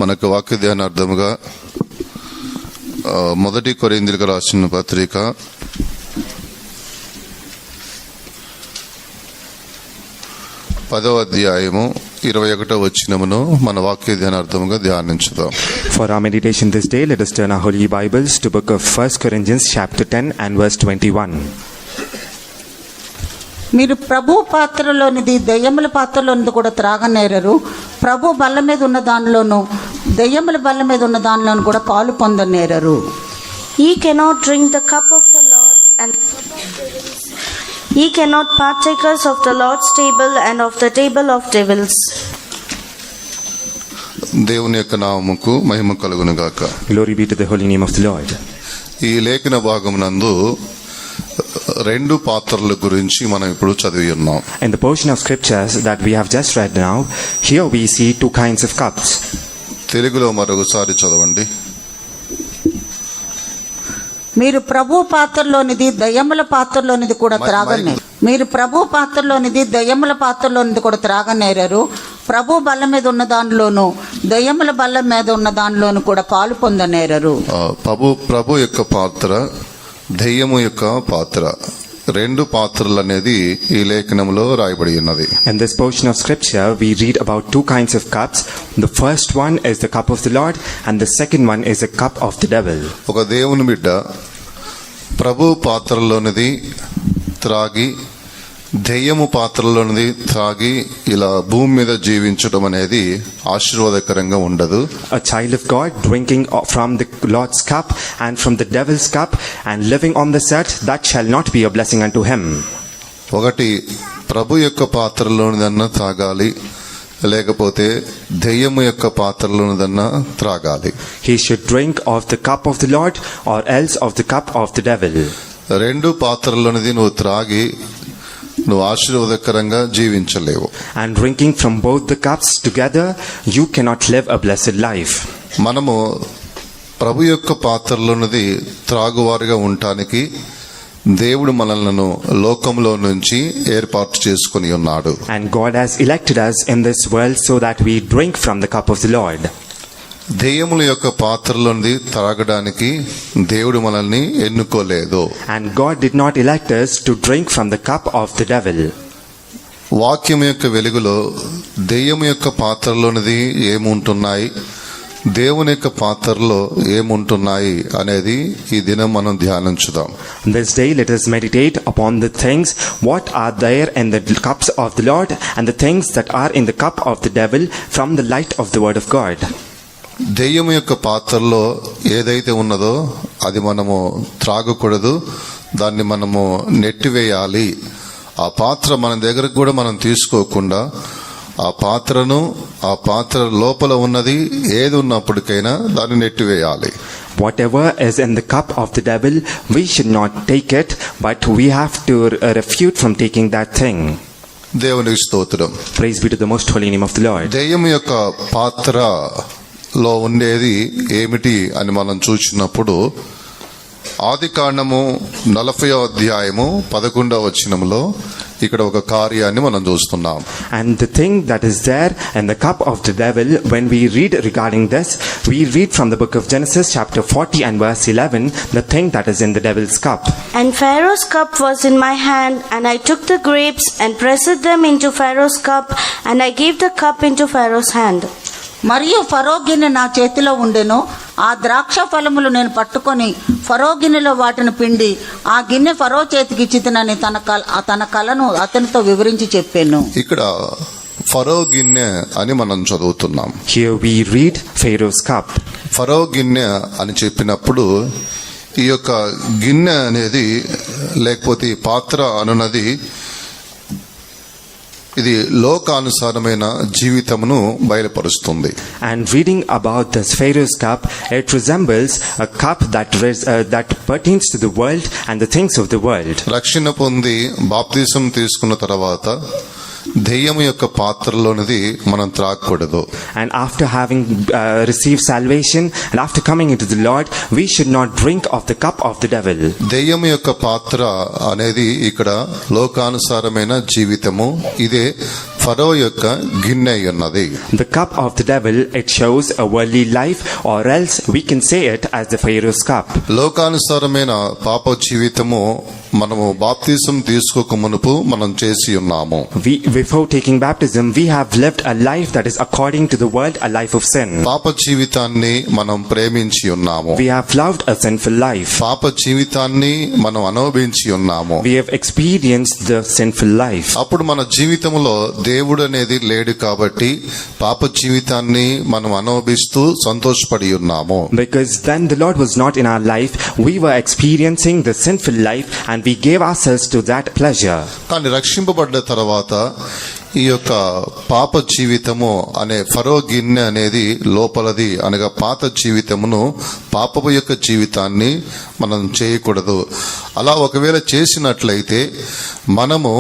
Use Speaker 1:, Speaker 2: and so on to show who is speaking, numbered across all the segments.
Speaker 1: మనకు వాక్య ధ్యానార్థముగా 1 కొరింథీయులకు రాసిన పత్రిక 10వ అధ్యాయము 21వ వచనమును మన వాక్య ధ్యానార్థముగా ధ్యానించుదాం.
Speaker 2: For our meditation this day, let us turn our holy Bibles to book of 1 Corinthians chapter 10 and verse 21.
Speaker 3: మీరు ప్రభు పాత్రలోనిది దయ్యముల పాత్రలోనిది కూడా త్రాగనేరరు. ప్రభు బల్ల మీద ఉన్న దానిలోను దయ్యముల బల్ల మీద ఉన్న దానిలోను కూడా పాలు పొందనేరరు.
Speaker 4: Ye cannot drink the cup of the Lord and the cup of devils. Ye cannot partakers of the Lord's table and of the table of devils.
Speaker 1: దేవుని యొక్క నామముకు మహిమ కలుగును గాక.
Speaker 2: Glory be to the holy name of the Lord.
Speaker 1: ఈ లేఖన భాగమునందు రెండు పాత్రల గురించి మనం ఇప్పుడు చదివి ఉన్నాం.
Speaker 2: In the portion of scriptures that we have just read now, here we see two kinds of cups.
Speaker 1: తెలుగులో మరొకసారి చదవండి.
Speaker 3: మీరు ప్రభు పాత్రలోనిది దయ్యముల పాత్రలోనిది కూడా మీరు ప్రభు పాత్రలోనిది దయ్యముల పాత్రలోనిది కూడా త్రాగనేరరు. ప్రభు బల్ల మీద ఉన్న దానిలోను దయ్యముల బల్ల మీద ఉన్న దానిలోను కూడా పాలు పొందనేరరు.
Speaker 1: ప్రభు యొక్క పాత్ర, దయ్యము యొక్క పాత్ర, రెండు పాత్రలు అనేది ఈ లేఖనంలో రాయబడి ఉన్నది.
Speaker 2: In this portion of scripture we read about two kinds of cups. The first one is the cup of the Lord and the second one is a cup of the devil.
Speaker 1: ఒక దేవుని బిడ్డ ప్రభు పాత్రలోనిది త్రాగి దయ్యము పాత్రలోనిది త్రాగి ఇలా భూమి మీద జీవించడం అనేది ఆశీర్వాదకరంగా ఉండదు.
Speaker 2: A child of God drinking from the Lord's cup and from the devil's cup and living on this earth, that shall not be a blessing unto him.
Speaker 1: ఒకటి ప్రభు యొక్క పాత్రలోనిదన్నా త్రాగాలి, లేకపోతే దయ్యము యొక్క పాత్రలోనిదన్నా త్రాగాలి.
Speaker 2: He should drink of the cup of the Lord or else of the cup of the devil.
Speaker 1: రెండు పాత్రలోనిది నువ్వు త్రాగి నువ్వు ఆశీర్వాదకరంగా జీవించలేవు.
Speaker 2: And drinking from both the cups together, you cannot live a blessed life.
Speaker 1: మనము ప్రభు యొక్క పాత్రలోనిది త్రాగువారిగా ఉండటానికి దేవుడు మనలను లోకంలో నుంచి ఏర్పాటు చేసుకొని ఉన్నాడు.
Speaker 2: And God has elected us in this world so that we drink from the cup of the Lord.
Speaker 1: దయ్యముల యొక్క పాత్రలోనిది త్రాగడానికి దేవుడు మనల్ని ఎన్నుకోలేదు.
Speaker 2: And God did not elect us to drink from the cup of the devil.
Speaker 1: వాక్యం యొక్క వెలుగులో దయ్యము యొక్క పాత్రలోనిది ఏముంటున్నాయి, దేవుని యొక్క పాత్రలో ఏముంటున్నాయి అనేది ఈ దినం మనం ధ్యానించుదాం.
Speaker 2: This day let us meditate upon the things what are there in the cups of the Lord and the things that are in the cup of the devil from the light of the word of God.
Speaker 1: దయ్యము యొక్క పాత్రలో ఏదైతే ఉన్నదో అది మనము త్రాగకూడదు, దాన్ని మనము నెట్టివేయాలి. ఆ పాత్ర మన దగ్గరకు కూడా మనం తీసుకోకుండా ఆ పాత్రను, ఆ పాత్ర లోపల ఉన్నది ఏది ఉన్నప్పటికైనా దాన్ని నెట్టివేయాలి.
Speaker 2: Whatever is in the cup of the devil, we should not take it, but we have to refute from taking that thing.
Speaker 1: దేవునికి స్తోత్రం.
Speaker 2: Praise be to the most holy name of the Lord.
Speaker 1: దయ్యము యొక్క పాత్రలో ఉండేది ఏమిటి అని మనం చూసినప్పుడు ఆదికాండము 40వ అధ్యాయము 11వ వచనములో ఇక్కడ ఒక కార్యాన్ని మనం చూస్తున్నాం.
Speaker 2: And the thing that is there in the cup of the devil, when we read regarding this, we read from the book of Genesis chapter 40 and verse 11, the thing that is in the devil's cup.
Speaker 4: And Pharaoh's cup was in my hand, and I took the grapes and pressed them into Pharaoh's cup, and I gave the cup into Pharaoh's hand.
Speaker 3: మరియు ఫరో గిన్నె నా చేతిలో ఉండెను. ఆ ద్రాక్ష ఫలములు నేను పట్టుకొని ఫరో గిన్నెలో వాటిని పిండి ఆ గిన్నె ఫరో చేతికి ఇచ్చితినని తన కలను అతనితో వివరించి చెప్పాను.
Speaker 1: ఇక్కడ ఫరో గిన్నె అని మనం చదువుతున్నాం.
Speaker 2: Here we read Pharaoh's cup.
Speaker 1: ఫరో గిన్నె అని చెప్పినప్పుడు ఈ యొక్క గిన్నె అనేది లేకపోతే ఈ పాత్ర అనున్నది ఇది లోకానుసారమైన జీవితమును బయలుపరుస్తుంది.
Speaker 2: And reading about this Pharaoh's cup, it resembles a cup that pertains to the world and the things of the world.
Speaker 1: రక్షణ పొంది బాప్తిసం తీసుకున్న తర్వాత దెయ్యము యొక్క పాత్రలోనిది మనం త్రాగకూడదు.
Speaker 2: And after having received salvation and after coming into the Lord, we should not drink of the cup of the devil.
Speaker 1: దెయ్యము యొక్క పాత్ర అనేది ఇక్కడ లోకానుసారమైన జీవితము. ఇదే ఫరో యొక్క గిన్నె అయి ఉన్నది.
Speaker 2: The cup of the devil, it shows a worldly life, or else we can say it as the Pharaoh's cup.
Speaker 1: లోకానుసారమైన పాప జీవితము మనము బాప్తిసం తీసుకోక మునుపు మనం చేసి ఉన్నాము.
Speaker 2: Before taking baptism, we have lived a life that is according to the world, a life of sin.
Speaker 1: పాప జీవితాన్ని మనం ప్రేమించి ఉన్నాము.
Speaker 2: We have loved a sinful life.
Speaker 1: పాప జీవితాన్ని మనం అనుభవించి ఉన్నాము.
Speaker 2: We have experienced the sinful life.
Speaker 1: అప్పుడు మన జీవితంలో దేవుడు అనేది లేడు కాబట్టి పాప జీవితాన్ని మనం అనుభవిస్తూ సంతోషపడి ఉన్నాము.
Speaker 2: Because then the Lord was not in our life, we were experiencing the sinful life and we gave ourselves to that pleasure.
Speaker 1: కానీ రక్షింపబడ్డ తర్వాత ఈ యొక్క పాప జీవితము అనే ఫరో గిన్నె అనేది లోపలది అనగా పాత జీవితమును పాపపు యొక్క జీవితాన్ని మనం చేయకూడదు. అలా ఒకవేళ చేసినట్లయితే మనము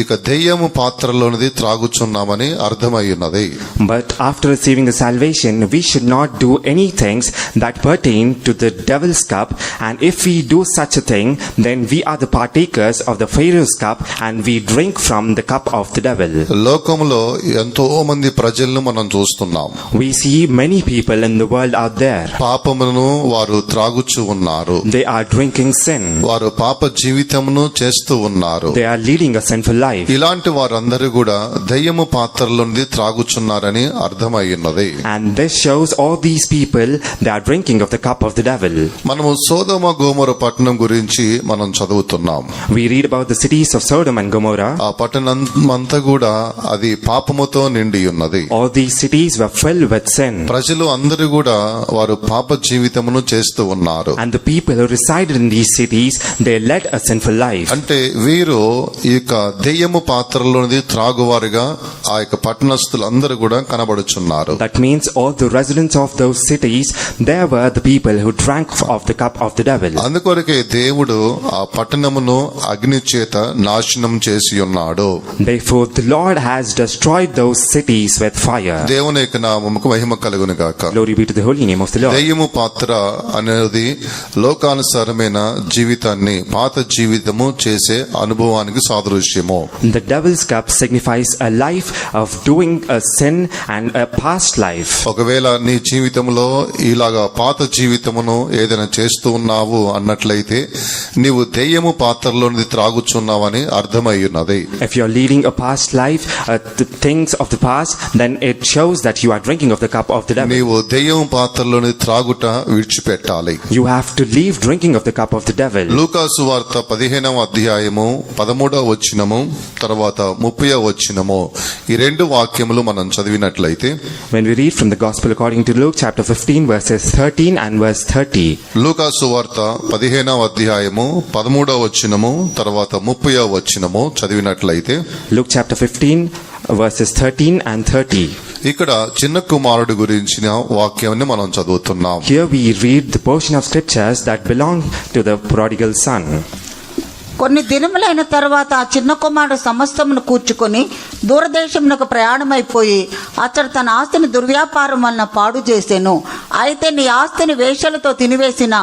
Speaker 1: ఇక దెయ్యము పాత్రలోనిది త్రాగుచున్నామని అర్థమై ఉన్నది.
Speaker 2: But after receiving the salvation, we should not do any things that pertain to the devil's cup, and if we do such a thing, then we are the partakers of the Pharaoh's cup and we drink from the cup of the devil.
Speaker 1: లోకంలో ఎంతో మంది ప్రజలను మనం చూస్తున్నాం.
Speaker 2: We see many people in the world out there.
Speaker 1: పాపమును వారు త్రాగుచూ ఉన్నారు.
Speaker 2: They are drinking sin.
Speaker 1: వారు పాప జీవితమును చేస్తూ ఉన్నారు.
Speaker 2: They are leading a sinful life.
Speaker 1: ఇలాంటి వారందరూ కూడా దయ్యము పాత్రలోనిది త్రాగుచున్నారని అర్థమయ్యున్నది.
Speaker 2: And this shows all these people, they are drinking of the cup of the devil.
Speaker 1: మనము సోదొమ గోమొర పట్టణం గురించి మనం చదువుతున్నాం.
Speaker 2: We read about the cities of Sodom and Gomorrah.
Speaker 1: ఆ పట్టణం అంతా కూడా అది పాపముతో నిండి ఉన్నది.
Speaker 2: All these cities were filled with sin.
Speaker 1: ప్రజలు అందరూ కూడా వారు పాప జీవితమును చేస్తూ ఉన్నారు.
Speaker 2: And the people who resided in these cities, they led a sinful life.
Speaker 1: అంటే వీరు ఈ యొక్క దెయ్యము పాత్రలోనిది త్రాగువారుగా ఆ యొక్క పట్టణస్థులందరూ కూడా కనబడుచున్నారు.
Speaker 2: That means all the residents of those cities, there were the people who drank of the cup of the devil.
Speaker 1: అందుకొరకే దేవుడు ఆ పట్టణమును అగ్ని చేత నాశనం చేసి ఉన్నాడు.
Speaker 2: Therefore the Lord has destroyed those cities with fire.
Speaker 1: దేవుని యొక్క నామముకు మహిమ కలుగును గాక.
Speaker 2: Glory be to the holy name of the Lord.
Speaker 1: దెయ్యము పాత్ర అనేది లోకానుసారమైన జీవితాన్ని పాత జీవితము చేసే అనుభవానికి సాదృశ్యము.
Speaker 2: The devil's cup signifies a life of doing a sin and a past life.
Speaker 1: ఒకవేళ నీ జీవితంలో ఇలాగా పాత జీవితమును ఏదైనా చేస్తూ ఉన్నావు అన్నట్లయితే నీవు దెయ్యము పాత్రలోనిది త్రాగుచున్నావని అర్థమై ఉన్నది.
Speaker 2: If you are leading a past life, the things of the past, then it shows that you are drinking of the cup of the devil.
Speaker 1: నీవు దెయ్యము పాత్రలోని త్రాగుట విడిచిపెట్టాలి.
Speaker 2: You have to leave drinking of the cup of the devil.
Speaker 1: లూకాసు వార్త 15వ అధ్యాయము 13వ వచనము తర్వాత 30వ వచనము ఈ రెండు వాక్యములు మనం చదివినట్లయితే,
Speaker 2: When we read from the Gospel according to Luke chapter 15 verses 13 and verse 30.
Speaker 1: లూకాసు వార్త 15వ అధ్యాయము 13వ వచనము తర్వాత 30వ వచనము చదివినట్లయితే,
Speaker 2: Luke chapter 15 verses 13 and 30.
Speaker 1: ఇక్కడ చిన్న కుమారుడు గురించిన వాక్యాన్ని మనం చదువుతున్నాం.
Speaker 2: Here we read the portion of scriptures that belong to the prodigal son.
Speaker 3: కొన్ని దినములైన తర్వాత ఆ చిన్న కుమారుడు సమస్తమును కూర్చుకొని దూరదేశమునకు ప్రయాణమైపోయి అతడు తన ఆస్తిని దుర్వ్యాపారం వలన పాడు చేసెను. అయితే నీ ఆస్తిని వేశ్యలతో తినివేసిన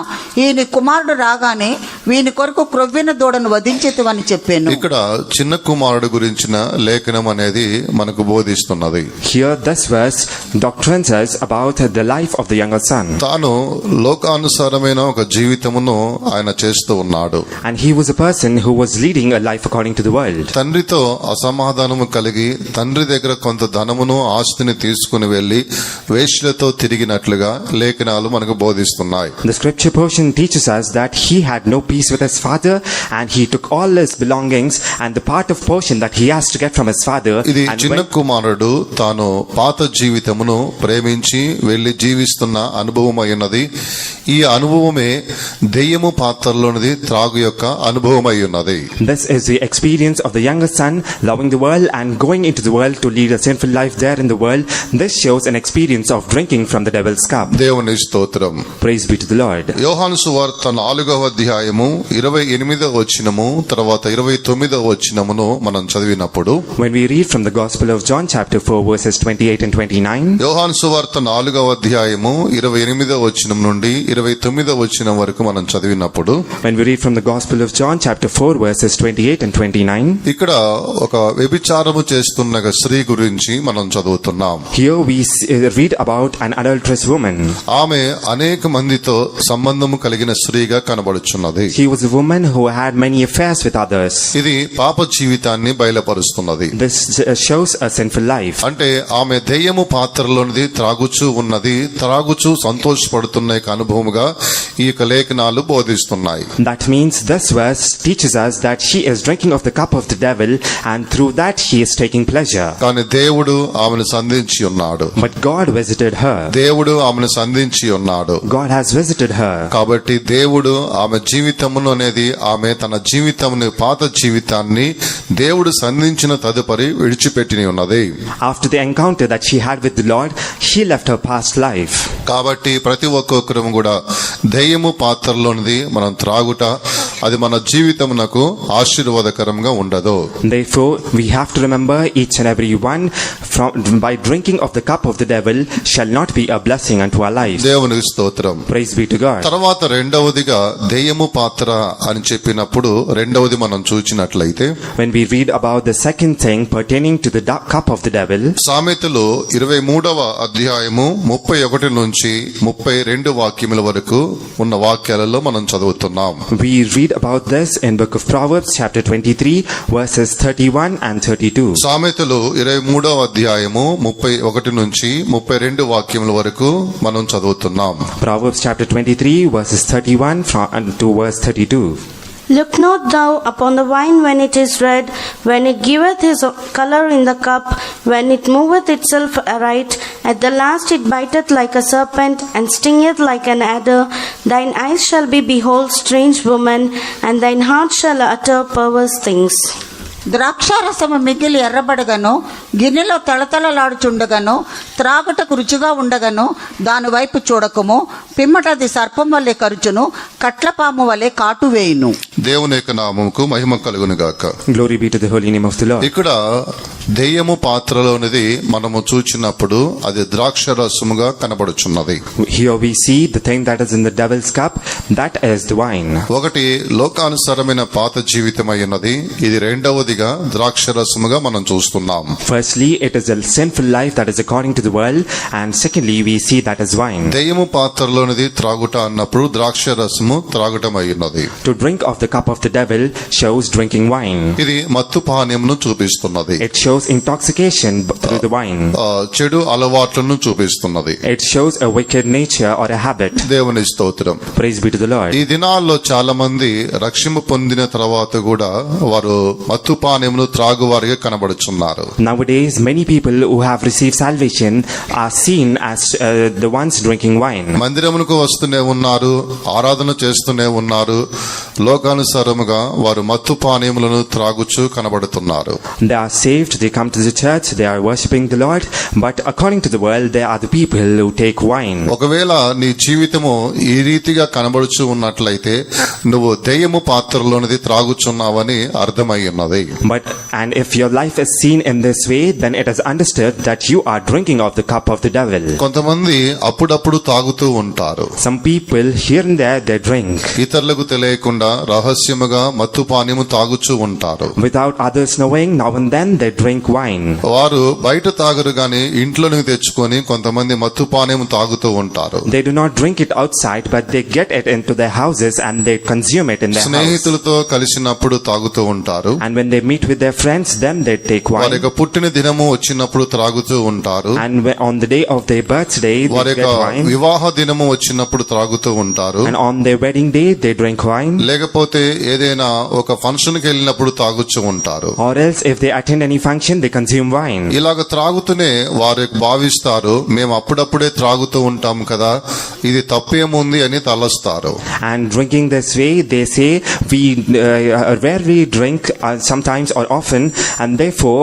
Speaker 3: ఈ నీ కుమారుడు రాగానే వీని కొరకు క్రొవ్విన దూడను వధించేతువని చెప్పాను.
Speaker 1: ఇక్కడ చిన్న కుమారుడు గురించిన లేఖనం అనేది మనకు బోధిస్తున్నది.
Speaker 2: Here this verse doctrines us about the life of the younger son.
Speaker 1: తాను లోకానుసారమైన ఒక జీవితమును ఆయన చేస్తూ ఉన్నాడు.
Speaker 2: And he was a person who was leading a life according to the world.
Speaker 1: తండ్రితో అసమాధానము కలిగి తండ్రి దగ్గర కొంత ధనమును ఆస్తిని తీసుకుని వెళ్లి వేశ్యలతో తిరిగినట్లుగా లేఖనాలు మనకు బోధిస్తున్నాయి.
Speaker 2: The scripture portion teaches us that he had no peace with his father and he took all his belongings and the part of portion that he has to get from his father.
Speaker 1: ఇది
Speaker 2: And
Speaker 1: చిన్న కుమారుడు తాను పాత జీవితమును ప్రేమించి వెళ్లి జీవిస్తున్న అనుభవం అయినది. ఈ అనుభవమే దెయ్యము పాత్రలోనిది త్రాగు యొక్క అనుభవం అయి ఉన్నది.
Speaker 2: This is the experience of the younger son loving the world and going into the world to lead a sinful life there in the world. This shows an experience of drinking from the devil's cup.
Speaker 1: దేవుని స్తోత్రం.
Speaker 2: Praise be to the Lord.
Speaker 1: యోహాను సువార్త 4వ అధ్యాయము 28వ వచనము తర్వాత 29వ వచనమును మనం చదివినప్పుడు,
Speaker 2: When we read from the Gospel of John chapter 4 verses 28 and 29,
Speaker 1: యోహాను సువార్త 4వ అధ్యాయము 28వ వచనం నుండి 29వ వచనం వరకు మనం చదివినప్పుడు,
Speaker 2: when we read from the Gospel of John chapter 4 verses 28 and 29,
Speaker 1: ఇక్కడ ఒక వ్యభిచారము చేస్తున్న ఒక స్త్రీ గురించి మనం చదువుతున్నాం.
Speaker 2: here we read about an adulterous woman.
Speaker 1: ఆమె అనేక మందితో సంబంధము కలిగిన స్త్రీగా కనబడుచున్నది.
Speaker 2: She was a woman who had many affairs with others.
Speaker 1: ఇది పాప జీవితాన్ని బయలుపరుస్తున్నది.
Speaker 2: This shows a sinful life.
Speaker 1: అంటే ఆమె దెయ్యము పాత్రలోనిది త్రాగుచూ ఉన్నది, త్రాగుచూ సంతోషపడుతున్న యొక్క అనుభవముగా ఈ యొక్క లేఖనాలు బోధిస్తున్నాయి.
Speaker 2: That means this verse teaches us that she is drinking of the cup of the devil, and through that she is taking pleasure.
Speaker 1: కానీ దేవుడు ఆమెను సంధించి ఉన్నాడు.
Speaker 2: But God visited her.
Speaker 1: దేవుడు ఆమెను సంధించి ఉన్నాడు.
Speaker 2: God has visited her.
Speaker 1: కాబట్టి దేవుడు ఆమె జీవితమును అనేది ఆమె తన జీవితముని పాత జీవితాన్ని దేవుడు సంధించిన తదుపరి విడిచిపెట్టి ఉన్నది.
Speaker 2: After the encounter that she had with the Lord, she left her past life.
Speaker 1: కాబట్టి ప్రతి ఒక్కొక్కరు కూడా దెయ్యము పాత్రలోనిది మనం త్రాగుట అది మన జీవితమునకు ఆశీర్వాదకరంగా ఉండదు.
Speaker 2: Therefore, we have to remember each and every one by drinking of the cup of the devil shall not be a blessing unto our lives.
Speaker 1: దేవునికి స్తోత్రం.
Speaker 2: Praise be to God.
Speaker 1: తర్వాత రెండవదిగా దెయ్యము పాత్ర అని చెప్పినప్పుడు రెండవది మనం చూచినట్లయితే,
Speaker 2: When we read about the second thing pertaining to the cup of the devil,
Speaker 1: సామెతలు 23వ అధ్యాయము 31 నుంచి 32 వాక్యముల వరకు ఉన్న వాక్యాలలో మనం చదువుతున్నాం.
Speaker 2: we read about this in book of Proverbs chapter 23 verses 31 and 32.
Speaker 1: సామెతలు 23వ అధ్యాయము 31 నుంచి 32 వాక్యముల వరకు మనం చదువుతున్నాం.
Speaker 2: Proverbs chapter 23 verses 31 to verse 32.
Speaker 4: Look not thou upon the wine when it is red, when it giveth his colour in the cup, when it moveth itself aright, at the last it biteth like a serpent, and stingeth like an adder. Thine eyes shall behold strange women, and thine heart shall utter perverse things.
Speaker 3: ద్రాక్షారసము మిగిలి ఎర్రబడగను, గిన్నెలో తళతళలాడుచుండగను, త్రాగుటకు రుచిగా ఉండగను, దాని వైపు చూడకము, పిమ్మటది సర్పం వలె కరుచును, కట్లపాము వలె కాటువేయును.
Speaker 1: దేవుని యొక్క నామముకు మహిమ కలుగును గాక.
Speaker 2: Glory be to the holy name of the Lord.
Speaker 1: ఇక్కడ దెయ్యము పాత్రలోనిది మనము చూచినప్పుడు అది ద్రాక్ష రసముగా కనబడుచున్నది.
Speaker 2: Here we see the thing that is in the devil's cup, that is the wine.
Speaker 1: ఒకటి లోకానుసారమైన పాత జీవితమై ఉన్నది, ఇది రెండవదిగా ద్రాక్ష రసముగా మనం చూస్తున్నాం.
Speaker 2: Firstly, it is a sinful life that is according to the world, and secondly we see that as wine.
Speaker 1: దెయ్యము పాత్రలోనిది త్రాగుట అన్నప్పుడు ద్రాక్ష రసము త్రాగుటమై ఉన్నది.
Speaker 2: To drink of the cup of the devil shows drinking wine.
Speaker 1: ఇది మత్తు పానీయమును చూపిస్తున్నది.
Speaker 2: It shows intoxication through the wine.
Speaker 1: చెడు అలవాట్లను చూపిస్తున్నది.
Speaker 2: It shows a wicked nature or a habit.
Speaker 1: దేవుని స్తోత్రం.
Speaker 2: Praise be to the Lord.
Speaker 1: ఈ దినాల్లో చాలా మంది రక్షణ పొందిన తర్వాత కూడా వారు మత్తు పానీయమును త్రాగువారిగా కనబడుచున్నారు.
Speaker 2: Nowadays, many people who have received salvation are seen as the ones drinking wine.
Speaker 1: మందిరమునకు వస్తూనే ఉన్నారు, ఆరాధన చేస్తూనే ఉన్నారు, లోకానుసారముగా వారు మత్తు పానీయములను త్రాగుచూ కనబడుతున్నారు.
Speaker 2: They are saved, they come to the church, they are worshipping the Lord, but according to the world, they are the people who take wine.
Speaker 1: ఒకవేళ నీ జీవితము ఈ రీతిగా కనబడుచు ఉన్నట్లయితే నువ్వు దెయ్యము పాత్రలోనిది త్రాగుచున్నావని అర్థమై ఉన్నది.
Speaker 2: And if your life is seen in this way, then it is understood that you are drinking of the cup of the devil.
Speaker 1: కొంతమంది అప్పుడప్పుడు తాగుతూ ఉంటారు.
Speaker 2: Some people here and there they drink.
Speaker 1: ఇతరులకు తెలియకుండా రహస్యముగా మత్తు పానీయము తాగుచూ ఉంటారు.
Speaker 2: Without others knowing, now and then they drink wine.
Speaker 1: వారు బయట తాగరు గాని ఇంట్లోనికి తెచ్చుకొని కొంతమంది మత్తు పానీయము తాగుతూ ఉంటారు.
Speaker 2: They do not drink it outside, but they get it into their houses and they consume it in their house.
Speaker 1: స్నేహితులతో కలిసినప్పుడు తాగుతూ ఉంటారు.
Speaker 2: And when they meet with their friends, then they take wine.
Speaker 1: వారి యొక్క పుట్టిన దినము వచ్చినప్పుడు త్రాగుతూ ఉంటారు.
Speaker 2: And on the day of their birthday,
Speaker 1: వారి
Speaker 2: they
Speaker 1: యొక్క
Speaker 2: get wine.
Speaker 1: వివాహ దినము వచ్చినప్పుడు త్రాగుతూ ఉంటారు.
Speaker 2: And on their wedding day, they drink wine.
Speaker 1: లేకపోతే ఏదైనా ఒక ఫంక్షన్ కి వెళ్ళినప్పుడు తాగుతూ ఉంటారు.
Speaker 2: Or else, if they attend any function, they consume wine.
Speaker 1: ఇలాగ త్రాగుతూనే వారు భావిస్తారు, మేము అప్పుడప్పుడే త్రాగుతూ ఉంటాం కదా, ఇది తప్పేముంది అని తలస్తారు.
Speaker 2: And drinking this way, they say, we rarely drink sometimes or often, and therefore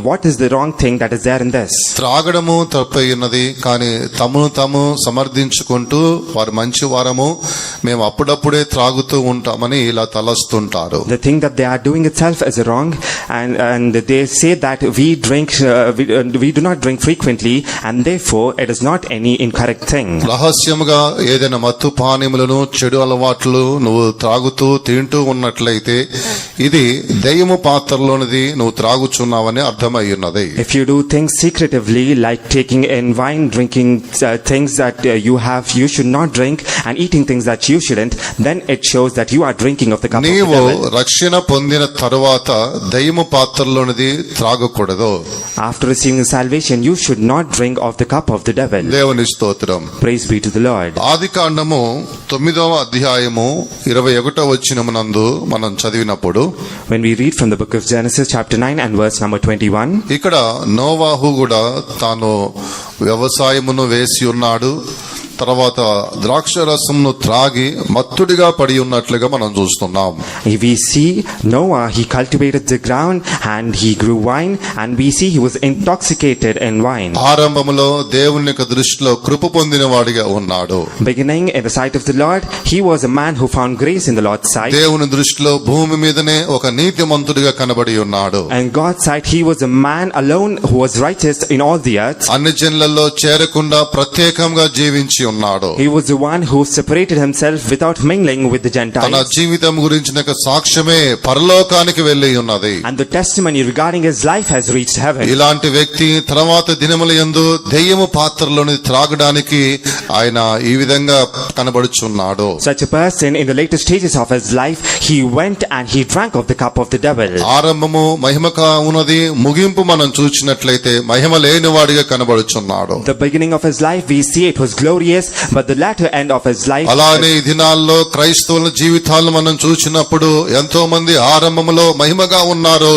Speaker 2: what is the wrong thing that is there in this.
Speaker 1: త్రాగడము తప్పై ఉన్నది, కానీ తమను తాము సమర్థించుకుంటూ వారు మంచి వారము, మేము అప్పుడప్పుడే త్రాగుతూ ఉంటామని ఇలా తలస్తుంటారు.
Speaker 2: The thing that they are doing itself is wrong, and they say that we drink, we do not drink frequently, and therefore it is not any incorrect thing.
Speaker 1: రహస్యముగా ఏదైనా మత్తు పానీయములను, చెడు అలవాట్లు నువ్వు త్రాగుతూ తింటూ ఉన్నట్లయితే ఇది దయ్యము పాత్రలోనిది నువ్వు త్రాగుచున్నావని అర్థమై ఉన్నది.
Speaker 2: If you do things secretively, like taking in wine, drinking things that you should not drink, and eating things that you shouldn't, then it shows that you are drinking of the cup of the
Speaker 1: నీవు
Speaker 2: devil.
Speaker 1: రక్షణ పొందిన తరువాత దయ్యము పాత్రలోనిది త్రాగకూడదు.
Speaker 2: After receiving salvation, you should not drink of the cup of the devil.
Speaker 1: దేవుని స్తోత్రం.
Speaker 2: Praise be to the Lord.
Speaker 1: ఆదికాండము 9వ అధ్యాయము 21వ వచనమునందు మనం చదివినప్పుడు
Speaker 2: When we read from the book of Genesis chapter 9 and verse number 21,
Speaker 1: ఇక్కడ నోవాహు కూడా తాను వ్యవసాయమును వేసి ఉన్నాడు, తర్వాత ద్రాక్ష రసమును త్రాగి మత్తుడిగా పడి ఉన్నట్లుగా మనం చూస్తున్నాం.
Speaker 2: we see Noah, he cultivated the ground and he grew wine, and we see he was intoxicated in wine.
Speaker 1: ఆరంభములో దేవుని యొక్క దృష్టిలో కృప పొందిన వాడిగా ఉన్నాడు.
Speaker 2: Beginning in the sight of the Lord, he was a man who found grace in the Lord's sight.
Speaker 1: దేవుని దృష్టిలో భూమి మీదనే ఒక నీతిమంతుడిగా కనబడి ఉన్నాడు.
Speaker 2: In God's sight, he was a man alone who was righteous in all the earth.
Speaker 1: అన్ని జనులలో చేరకుండా ప్రత్యేకంగా జీవించి ఉన్నాడు.
Speaker 2: He was the one who separated himself without mingling with the
Speaker 1: తన
Speaker 2: Gentiles.
Speaker 1: జీవితం గురించిన సాక్ష్యమే పరలోకానికి వెళ్లి ఉన్నది.
Speaker 2: And the testimony regarding his life has reached heaven.
Speaker 1: ఇలాంటి వ్యక్తి తర్వాత దినముల యందు దెయ్యము పాత్రలోని త్రాగడానికి ఆయన ఈ విధంగా కనబడుచున్నాడు.
Speaker 2: Such a person in the later stages of his life, he went and he drank of the cup of the devil.
Speaker 1: ఆరంభము మహిమగా ఉన్నది, ముగింపు మనం చూసినట్లయితే మహిమ లేని వాడిగా కనబడుచున్నాడు.
Speaker 2: The beginning of his life, we see it was glorious, but the latter end of his life.
Speaker 1: అలానే ఈ దినాల్లో క్రైస్తవుల జీవితాలను మనం చూసినప్పుడు ఎంతో మంది ఆరంభములో మహిమగా ఉన్నారు,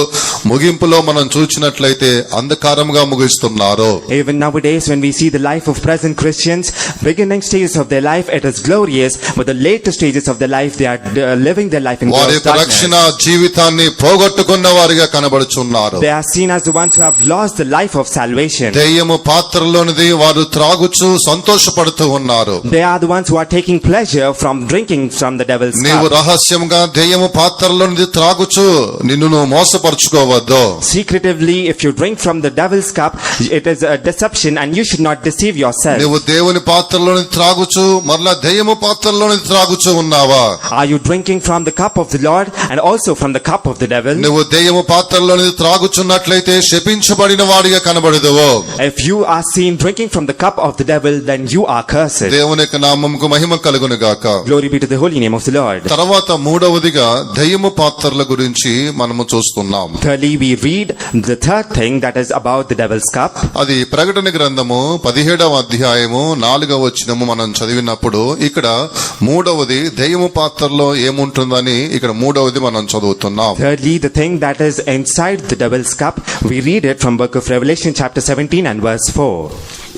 Speaker 1: ముగింపులో మనం చూసినట్లయితే అంధకారంగా ముగిస్తున్నారు.
Speaker 2: Even nowadays, when we see the life of present Christians, beginning stages of their life, it is glorious, but the later stages of their life, they are living their life in
Speaker 1: వారి
Speaker 2: gross
Speaker 1: యొక్క రక్షణ
Speaker 2: darkness.
Speaker 1: జీవితాన్ని పోగొట్టుకున్న వారిగా కనబడుచున్నారు.
Speaker 2: They are seen as the ones who have lost the life of salvation.
Speaker 1: దెయ్యము పాత్రలోనిది వారు త్రాగుచు సంతోషపడుతూ ఉన్నారు.
Speaker 2: They are the ones who are taking pleasure from drinking from the devil's
Speaker 1: నీవు
Speaker 2: cup.
Speaker 1: రహస్యంగా దెయ్యము పాత్రలోనిది త్రాగుచు నిన్ను నువ్వు మోసపరుచుకోవద్దు.
Speaker 2: Secretively, if you drink from the devil's cup, it is a deception, and you should not deceive yourself.
Speaker 1: నువ్వు దేవుని పాత్రలోని త్రాగుచు మరలా దెయ్యము పాత్రలోని త్రాగుచు ఉన్నావా?
Speaker 2: Are you drinking from the cup of the Lord and also from the cup of the devil?
Speaker 1: నువ్వు దెయ్యము పాత్రలోని త్రాగుచున్నట్లయితే శపించబడిన వాడిగా కనబడదువు.
Speaker 2: If you are seen drinking from the cup of the devil, then you are cursed.
Speaker 1: దేవుని యొక్క నామముకు మహిమ కలుగును గాక.
Speaker 2: Glory be to the holy name of the Lord.
Speaker 1: తర్వాత మూడవదిగా దెయ్యము పాత్రల గురించి మనము చూస్తున్నాం.
Speaker 2: Thirdly, we read the third thing, that is about the devil's cup.
Speaker 1: అది ప్రకటన గ్రంథము 17వ అధ్యాయము 4వ వచనము మనం చదివినప్పుడు ఇక్కడ మూడవది దెయ్యము పాత్రలో ఏముంటుందని ఇక్కడ మూడవది మనం చదువుతున్నాం.
Speaker 2: Thirdly, the thing that is inside the devil's cup, we read it from book of Revelation chapter 17 and verse 4.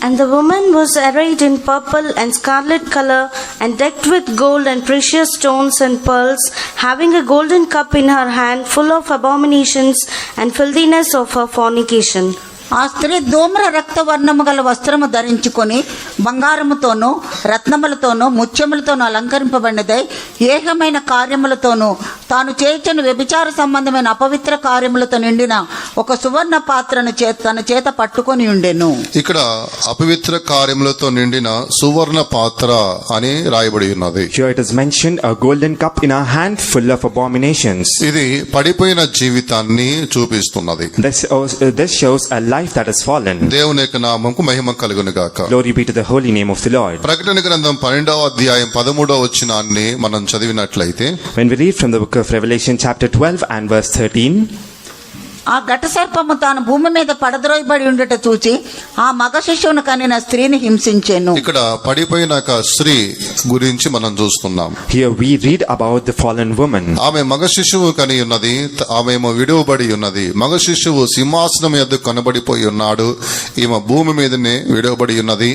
Speaker 4: And the woman was arrayed in purple and scarlet color, and decked with gold and precious stones and pearls, having a golden cup in her hand full of abominations and filthiness of her fornication.
Speaker 3: ఆ స్త్రీ ధూమ్ర రక్త వర్ణము గల వస్త్రము ధరించుకొని బంగారముతోనూ రత్నములతోనూ ముత్యములతోనూ అలంకరింపబడినదై ఏకమైన కార్యములతోనూ తాను చేయించిన వ్యభిచార సంబంధమైన అపవిత్ర కార్యములతో నిండిన ఒక సువర్ణ పాత్రను తన చేత పట్టుకొని ఉండెను.
Speaker 1: ఇక్కడ అపవిత్ర కార్యములతో నిండిన సువర్ణ పాత్ర అని రాయబడి ఉన్నది.
Speaker 2: Here it is mentioned, a golden cup in her hand full of abominations.
Speaker 1: ఇది పడిపోయిన జీవితాన్ని చూపిస్తున్నది.
Speaker 2: This shows a life that has fallen.
Speaker 1: దేవుని యొక్క నామముకు మహిమ కలుగును గాక.
Speaker 2: Glory be to the holy name of the Lord.
Speaker 1: ప్రకటన గ్రంథం 12వ అధ్యాయం 13వ వచనాన్ని మనం చదివినట్లయితే
Speaker 2: When we read from the book of Revelation chapter 12 and verse 13,
Speaker 3: ఆ ఘట సర్పము తాను భూమి మీద పడద్రోయబడి ఉండట చూచి ఆ మగ శిశువును కనిన స్త్రీని హింసించెను.
Speaker 1: ఇక్కడ పడిపోయిన ఒక స్త్రీ గురించి మనం చూస్తున్నాం.
Speaker 2: here we read about the fallen woman.
Speaker 1: ఆమె మగ శిశువు కని ఉన్నది, ఆమె విడువబడి ఉన్నది. మగ శిశువు సింహాసనం యొద్ద కనబడిపోయి ఉన్నాడు, ఈమె భూమి మీదనే విడువబడి ఉన్నది.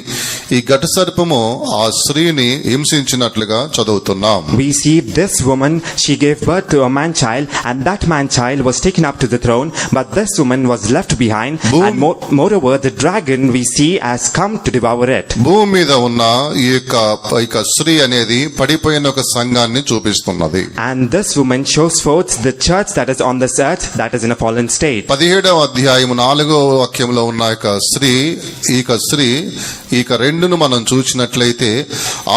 Speaker 1: ఈ ఘట సర్పము ఆ స్త్రీని హింసించినట్లుగా చదువుతున్నాం.
Speaker 2: We see this woman, she gave birth to a man child, and that man child was taken up to the throne, but this woman was left behind, and moreover the dragon we see has come to devour it.
Speaker 1: భూమి మీద ఉన్న ఈ యొక్క స్త్రీ అనేది పడిపోయిన ఒక సంఘాన్ని చూపిస్తున్నది.
Speaker 2: And this woman shows forth the church that is on this earth, that is in a fallen state.
Speaker 1: 17వ అధ్యాయం 4వ వాక్యంలో ఉన్న ఈ స్త్రీ 2ను మనం చూసినట్లయితే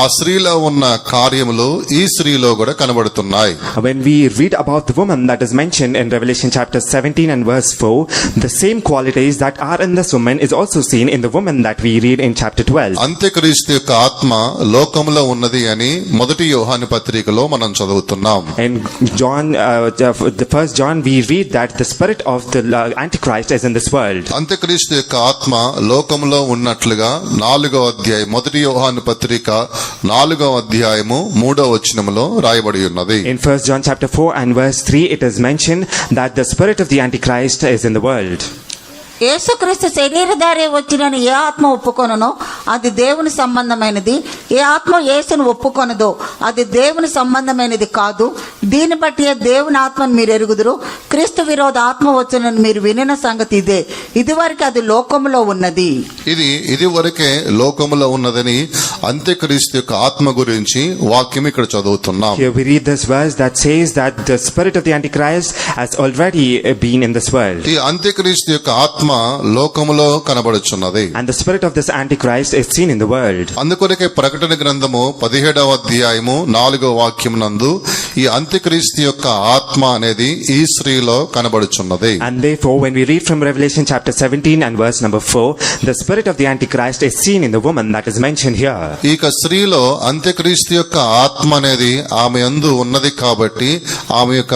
Speaker 1: ఆ స్త్రీలో ఉన్న కార్యములు ఈ స్త్రీలో కూడా కనబడుతున్నాయి.
Speaker 2: When we read about the woman that is mentioned in Revelation chapter 17 and verse 4, the same qualities that are in this woman is also seen in the woman that we read in chapter 12.
Speaker 1: అంత్యక్రీస్తు యొక్క ఆత్మ లోకములో ఉన్నది అని మొదటి యోహాను పత్రికలో మనం చదువుతున్నాం.
Speaker 2: In the first John, we read that the spirit of the Antichrist is in this world.
Speaker 1: అంత్యక్రీస్తు యొక్క ఆత్మ లోకములో ఉన్నట్లుగా 4వ అధ్యాయం మొదటి యోహాను పత్రిక 4వ అధ్యాయము 3వ వచనములో రాయబడి ఉన్నది.
Speaker 2: In 1 John chapter 4 and verse 3, it is mentioned that the spirit of the Antichrist is in the world.
Speaker 3: యేసుక్రీస్తు శరీరధారి వచ్చినని ఏ ఆత్మ ఒప్పుకొనునో అది దేవుని సంబంధమైనది, ఏ ఆత్మ యేసును ఒప్పుకొనదో అది దేవుని సంబంధమైనది కాదు. దీన్ని బట్టి దేవుని ఆత్మను మీరు ఎరుగుదురు. క్రీస్తు విరోధ ఆత్మ వచ్చునని మీరు వినిన సంగతి ఇదే. ఇదివరకు అది లోకములో ఉన్నది.
Speaker 1: ఇదివరకే లోకములో ఉన్నదని అంత్యక్రీస్తు యొక్క ఆత్మ గురించి వాక్యం ఇక్కడ చదువుతున్నాం.
Speaker 2: Here we read this verse that says that the spirit of the Antichrist has already been in this world.
Speaker 1: ఈ అంత్యక్రీస్తు యొక్క ఆత్మ లోకములో కనబడుచున్నది.
Speaker 2: And the spirit of this Antichrist is seen in the world.
Speaker 1: అందుకొరకే ప్రకటన గ్రంథము 17వ అధ్యాయము 4వ వాక్యం నందు ఈ అంత్యక్రీస్తు యొక్క ఆత్మ అనేది ఈ స్త్రీలో కనబడుచున్నది.
Speaker 2: And therefore when we read from Revelation chapter 17 and verse number 4, the spirit of the Antichrist is seen in the woman that is mentioned here.
Speaker 1: ఈ స్త్రీలో అంత్యక్రీస్తు యొక్క ఆత్మ అనేది ఆమె యందు ఉన్నది కాబట్టి ఆమె యొక్క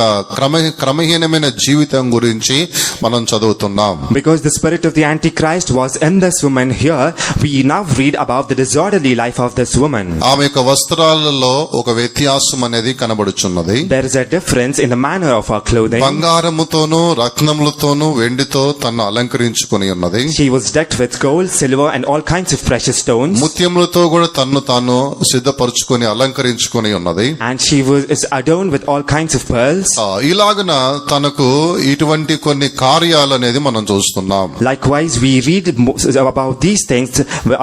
Speaker 1: క్రమహీనమైన జీవితం గురించి మనం చదువుతున్నాం.
Speaker 2: Because the spirit of the Antichrist was in this woman here, we now read about the disorderly life of this woman.
Speaker 1: ఆమె యొక్క వస్త్రాలలో ఒక వ్యత్యాసం అనేది కనబడుచున్నది.
Speaker 2: There is a difference in the manner of her clothing.
Speaker 1: బంగారముతోను రత్నములతోను వెండితో తన్ను అలంకరించుకొని ఉన్నది.
Speaker 2: She was decked with gold, silver and all kinds of precious stones.
Speaker 1: ముత్యములతో కూడా తన్ను తాను సిద్ధపరచుకొని అలంకరించుకొని ఉన్నది.
Speaker 2: And she is adorned with all kinds of pearls.
Speaker 1: ఇలాగన తనకు ఇటువంటి కొన్ని కార్యాలు అనేది మనం చూస్తున్నాం.
Speaker 2: Likewise, we read about these things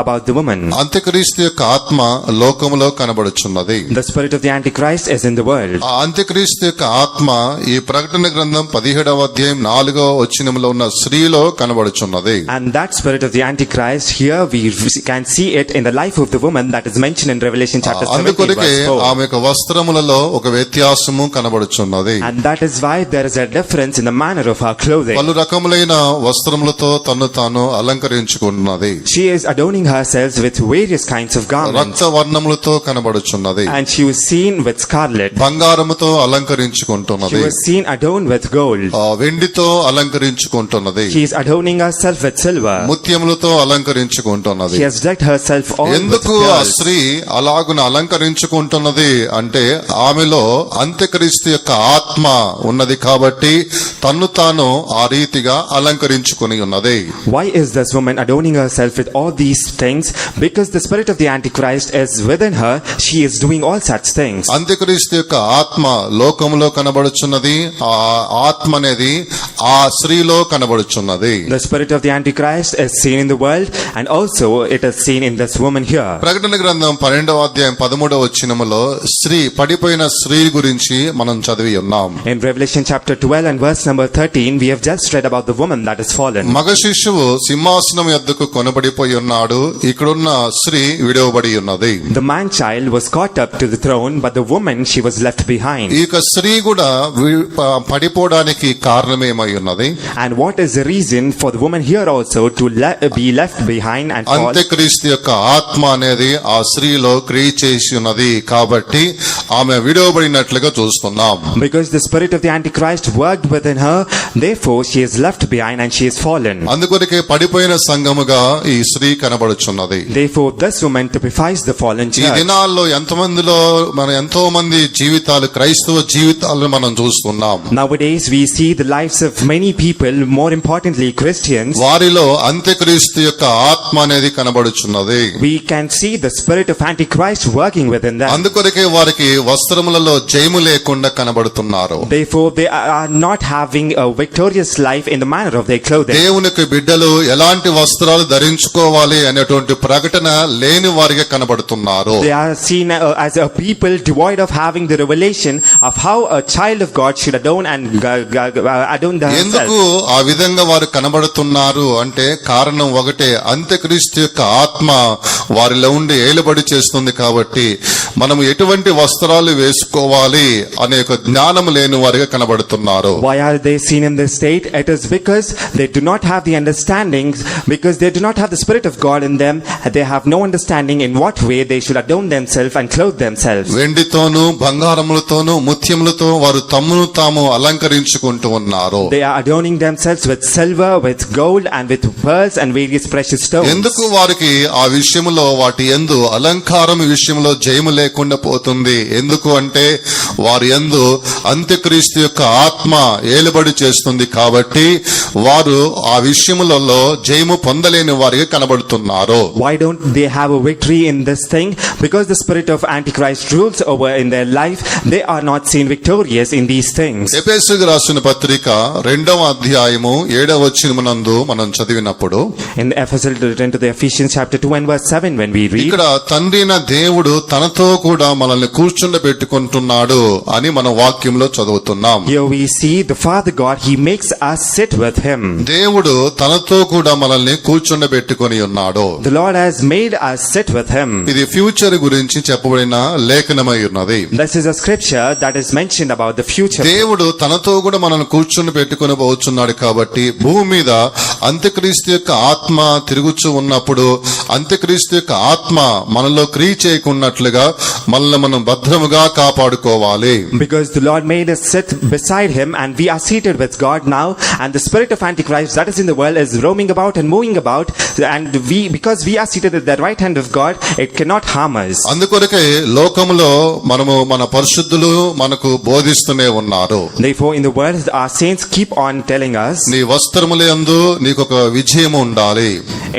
Speaker 2: about the woman.
Speaker 1: అంత్యక్రీస్తు యొక్క ఆత్మ లోకములో కనబడుచున్నది.
Speaker 2: The spirit of the Antichrist is in the world.
Speaker 1: ఆ అంత్యక్రీస్తు యొక్క ఆత్మ ఈ ప్రకటన గ్రంథం 17వ అధ్యాయం 4వ వచనములో ఉన్న స్త్రీలో కనబడుచున్నది.
Speaker 2: And that spirit of the Antichrist here we can see it in the life of the woman that is mentioned in Revelation chapter 17
Speaker 1: అందుకొరకే
Speaker 2: verse 4.
Speaker 1: ఆమె యొక్క వస్త్రములలో ఒక వ్యత్యాసము కనబడుచున్నది.
Speaker 2: And that is why there is a difference in the manner of her clothing.
Speaker 1: పలు రకములైన వస్త్రములతో తన్ను తాను అలంకరించుకున్నది.
Speaker 2: She is adorning herself with various kinds of garments.
Speaker 1: రక్త వర్ణములతో కనబడుచున్నది.
Speaker 2: And she was seen with scarlet.
Speaker 1: బంగారముతో అలంకరించుకుంటున్నది.
Speaker 2: She was seen adorned with gold.
Speaker 1: వెండితో అలంకరించుకుంటున్నది.
Speaker 2: She is adorning herself with silver.
Speaker 1: ముత్యములతో అలంకరించుకుంటున్నది.
Speaker 2: She has decked herself all with
Speaker 1: ఎందుకు ఆ
Speaker 2: pearls.
Speaker 1: స్త్రీ అలాగున అలంకరించుకుంటున్నది అంటే ఆమెలో అంత్యక్రీస్తు యొక్క ఆత్మ ఉన్నది కాబట్టి తన్ను తాను ఆ రీతిగా అలంకరించుకుని ఉన్నది.
Speaker 2: Why is this woman adorning herself with all these things? Because the spirit of the Antichrist is within her. She is doing all such things.
Speaker 1: అంత్యక్రీస్తు యొక్క ఆత్మ లోకములో కనబడుచున్నది. ఆ ఆత్మ అనేది ఆ స్త్రీలో కనబడుచున్నది.
Speaker 2: The spirit of the Antichrist is seen in the world, and also it is seen in this woman here.
Speaker 1: ప్రకటన గ్రంథం 12వ అధ్యాయం 13వ వచనములో పడిపోయిన స్త్రీ గురించి మనం చదివి ఉన్నాం.
Speaker 2: In Revelation chapter 12 and verse number 13, we have just read about the woman that is fallen.
Speaker 1: మగ శిశువు సింహాసనం యొద్దకు కొనబడిపోయి ఉన్నాడు. ఇక్కడున్న స్త్రీ విడవబడి ఉన్నది.
Speaker 2: The man child was caught up to the throne, but the woman, she was left behind.
Speaker 1: ఈ స్త్రీ కూడా పడిపోవడానికి కారణమేమై ఉన్నది.
Speaker 2: And what is the reason for the woman here also to be left behind and fall?
Speaker 1: అంత్యక్రీస్తు యొక్క ఆత్మ అనేది ఆ స్త్రీలో క్రియ చేసి ఉన్నది కాబట్టి ఆమె విడవబడినట్లుగా చూస్తున్నాం.
Speaker 2: Because the spirit of the Antichrist worked within her, therefore she is left behind and she is fallen.
Speaker 1: అందుకొరకే పడిపోయిన సంఘముగా ఈ స్త్రీ కనబడుచున్నది.
Speaker 2: Therefore this woman typifies the fallen
Speaker 1: ఈ
Speaker 2: church.
Speaker 1: దినాల్లో ఎంతో మంది జీవితాలు క్రైస్తవ జీవితాలను మనం చూస్తున్నాం.
Speaker 2: Nowadays, we see the lives of many people, more importantly Christians.
Speaker 1: వారిలో అంత్యక్రీస్తు యొక్క ఆత్మ అనేది కనబడుచున్నది.
Speaker 2: We can see the spirit of Antichrist working within them.
Speaker 1: అందుకొరకే వారికి వస్త్రములలో జయము లేకుండా కనబడుతున్నారు.
Speaker 2: Therefore, they are not having a victorious life in the manner of their clothing.
Speaker 1: దేవునికి బిడ్డలు ఎలాంటి వస్త్రాలు ధరించుకోవాలి అనేటువంటి ప్రకటన లేని వారిగా కనబడుతున్నారు.
Speaker 2: They are seen as a people devoid of having the revelation of how a child of God should adorn and adorn
Speaker 1: ఎందుకు
Speaker 2: themselves.
Speaker 1: ఆ విధంగా వారు కనబడుతున్నారు అంటే కారణం ఒకటే, అంత్యక్రీస్తు యొక్క ఆత్మ వారిలో ఉండి ఏలుబడి చేస్తుంది కాబట్టి మనం ఎటువంటి వస్త్రాలు వేసుకోవాలి అనే ఒక జ్ఞానం లేని వారిగా కనబడుతున్నారు.
Speaker 2: Why are they seen in this state? It is because they do not have the understanding, because they do not have the Spirit of God in them. They have no understanding in what way they should adorn themselves and clothe themselves.
Speaker 1: వెండితోనూ బంగారములతోనూ ముత్యములతో వారు తమ్మును తాము అలంకరించుకుంటూ ఉన్నారు.
Speaker 2: They are adorning themselves with silver, with gold and with pearls and various precious stones.
Speaker 1: ఎందుకు వారికి ఆ విషయంలో వాటి యందు అలంకారం విషయంలో జయము లేకుండా పోతుంది? ఎందుకు అంటే వారి యందు అంత్యక్రీస్తు యొక్క ఆత్మ ఏలుబడి చేస్తుంది కాబట్టి వారు ఆ విషయములలో జయము పొందలేని వారిగా కనబడుతున్నారు.
Speaker 2: Why don't they have a victory in this thing? Because the spirit of Antichrist rules over in their life. They are not seen victorious in these things.
Speaker 1: ఎఫెసీయులకు రాసిన పత్రిక 2వ అధ్యాయము 7వ వచనమునందు మనం చదివినప్పుడు
Speaker 2: In Ephesians, written to the Ephesians chapter 2 and verse 7, when we read,
Speaker 1: ఇక్కడ తండ్రిన దేవుడు తనతో కూడా మనల్ని కూర్చుండబెట్టుకుంటున్నాడు అని మన వాక్యంలో చదువుతున్నాం.
Speaker 2: here we see the Father God, He makes us sit with Him.
Speaker 1: దేవుడు తనతో కూడా మనల్ని కూర్చుండబెట్టుకొని ఉన్నాడు.
Speaker 2: The Lord has made us sit with Him.
Speaker 1: ఇది ఫ్యూచర్ గురించి చెప్పబడిన లేఖనమై ఉన్నది.
Speaker 2: This is a scripture that is mentioned about the future.
Speaker 1: దేవుడు తనతో కూడా మనల్ని కూర్చుని పెట్టుకుని పోతున్నాడు కాబట్టి భూమి మీద అంత్యక్రీస్తు యొక్క ఆత్మ తిరుగుచూ ఉన్నప్పుడు అంత్యక్రీస్తు యొక్క ఆత్మ మనలో క్రియ చేయకున్నట్లుగా మనల్ని మనం భద్రముగా కాపాడుకోవాలి.
Speaker 2: Because the Lord made us sit beside Him and we are seated with God now, and the spirit of Antichrist that is in the world is roaming about and moving about, and because we are seated at the right hand of God, it cannot harm us.
Speaker 1: అందుకొరకే లోకములో మనము మన పరిశుద్ధులు మనకు బోధిస్తూనే ఉన్నారు.
Speaker 2: Therefore, in the world, our saints keep on telling us,
Speaker 1: నీ వస్త్రములందు నీకొక విజయం ఉండాలి.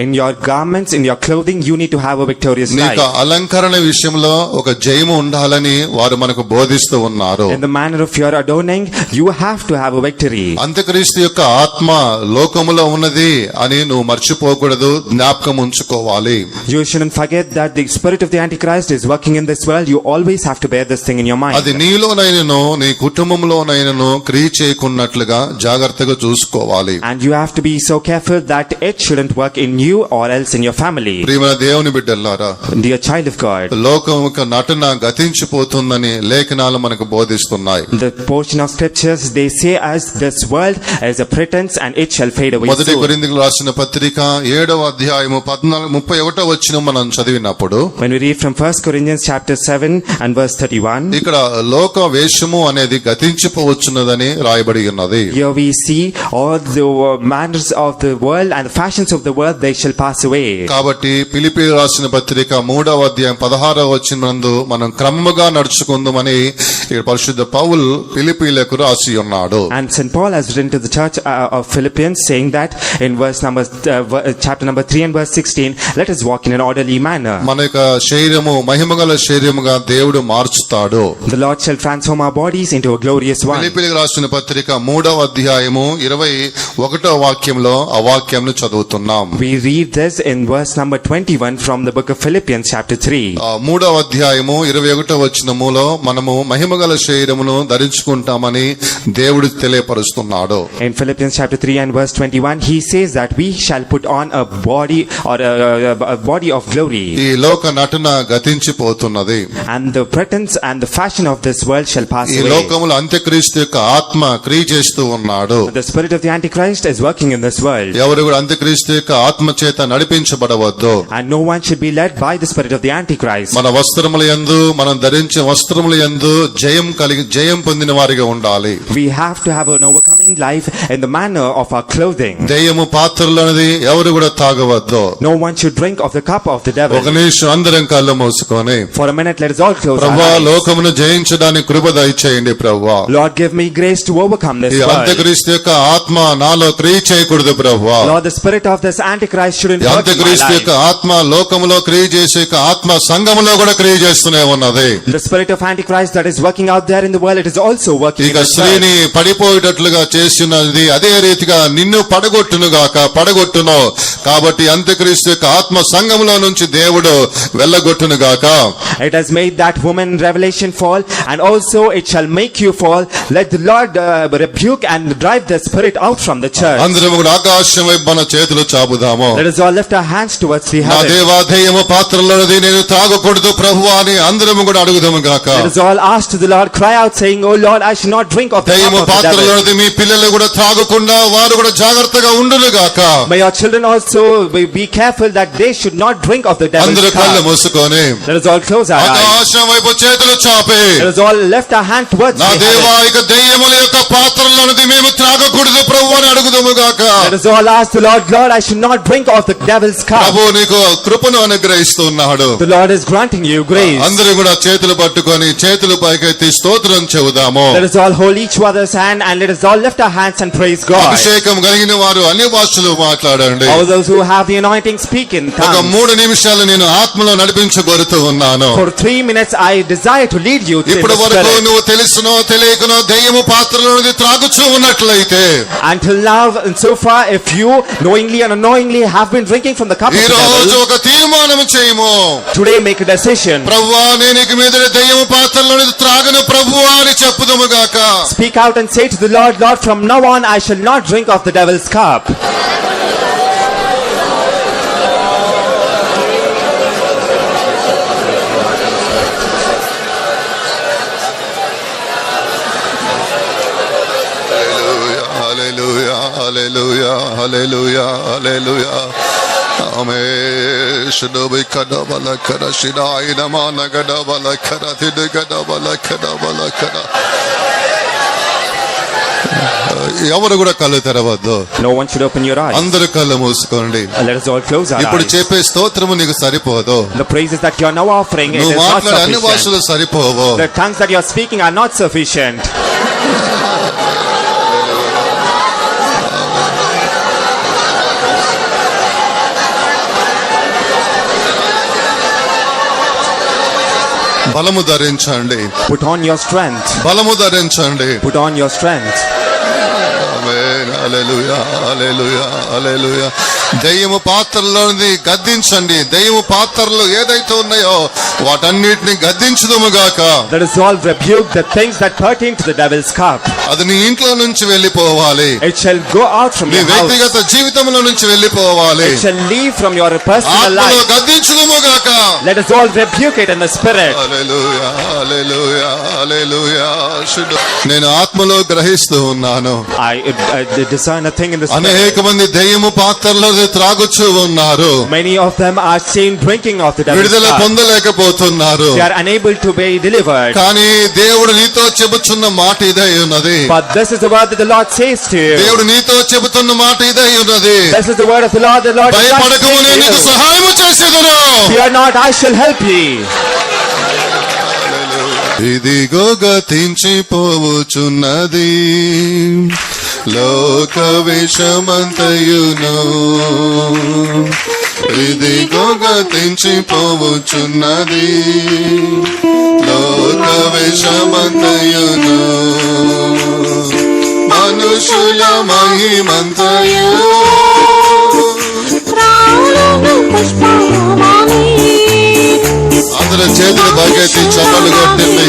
Speaker 2: in your garments, in your clothing, you need to have a victorious
Speaker 1: నీకు
Speaker 2: life.
Speaker 1: అలంకరణ విషయంలో ఒక జయము ఉండాలని వారు మనకు బోధిస్తూ ఉన్నారు.
Speaker 2: In the manner of your adorning, you have to have a victory.
Speaker 1: అంత్యక్రీస్తు యొక్క ఆత్మ లోకములో ఉన్నది అని నువ్వు మర్చిపోకూడదు, జ్ఞాపకం ఉంచుకోవాలి.
Speaker 2: You shouldn't forget that the spirit of the Antichrist is working in this world. You always have to bear this thing in your mind.
Speaker 1: అది నీలోనైనను నీ కుటుంబంలోనైనను క్రియ చేయకున్నట్లుగా జాగ్రత్తగా చూసుకోవాలి.
Speaker 2: And you have to be so careful that it shouldn't work in you or else in your family.
Speaker 1: ప్రియమైన దేవుని బిడ్డలారా,
Speaker 2: Dear child of God,
Speaker 1: లోకం యొక్క నటన గతించిపోతుందని లేఖనాలు మనకు బోధిస్తున్నాయి.
Speaker 2: the portion of scriptures, they say as this world is a pretense and it shall fade away
Speaker 1: మొదటి
Speaker 2: soon.
Speaker 1: కొరింథీయులకు రాసిన పత్రిక 7వ అధ్యాయము 31వ వచనం మనం చదివినప్పుడు
Speaker 2: When we read from 1 Corinthians chapter 7 and verse 31,
Speaker 1: ఇక్కడ లోక వేషము అనేది గతించిపోవచ్చున్నదని రాయబడి ఉన్నది.
Speaker 2: here we see all the manners of the world and the fashions of the world, they shall pass away.
Speaker 1: కాబట్టి ఫిలిప్పీయులకు రాసిన పత్రిక 3వ అధ్యాయం 16వ వచనమందు మనం క్రమముగా నడుచుకుందామని ఇక్కడ పరిశుద్ధ పౌలు ఫిలిప్పీయులకు రాసి ఉన్నాడు.
Speaker 2: And St. Paul has written to the church of Philippians saying that in chapter number 3 and verse 16, let us walk in an orderly manner.
Speaker 1: మన యొక్క శరీరము మహిమగల శరీరముగా దేవుడు మార్చుతాడు.
Speaker 2: The Lord shall transform our bodies into a glorious one.
Speaker 1: ఫిలిప్పీయులకు రాసిన పత్రిక 3వ అధ్యాయము 21వ వాక్యంలో ఆ వాక్యంను చదువుతున్నాం.
Speaker 2: We read this in verse number 21 from the book of Philippians chapter 3.
Speaker 1: 3వ అధ్యాయము 21వ వచనములో మనము మహిమగల శరీరమును ధరించుకుంటామని దేవుడు తెలియపరుస్తున్నాడు.
Speaker 2: In Philippians chapter 3 and verse 21, he says that we shall put on a body or a body of glory.
Speaker 1: ఈ లోక నటన గతించిపోతున్నది.
Speaker 2: And the pretense and the fashion of this world shall pass
Speaker 1: ఈ
Speaker 2: away.
Speaker 1: లోకములో అంత్యక్రీస్తు యొక్క ఆత్మ క్రియ చేస్తూ ఉన్నాడు.
Speaker 2: The spirit of the Antichrist is working in this world.
Speaker 1: ఎవరు కూడా అంత్యక్రీస్తు యొక్క ఆత్మ ఆత్మ చేత నడిపించబడవద్దు.
Speaker 2: And no one should be led by the spirit of the Antichrist.
Speaker 1: మన వస్త్రముల యందు, మనం ధరించే వస్త్రముల యందు జయం పొందిన వారిగా ఉండాలి.
Speaker 2: We have to have an overcoming life in the manner of our clothing.
Speaker 1: దయ్యము పాత్రలోనిది ఎవరు కూడా తాగవద్దు.
Speaker 2: No one should drink of the cup of the devil.
Speaker 1: ఒక నిమిషం అందరం కళ్ళు మూసుకొని,
Speaker 2: For a minute, let us all close our
Speaker 1: ప్రభువా
Speaker 2: eyes.
Speaker 1: లోకమును జయించడానికి కృప దయచేయండి ప్రభువా.
Speaker 2: Lord, give me grace to overcome this
Speaker 1: ఈ
Speaker 2: world.
Speaker 1: అంత్యక్రీస్తు యొక్క ఆత్మ నాలో క్రియ చేయకూడదు ప్రభువా.
Speaker 2: Lord, the spirit of this Antichrist shouldn't
Speaker 1: ఈ
Speaker 2: work in my
Speaker 1: అంత్యక్రీస్తు యొక్క
Speaker 2: life.
Speaker 1: ఆత్మ లోకములో క్రియ చేసే యొక్క ఆత్మ సంఘములో కూడా క్రియ చేస్తూనే ఉన్నది.
Speaker 2: The spirit of Antichrist that is working out there in the world, it is also working in
Speaker 1: ఇక
Speaker 2: the church.
Speaker 1: స్త్రీని పడిపోయేటట్లుగా చేస్తున్నది అదే రీతిగా నిన్ను పడగొట్టును కాబట్టి అంత్యక్రీస్తు యొక్క ఆత్మ సంఘములో నుంచి దేవుడు వెళ్ళగొట్టును గాక.
Speaker 2: It has made that woman revelation fall, and also it shall make you fall. Let the Lord rebuke and drive the spirit out from the church.
Speaker 1: అందరం కూడా ఆకాశం వైపు మన చేతులు చాపుదాము.
Speaker 2: Let us all lift our hands towards the
Speaker 1: నా
Speaker 2: heaven.
Speaker 1: దేవా దయ్యము పాత్రలోనిది నేను తాగకూడదు ప్రభువా అని అందరం కూడా అడుగుదాము గాక.
Speaker 2: Let us all ask to the Lord, cry out saying, Oh Lord, I should not drink of the cup
Speaker 1: దయ్యము
Speaker 2: of the devil.
Speaker 1: పాత్రలోనిది మీ పిల్లలు కూడా తాగకుండా వారు కూడా జాగ్రత్తగా ఉండును గాక.
Speaker 2: May your children also be careful that they should not drink of the
Speaker 1: అందరూ
Speaker 2: devil's
Speaker 1: కళ్ళు
Speaker 2: cup.
Speaker 1: మూసుకొని
Speaker 2: Let us all close our eyes.
Speaker 1: ఆకాశం వైపు చేతులు చాపి,
Speaker 2: Let us all lift our hand towards
Speaker 1: నా
Speaker 2: the
Speaker 1: దేవా
Speaker 2: heaven.
Speaker 1: ఇక దయ్యముల యొక్క పాత్రలోనిది మేము త్రాగకూడదు ప్రభు అని అడుగుదాము గాక.
Speaker 2: Let us all ask the Lord, Lord, I should not drink of the devil's cup.
Speaker 1: ప్రభు నీకు కృపను అనుగ్రహిస్తున్నాడు.
Speaker 2: The Lord is granting you grace.
Speaker 1: అందరూ కూడా చేతులు పట్టుకొని చేతులు పైకెత్తి స్తోత్రం చెబుదాము.
Speaker 2: Let us all hold each other's hand and let us all lift our hands and praise God.
Speaker 1: అభిషేకం కలిగిన వారు అన్ని భాషలు మాట్లాడండి.
Speaker 2: All those who have the anointing speak in
Speaker 1: ఒక
Speaker 2: tongues.
Speaker 1: 3 నిమిషాలు నేను ఆత్మలో నడిపించగోరుతూ ఉన్నాను.
Speaker 2: For 3 minutes I desire to lead you in
Speaker 1: ఇప్పటి
Speaker 2: the
Speaker 1: వరకు
Speaker 2: spirit.
Speaker 1: నువ్వు తెలుసునో తెలియకనో దయ్యము పాత్రలోనిది త్రాగుచూ ఉన్నట్లయితే
Speaker 2: Until now and so far, if you knowingly and unknowingly have been drinking from the cup
Speaker 1: ఈ
Speaker 2: of the
Speaker 1: రోజు
Speaker 2: devil,
Speaker 1: ఒక తీర్మానం చేయము.
Speaker 2: today make a decision.
Speaker 1: ప్రభువా నేను ఇక మీద దయ్యము పాత్రలోనిది త్రాగను ప్రభువా అని చెప్పుదుము గాక.
Speaker 2: Speak out and say to the Lord, Lord, from now on I shall not drink of the devil's cup.
Speaker 1: హల్లెలూయా హల్లెలూయా హల్లెలూయా హల్లెలూయా ఆమేన్. షుడోబి కడబల కర షినాయిన మానగడబల కర తిడగడబల కడబల కర. ఎవరు కూడా కళ్ళు తెరవద్దు.
Speaker 2: No one should open your eyes.
Speaker 1: అందరూ కళ్ళు మూసుకోండి.
Speaker 2: Let us all close our
Speaker 1: ఇప్పుడు
Speaker 2: eyes.
Speaker 1: చెప్పే స్తోత్రము నీకు సరిపోదు.
Speaker 2: The praises that you are now offering, it
Speaker 1: నువ్వు
Speaker 2: is not
Speaker 1: మాట్లాడే అన్ని
Speaker 2: sufficient.
Speaker 1: భాషలు సరిపోవు.
Speaker 2: The tongues that you are speaking are not sufficient.
Speaker 1: బలము ధరించండి.
Speaker 2: Put on your strength.
Speaker 1: బలము ధరించండి.
Speaker 2: Put on your strength.
Speaker 1: ఆమేన్. హల్లెలూయా హల్లెలూయా హల్లెలూయా. దయ్యము పాత్రలోని గద్దించండి. దయ్యము పాత్రలు ఏదైతే ఉన్నాయో వాటన్నిటిని గద్దించుదుము గాక.
Speaker 2: Let us all rebuke the things that pertain to the devil's cup.
Speaker 1: అది నీ ఇంట్లో నుంచి వెళ్ళిపోవాలి.
Speaker 2: It shall go out from
Speaker 1: నీ
Speaker 2: your house.
Speaker 1: వ్యక్తిగత జీవితంలో నుంచి వెళ్ళిపోవాలి.
Speaker 2: It shall leave from your personal
Speaker 1: ఆత్మలో
Speaker 2: life.
Speaker 1: గద్దించుదుము గాక.
Speaker 2: Let us all rebuke it in the spirit.
Speaker 1: హల్లెలూయా హల్లెలూయా హల్లెలూయా. నేను ఆత్మలో గ్రహిస్తూ ఉన్నాను.
Speaker 2: I discern a thing in the spirit.
Speaker 1: అనేక మంది దయ్యము పాత్రలో త్రాగుచూ ఉన్నారు.
Speaker 2: Many of them are seen drinking of the devil's
Speaker 1: విడుదల
Speaker 2: cup.
Speaker 1: పొందలేకపోతున్నారు.
Speaker 2: They are unable to be delivered.
Speaker 1: కానీ దేవుడు నీతో చెబుతున్న మాట ఇదే ఉన్నది.
Speaker 2: But this is the word that the Lord says to you.
Speaker 1: దేవుడు నీతో చెబుతున్న మాట ఇదే ఉన్నది.
Speaker 2: This is the word of the Lord. The Lord is not
Speaker 1: భయపడకము,
Speaker 2: saying
Speaker 1: నేను
Speaker 2: to
Speaker 1: నీకు
Speaker 2: you,
Speaker 1: సహాయము చేసేదను.
Speaker 2: fear not, I shall help ye.
Speaker 1: ఇదిగో గతించిపోవుచున్నది లోక విషమంతయును. ఇదిగో గతించిపోవుచున్నది లోక విషమంతయును. మనుషుల మహిమంతయు అందరూ చేతులు బాగెత్తి చప్పలు కొట్టింది.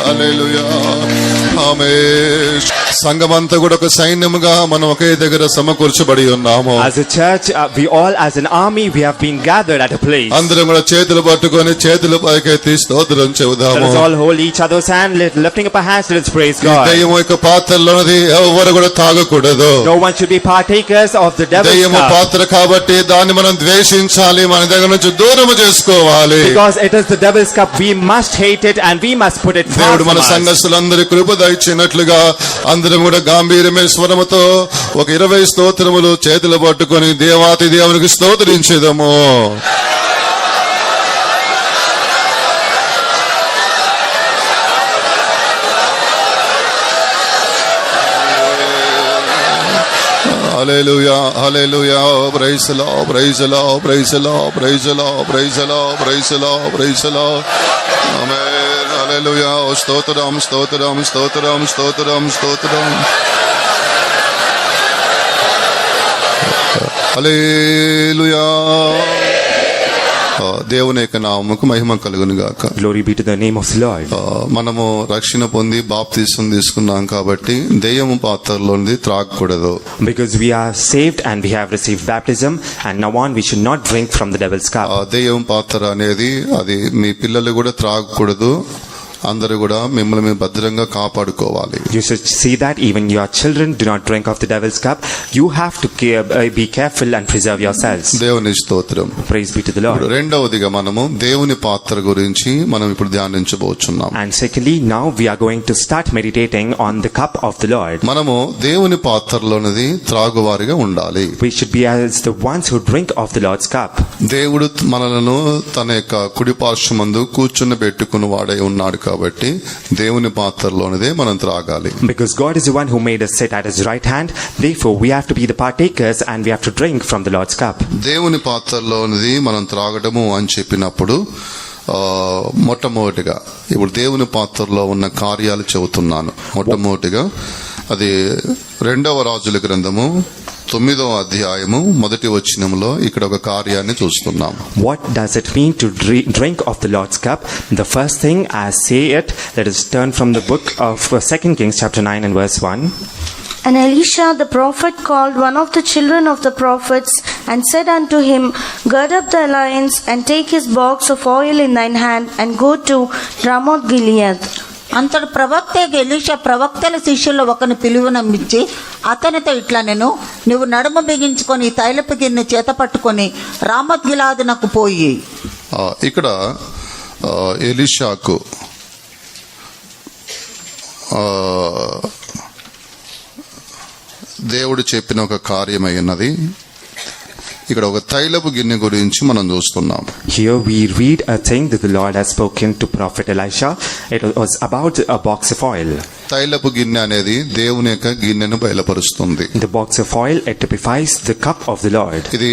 Speaker 1: హల్లెలూయా ఆమేన్. సంఘమంతా కూడా ఒక సైన్యముగా మనం ఒకే దగ్గర సమకూర్చబడి ఉన్నాము.
Speaker 2: As a church, we all as an army, we have been gathered at a place.
Speaker 1: అందరం కూడా చేతులు పట్టుకొని చేతులు పైకెత్తి స్తోత్రం
Speaker 2: Let
Speaker 1: చెబుదాము.
Speaker 2: us all hold each other's hand, lifting up our hands, let us praise God.
Speaker 1: దయ్యము యొక్క పాత్రలోనిది ఎవరు కూడా తాగకూడదు.
Speaker 2: No one should be partakers of the devil's
Speaker 1: దయ్యము
Speaker 2: cup.
Speaker 1: పాత్ర కాబట్టి దాన్ని మనం ద్వేషించాలి, మన దగ్గర నుంచి దూరము చేసుకోవాలి.
Speaker 2: Because it is the devil's cup, we must hate it and we must put it far
Speaker 1: దేవుడు
Speaker 2: from
Speaker 1: మన
Speaker 2: us.
Speaker 1: సంఘస్థులందరి కృప దయచినట్లుగా అందరం కూడా గాంభీర్యమైన స్వరముతో ఒక 20 స్తోత్రములు చేతులు పట్టుకొని దేవాతి దేవునికి స్తోత్రించేదము. Hallelujah hallelujah praise the lord praise the lord praise the lord praise the lord praise the lord praise the lord praise the lord amen hallelujah స్తోత్రం స్తోత్రం స్తోత్రం స్తోత్రం స్తోత్రం హల్లెలూయా. దేవుని యొక్క నామముకు మహిమ కలుగును గాక.
Speaker 2: Glory be to the name of the Lord.
Speaker 1: మనము రక్షణ పొంది బాప్తిసం తీసుకున్నాం కాబట్టి దెయ్యము పాత్రలోనిది త్రాగకూడదు.
Speaker 2: Because we are saved and we have received baptism, and now on we should not drink from the devil's cup.
Speaker 1: దెయ్యం పాత్ర అనేది అది మీ పిల్లలు కూడా త్రాగకూడదు. అందరూ కూడా మిమ్మల్ని భద్రంగా కాపాడుకోవాలి.
Speaker 2: You should see that even your children do not drink of the devil's cup. You have to be careful and preserve yourselves.
Speaker 1: దేవుని స్తోత్రం.
Speaker 2: Praise be to the Lord.
Speaker 1: రెండవదిగా మనము దేవుని పాత్ర గురించి మనం ఇప్పుడు ధ్యానించబోతున్నాం.
Speaker 2: And secondly, now we are going to start meditating on the cup of the Lord.
Speaker 1: మనము దేవుని పాత్రలోనిది త్రాగువారిగా ఉండాలి.
Speaker 2: We should be as the ones who drink of the Lord's cup.
Speaker 1: దేవుడు మనలను తన యొక్క కుడి పార్శ్వమందు కూర్చుని పెట్టుకుని వాడై ఉన్నాడు కాబట్టి దేవుని పాత్రలోనిదే మనం త్రాగాలి.
Speaker 2: Because God is the one who made us sit at his right hand, therefore we have to be the partakers and we have to drink from the Lord's cup.
Speaker 1: దేవుని పాత్రలోనిది మనం త్రాగడము అని చెప్పినప్పుడు మొట్టమొదటిగా ఇప్పుడు దేవుని పాత్రలో ఉన్న కార్యాలు చెబుతున్నాను. మొట్టమొదటిగా అది 2వ రాజుల గ్రంథము 9వ అధ్యాయము 1వ వచనంలో ఇక్కడ ఒక కార్యాన్ని చూస్తున్నాం.
Speaker 2: What does it mean to drink of the Lord's cup? The first thing, as say it, let us turn from the book of 2 Kings chapter 9 and verse 1.
Speaker 4: And Elisha the prophet called one of the children of the prophets and said unto him, Gird up thy loins and take his box of oil in thine hand and go to Ramoth Gilead.
Speaker 3: అంతటి ప్రవక్త Elisha ప్రవక్తల శిష్యుల్లో ఒకని పిలువనమ్మించి అతనితో ఇట్లా నేను నువ్వు నడుము బిగించుకొని తైలపు గిన్నె చేత పట్టుకొని రామత్ గిలాదునకు పోయి.
Speaker 1: ఇక్కడ ఎలీషాకు దేవుడు చెప్పిన ఒక కార్యమై ఉన్నది. ఇక్కడ ఒక తైలపు గిన్నె గురించి మనం చూస్తున్నాం.
Speaker 2: Here we read a thing that the Lord has spoken to prophet Elisha. It was about a box of oil.
Speaker 1: తైలపు గిన్నె అనేది దేవుని యొక్క గిన్నెను బయలుపరుస్తుంది.
Speaker 2: The box of oil, it typifies the cup of the Lord.
Speaker 1: ఇది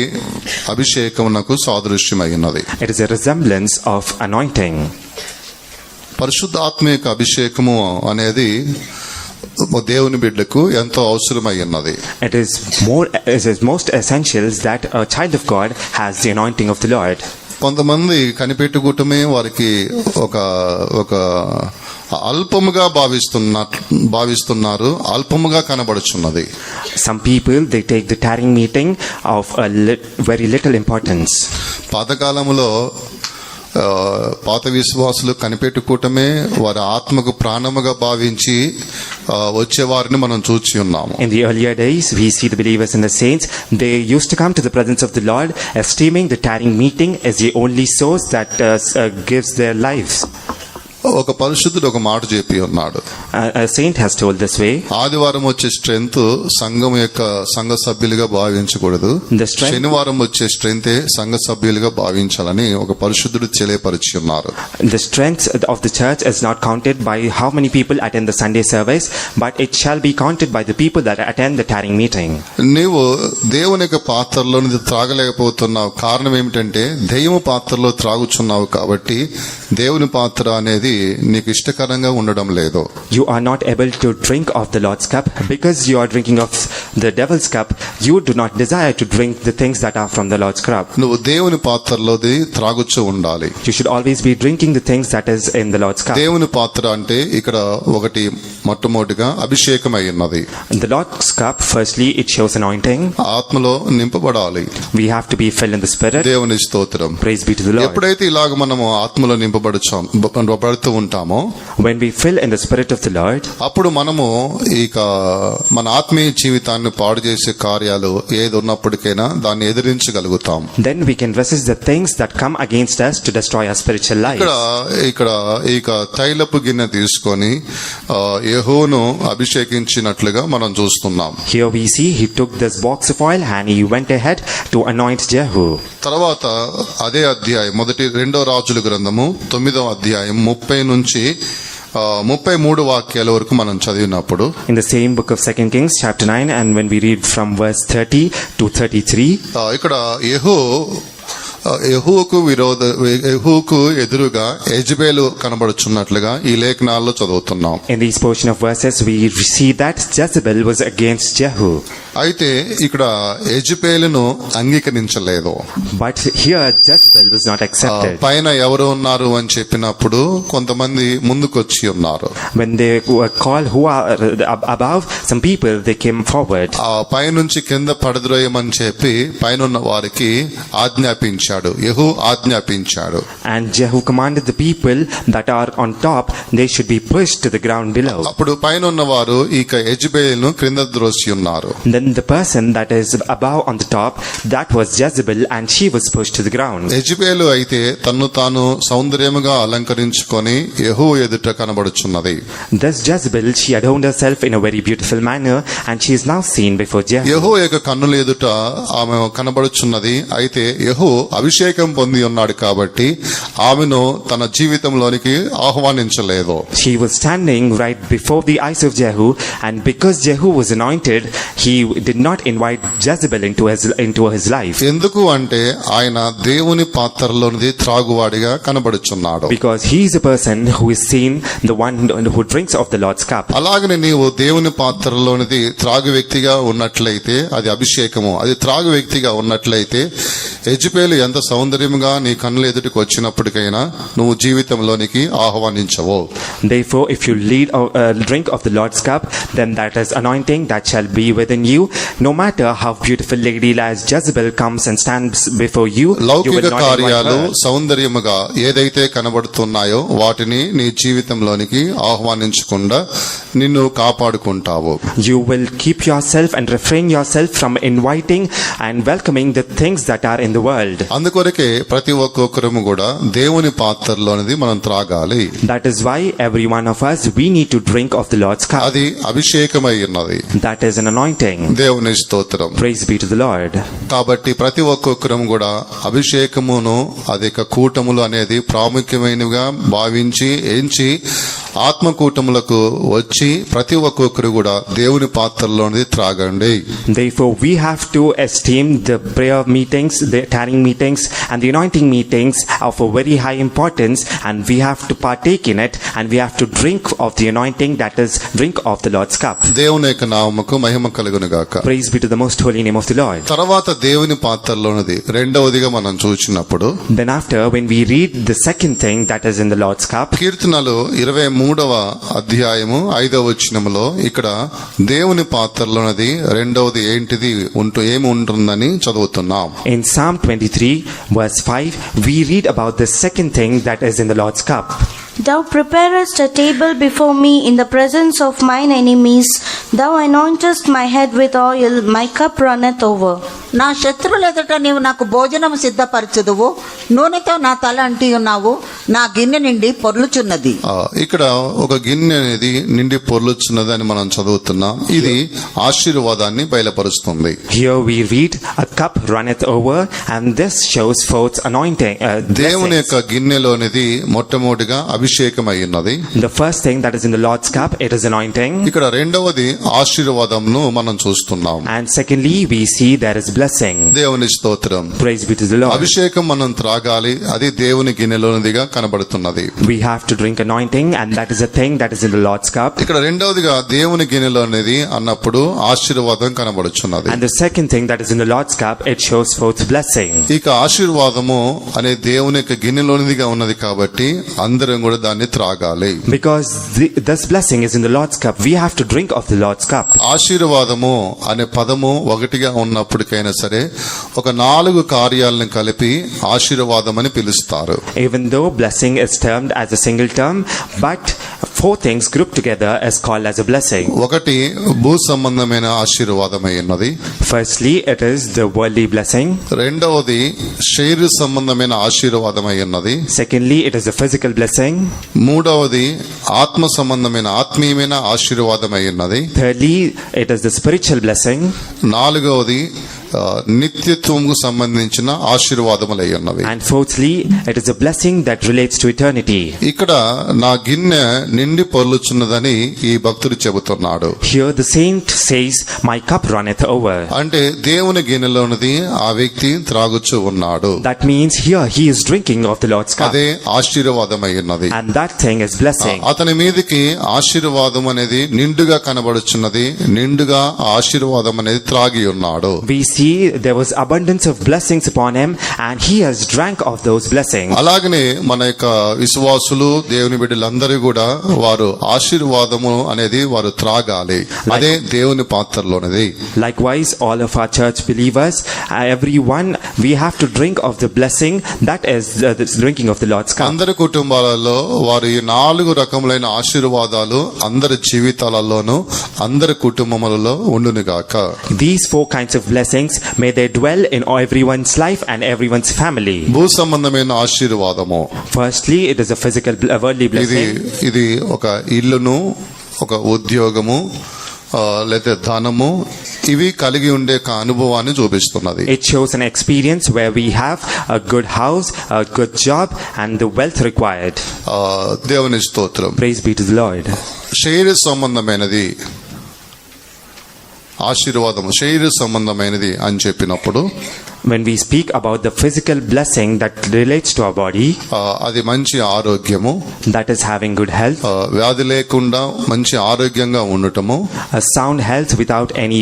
Speaker 1: అభిషేకమునకు సాదృశ్యమైనది.
Speaker 2: It is a resemblance of anointing.
Speaker 1: పరిశుద్ధాత్మ యొక్క అభిషేకము అనేది దేవుని బిడ్డకు ఎంతో అవసరమై ఉన్నది.
Speaker 2: It is most essential that a child of God has the anointing of the Lord.
Speaker 1: కొంతమంది కనిపెట్టుకుంటమే వారికి ఒక అల్పముగా భావిస్తున్నారు, అల్పముగా కనబడుచున్నది.
Speaker 2: Some people, they take the tarrying meeting of very little importance.
Speaker 1: పాతకాలంలో పాత విశ్వాసులు కనిపెట్టుకోవటమే వారి ఆత్మకు ప్రాణముగా భావించి వచ్చేవారిని మనం చూచి ఉన్నాము.
Speaker 2: In the earlier days, we see the believers and the saints, they used to come to the presence of the Lord, esteeming the tarrying meeting as the only source that gives their lives.
Speaker 1: ఒక పరిశుద్ధుడు ఒక మాట చెప్పి ఉన్నాడు.
Speaker 2: A saint has told this way.
Speaker 1: ఆదివారం వచ్చే strength సంఘ సభ్యులుగా భావించకూడదు. శనివారం వచ్చే స్ట్రెంగ్తే సంఘ సభ్యులుగా భావించాలని ఒక పరిశుద్ధుడు తెలియపరిచి ఉన్నారు.
Speaker 2: The strength of the church is not counted by how many people attend the Sunday service, but it shall be counted by the people that attend the tarrying meeting.
Speaker 1: నీవు దేవుని యొక్క పాత్రలో త్రాగలేకపోతున్నావు. కారణం ఏమిటంటే దెయ్యము పాత్రలో త్రాగుచున్నావు కాబట్టి దేవుని పాత్ర అనేది అనేది నీకు ఇష్టకరంగా ఉండడం లేదు.
Speaker 2: You are not able to drink of the Lord's cup because you are drinking of the devil's cup. You do not desire to drink the things that are from the Lord's cup.
Speaker 1: నువ్వు దేవుని పాత్రలోది త్రాగుచూ ఉండాలి.
Speaker 2: You should always be drinking the things that is in the Lord's cup.
Speaker 1: దేవుని పాత్ర అంటే ఇక్కడ ఒకటి మొట్టమొదటిగా అభిషేకం అయి ఉన్నది.
Speaker 2: The Lord's cup, firstly, it shows anointing.
Speaker 1: ఆత్మలో నింపబడాలి.
Speaker 2: We have to be filled in the Spirit.
Speaker 1: దేవుని స్తోత్రం.
Speaker 2: Praise be to the Lord.
Speaker 1: ఎప్పుడైతే ఇలాగ మనము ఆత్మలో నింపబడుతూ ఉంటామో,
Speaker 2: When we fill in the Spirit of the Lord,
Speaker 1: అప్పుడు మనము ఇక మన ఆత్మీయ జీవితాన్ని పాడు చేసే కార్యాలు ఏది ఉన్నప్పటికైనా దాన్ని ఎదిరించగలుగుతాం.
Speaker 2: then we can resist the things that come against us to destroy our spiritual life.
Speaker 1: ఇక్కడ ఇక తైలపు గిన్నె తీసుకొని యెహోవాను అభిషేకించినట్లుగా మనం చూస్తున్నాం.
Speaker 2: Here we see he took this box of oil and he went ahead to anoint Jehu.
Speaker 1: తర్వాత అదే అధ్యాయం రెండో రాజుల గ్రంథము 9వ అధ్యాయం 30 నుంచి 33 వాక్యాల వరకు మనం చదివినప్పుడు,
Speaker 2: In the same book of 2 Kings chapter 9, and when we read from verse 30 to 33,
Speaker 1: ఇక్కడ యెహూకు ఎదురుగా యెజబెలు కనబడుచున్నట్లుగా ఈ లేఖనాల్లో చదువుతున్నాం.
Speaker 2: in these portion of verses we see that Jezebel was against Jehu.
Speaker 1: అయితే ఇక్కడ యెజబెలును అంగీకరించలేదు.
Speaker 2: But here Jezebel was not accepted.
Speaker 1: పైన ఎవరు ఉన్నారు అని చెప్పినప్పుడు కొంతమంది ముందుకొచ్చి ఉన్నారు.
Speaker 2: When they were called who are above, some people they came forward.
Speaker 1: ఆ పైనుంచి కింద పడద్రోయమని చెప్పి పైనున్న వారికి ఆజ్ఞాపించాడు. యెహూ ఆజ్ఞాపించాడు.
Speaker 2: And Jehu commanded the people that are on top, they should be pushed to the ground below.
Speaker 1: అప్పుడు పైనున్న వారు ఇక యెజబెలును క్రింద ద్రోసి ఉన్నారు.
Speaker 2: Then the person that is above on the top, that was Jezebel, and she was pushed to the ground.
Speaker 1: యెజబెలు అయితే తన్ను తాను సౌందర్యముగా అలంకరించుకొని యెహూ ఎదుట కనబడుచున్నది.
Speaker 2: Thus Jezebel, she adorned herself in a very beautiful manner, and she is now seen before Jehu.
Speaker 1: యెహూ యొక్క కన్నుల ఎదుట ఆమె కనబడుచున్నది. అయితే యెహూ అభిషేకం పొంది ఉన్నాడు కాబట్టి ఆమెను తన జీవితంలోనికి ఆహ్వానించలేదు.
Speaker 2: She was standing right before the eyes of Jehu, and because Jehu was anointed, he did not invite Jezebel into his life.
Speaker 1: ఎందుకు అంటే ఆయన దేవుని పాత్రలోనిది త్రాగువాడిగా కనబడుచున్నాడు.
Speaker 2: Because he is a person who is seen the one who drinks of the Lord's cup.
Speaker 1: అలాగనే నీవు దేవుని పాత్రలోనిది త్రాగు వ్యక్తిగా ఉన్నట్లయితే అది అభిషేకము. అది త్రాగు వ్యక్తిగా ఉన్నట్లయితే యెజబెలు ఎంత సౌందర్యంగా నీ కన్నుల ఎదుటికి వచ్చినప్పటికైనా నువ్వు జీవితంలోనికి ఆహ్వానించవు.
Speaker 2: Therefore, if you drink of the Lord's cup, then that is anointing that shall be within you. No matter how beautiful lady as Jezebel comes and stands before you, you will
Speaker 1: లౌకిక
Speaker 2: not invite
Speaker 1: కార్యాలు
Speaker 2: her.
Speaker 1: సౌందర్యముగా ఏదైతే కనబడుతున్నాయో వాటిని నీ జీవితంలోనికి ఆహ్వానించకుండా నిన్ను కాపాడుకుంటావు.
Speaker 2: You will keep yourself and refrain yourself from inviting and welcoming the things that are in the world.
Speaker 1: అందుకొరకే ప్రతి ఒక్కొక్కరము కూడా దేవుని పాత్రలోనిది మనం త్రాగాలి.
Speaker 2: That is why every one of us, we need to drink of the Lord's cup.
Speaker 1: అది అభిషేకమై ఉన్నది.
Speaker 2: That is an anointing.
Speaker 1: దేవుని స్తోత్రం.
Speaker 2: Praise be to the Lord.
Speaker 1: కాబట్టి ప్రతి ఒక్కొక్కరం కూడా అభిషేకమును అధిక కూటములు అనేది ప్రాముఖ్యమైనవిగా భావించి ఎంచి ఆత్మకూటములకు వచ్చి ప్రతి ఒక్కొక్కరు కూడా దేవుని పాత్రలోనిది త్రాగండి.
Speaker 2: Therefore, we have to esteem the prayer meetings, the tarrying meetings, and the anointing meetings of a very high importance, and we have to partake in it, and we have to drink of the anointing, that is, drink of the Lord's cup.
Speaker 1: దేవుని యొక్క నామముకు మహిమ కలుగును గాక.
Speaker 2: Praise be to the most holy name of the Lord.
Speaker 1: తర్వాత దేవుని పాత్రలోనిది రెండవదిగా మనం చూసినప్పుడు,
Speaker 2: Then after, when we read the second thing that is in the Lord's cup,
Speaker 1: కీర్తనలు 23వ అధ్యాయము 5వ వచనములో ఇక్కడ దేవుని పాత్రలోనిది రెండవది ఏమి ఉంటుందని చదువుతున్నాం.
Speaker 2: in Psalm 23 verse 5, we read about the second thing that is in the Lord's cup.
Speaker 4: Thou preparest a table before me in the presence of mine enemies. Thou anointest my head with oil, my cup runneth over.
Speaker 3: నా శత్రువుల ఎదుట నీవు నాకు భోజనము సిద్ధపరచుదువు, నూనెతో నా తల అంటి ఉన్నావు, నా గిన్నె నిండి పొర్లుచున్నది.
Speaker 1: ఇక్కడ ఒక గిన్నె అనేది నిండి పొర్లుచున్నది అని మనం చదువుతున్నాం. ఇది ఆశీర్వాదాన్ని బయలుపరుస్తుంది.
Speaker 2: Here we read a cup runneth over, and this shows forth anointing.
Speaker 1: దేవుని
Speaker 2: blessings.
Speaker 1: యొక్క గిన్నెలోనిది మొట్టమొదటిగా అభిషేకమై ఉన్నది.
Speaker 2: The first thing that is in the Lord's cup, it is anointing.
Speaker 1: ఇక్కడ రెండవది ఆశీర్వాదంను మనం చూస్తున్నాం.
Speaker 2: And secondly, we see there is blessing.
Speaker 1: దేవుని స్తోత్రం.
Speaker 2: Praise be to the Lord.
Speaker 1: అభిషేకం మనం త్రాగాలి, అది దేవుని గిన్నెలోనిదిగా కనబడుతున్నది.
Speaker 2: We have to drink anointing, and that is a thing that is in the Lord's cup.
Speaker 1: ఇక్కడ రెండవదిగా దేవుని గిన్నెలోనిది అన్నప్పుడు ఆశీర్వాదం కనబడుచున్నది.
Speaker 2: And the second thing that is in the Lord's cup, it shows forth blessing.
Speaker 1: ఇక ఆశీర్వాదము అనే దేవుని యొక్క గిన్నెలోనిదిగా ఉన్నది కాబట్టి అందరం కూడా దాన్ని త్రాగాలి.
Speaker 2: Because this blessing is in the Lord's cup, we have to drink of the Lord's cup.
Speaker 1: ఆశీర్వాదము అనే పదము ఒకటిగా ఉన్నప్పటికైనా సరే ఒక 4 కార్యాలను కలిపి ఆశీర్వాదం అని పిలుస్తారు.
Speaker 2: Even though blessing is termed as a single term, but 4 things grouped together is called as a blessing.
Speaker 1: ఒకటి భూ సంబంధమైన ఆశీర్వాదమై ఉన్నది.
Speaker 2: Firstly, it is the worldly blessing.
Speaker 1: రెండవది శరీర సంబంధమైన ఆశీర్వాదమై ఉన్నది.
Speaker 2: Secondly, it is a physical blessing.
Speaker 1: మూడవది ఆత్మ సంబంధమైన ఆత్మీయమైన ఆశీర్వాదమై ఉన్నది.
Speaker 2: Thirdly, it is the spiritual blessing.
Speaker 1: నాలుగవది నిత్యత్వముకు సంబంధించిన ఆశీర్వాదములై ఉన్నవి.
Speaker 2: And fourthly, it is a blessing that relates to eternity.
Speaker 1: ఇక్కడ నా గిన్నె నిండి పొర్లుచున్నదని ఈ భక్తుడు చెబుతున్నాడు.
Speaker 2: Here the saint says, my cup runneth over.
Speaker 1: అంటే దేవుని గిన్నెలోనిది ఆ వ్యక్తి త్రాగుచూ ఉన్నాడు.
Speaker 2: That means here he is drinking of the Lord's cup.
Speaker 1: అదే ఆశీర్వాదమై ఉన్నది.
Speaker 2: And that thing is blessing.
Speaker 1: అతని మీదకి ఆశీర్వాదం అనేది నిండుగా కనబడుచున్నది. నిండుగా ఆశీర్వాదం అనేది త్రాగి ఉన్నాడు.
Speaker 2: We see there was abundance of blessings upon him, and he has drank of those blessings.
Speaker 1: అలాగనే మన యొక్క విశ్వాసులు దేవుని బిడ్డలందరూ కూడా వారు ఆశీర్వాదము అనేది వారు త్రాగాలి. అదే దేవుని పాత్రలోనిది.
Speaker 2: Likewise, all of our church believers, everyone, we have to drink of the blessing that is the drinking of the Lord's cup.
Speaker 1: అందరి కుటుంబాలలో వారు ఈ 4 రకములైన ఆశీర్వాదాలు అందరి జీవితాలలోనూ అందరి కుటుంబములలో ఉండునుగాక.
Speaker 2: These 4 kinds of blessings, may they dwell in everyone's life and everyone's family.
Speaker 1: భూ సంబంధమైన ఆశీర్వాదము.
Speaker 2: Firstly, it is a physical, worldly blessing.
Speaker 1: ఇది ఒక ఇల్లును, ఒక ఉద్యోగము, లేదా ధనము, ఇవి కలిగి ఉండే ఒక అనుభవాన్ని చూపిస్తున్నది.
Speaker 2: It shows an experience where we have a good house, a good job, and the wealth required.
Speaker 1: దేవుని స్తోత్రం.
Speaker 2: Praise be to the Lord.
Speaker 1: శరీర సంబంధమైనది ఆశీర్వాదము, శరీర సంబంధమైనది అని చెప్పినప్పుడు
Speaker 2: When we speak about the physical blessing that relates to our body,
Speaker 1: అది మంచి ఆరోగ్యము,
Speaker 2: that is having good health,
Speaker 1: వ్యాధి లేకుండా మంచి ఆరోగ్యంగా ఉండటము,
Speaker 2: a sound health without any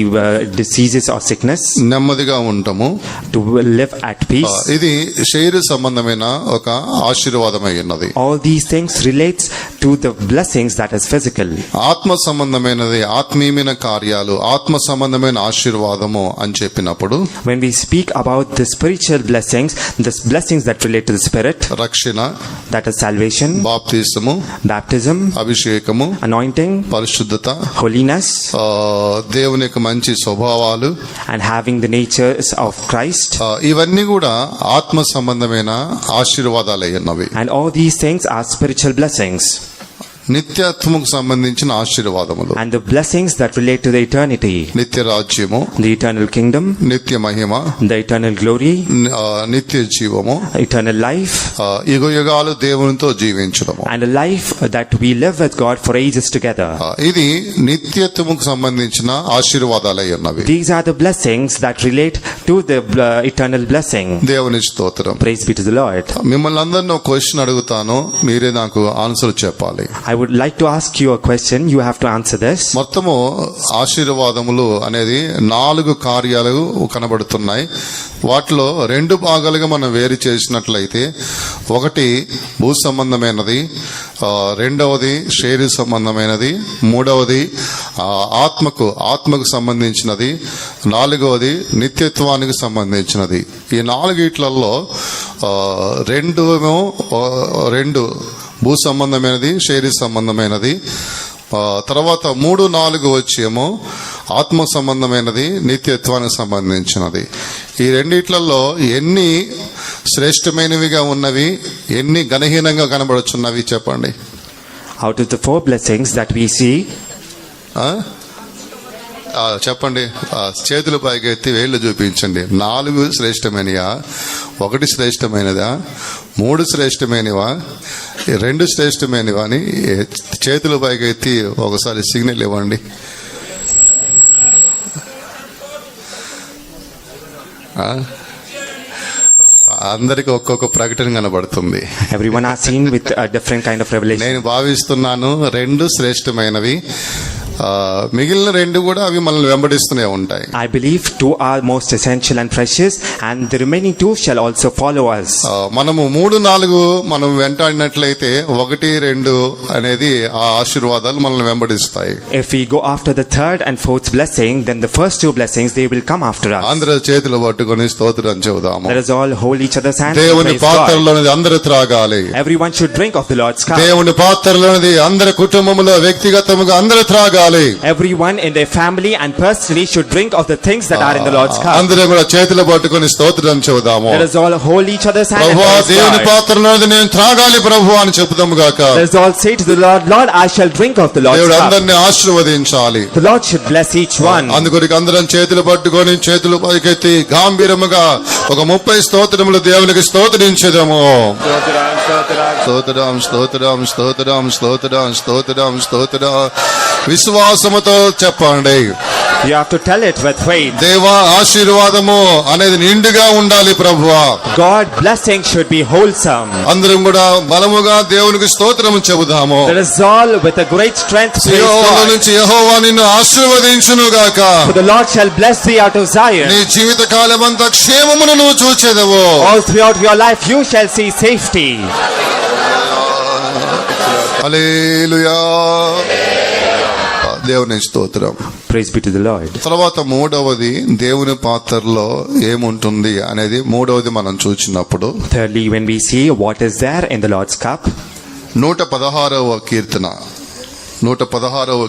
Speaker 2: diseases or sickness,
Speaker 1: నెమ్మదిగా ఉండటము,
Speaker 2: to live at peace.
Speaker 1: ఇది శరీర సంబంధమైన ఒక ఆశీర్వాదమై ఉన్నది.
Speaker 2: All these things relates to the blessings that is physical.
Speaker 1: ఆత్మ సంబంధమైనది, ఆత్మీయమైన కార్యాలు, ఆత్మ సంబంధమైన ఆశీర్వాదము అని చెప్పినప్పుడు
Speaker 2: When we speak about the spiritual blessings, the blessings that relate to the spirit,
Speaker 1: రక్షణ,
Speaker 2: that is salvation,
Speaker 1: బాప్తిసము,
Speaker 2: baptism,
Speaker 1: అభిషేకము,
Speaker 2: anointing,
Speaker 1: పరిశుద్ధత,
Speaker 2: holiness,
Speaker 1: దేవుని యొక్క మంచి స్వభావాలు,
Speaker 2: and having the natures of Christ,
Speaker 1: ఇవన్నీ కూడా ఆత్మ సంబంధమైన ఆశీర్వాదాలై ఉన్నవి.
Speaker 2: and all these things are spiritual blessings.
Speaker 1: నిత్యత్వముకు సంబంధించిన ఆశీర్వాదములు,
Speaker 2: And the blessings that relate to the eternity,
Speaker 1: నిత్య రాజ్యము,
Speaker 2: the eternal kingdom,
Speaker 1: నిత్య మహిమ,
Speaker 2: the eternal glory,
Speaker 1: నిత్య జీవము,
Speaker 2: eternal life,
Speaker 1: యుగయుగాలు దేవునితో జీవించడము,
Speaker 2: and a life that we live with God for ages together.
Speaker 1: ఇది నిత్యత్వముకు సంబంధించిన ఆశీర్వాదాలై ఉన్నవి.
Speaker 2: These are the blessings that relate to the eternal blessing.
Speaker 1: దేవుని స్తోత్రం.
Speaker 2: Praise be to the Lord.
Speaker 1: మిమ్మల్ని అందరినీ ఒక క్వశ్చన్ అడుగుతాను, మీరే నాకు ఆన్సర్ చెప్పాలి.
Speaker 2: I would like to ask you a question. You have to answer this.
Speaker 1: మొత్తము ఆశీర్వాదములు అనేది 4 కార్యాలు కనబడుతున్నాయి. వాటిలో 2 భాగాలుగా మనం వేరు చేసినట్లయితే, ఒకటి భూ సంబంధమైనది, రెండవది శరీర సంబంధమైనది, మూడవది ఆత్మకు సంబంధించినది, నాలుగవది నిత్యత్వానికి సంబంధించినది. ఈ 4 రెండు భూ సంబంధమైనది, శరీర సంబంధమైనది. తర్వాత 3, 4 వచ్చేమో ఆత్మ సంబంధమైనది, నిత్యత్వానికి సంబంధించినది. ఈ రెండిట్లలో ఎన్ని శ్రేష్టమైనవిగా ఉన్నవి, ఎన్ని గణహీనంగా కనబడుచున్నవి చెప్పండి.
Speaker 2: Out of the 4 blessings that we see,
Speaker 1: చెప్పండి. చేతుల పైకెత్తి వేళ్ళు చూపించండి. 4 శ్రేష్టమైనవా, 1 శ్రేష్టమైనదా, 3 శ్రేష్టమైనవా, 2 శ్రేష్టమైనవా అని చేతుల పైకెత్తి ఒకసారి సిగ్నల్ ఇవ్వండి. అందరికి ఒక్కొక్క ప్రకటన కనబడుతుంది.
Speaker 2: Everyone are seen with a different kind of revelation.
Speaker 1: నేను భావిస్తున్నాను రెండు శ్రేష్టమైనవి, మిగిలిన రెండు కూడా అవి మనల్ని వెంబడిస్తూనే ఉంటాయి.
Speaker 2: I believe two are most essential and precious, and the remaining two shall also follow us.
Speaker 1: మనము 3-4 మనం వెంటాడినట్లయితే 1-2 అనేది ఆ ఆశీర్వాదాలు మనల్ని వెంబడిస్తాయి.
Speaker 2: If we go after the third and fourth blessing, then the first two blessings, they will come after us.
Speaker 1: అందరూ చేతులు పట్టుకొని స్తోత్రం చెబుదాము.
Speaker 2: Let us all hold each other's hands.
Speaker 1: దేవుని
Speaker 2: and praise God.
Speaker 1: పాత్రలోనిది అందరూ త్రాగాలి.
Speaker 2: Everyone should drink of the Lord's cup.
Speaker 1: దేవుని పాత్రలోనిది అందరి కుటుంబంలో వ్యక్తిగతంగా అందరూ త్రాగాలి.
Speaker 2: Everyone in their family and personally should drink of the things that are in the Lord's cup.
Speaker 1: అందరూ కూడా చేతులు పట్టుకొని స్తోత్రం చెబుదాము.
Speaker 2: Let us all hold each other's hands. and
Speaker 1: ప్రభువా,
Speaker 2: praise
Speaker 1: దేవుని
Speaker 2: God.
Speaker 1: పాత్రలోనిది నేను త్రాగాలి ప్రభువా అని చెబుదాము గాక.
Speaker 2: Let us all say to the Lord, Lord, I shall drink of the Lord's
Speaker 1: దేవుడు
Speaker 2: cup.
Speaker 1: అందరిని ఆశీర్వదించాలి.
Speaker 2: The Lord should bless each one.
Speaker 1: అందుకొరకు అందరం చేతులు పట్టుకొని చేతులు పైకెత్తి గాంభీరముగా ఒక 30 స్తోత్రములు దేవునికి స్తోత్రించెదము. స్తోత్రం స్తోత్రం స్తోత్రం స్తోత్రం స్తోత్రం స్తోత్రం. విశ్వాసముతో చెప్పండి.
Speaker 2: You have to tell it with faith.
Speaker 1: దేవా ఆశీర్వాదము అనేది నిండుగా ఉండాలి ప్రభువా.
Speaker 2: God blessing should be wholesome.
Speaker 1: అందరం కూడా బలముగా దేవునికి స్తోత్రము చెబుదాము.
Speaker 2: Let us all with a great strength praise
Speaker 1: సియోనులో
Speaker 2: God.
Speaker 1: నుంచి యెహోవా నిన్ను ఆశీర్వదించును గాక.
Speaker 2: For the Lord shall bless thee out of Zion.
Speaker 1: నీ జీవిత కాలమంతా క్షేమమును నువ్వు చూచెదవు.
Speaker 2: All throughout your life you shall see safety.
Speaker 1: హల్లెలూయా. దేవుని స్తోత్రం.
Speaker 2: Praise be to the Lord.
Speaker 1: తర్వాత మూడవది దేవుని పాత్రలో ఏముంటుంది అనేది మూడవది మనం చూచినప్పుడు
Speaker 2: Thirdly, when we see what is there in the Lord's cup,
Speaker 1: 116వ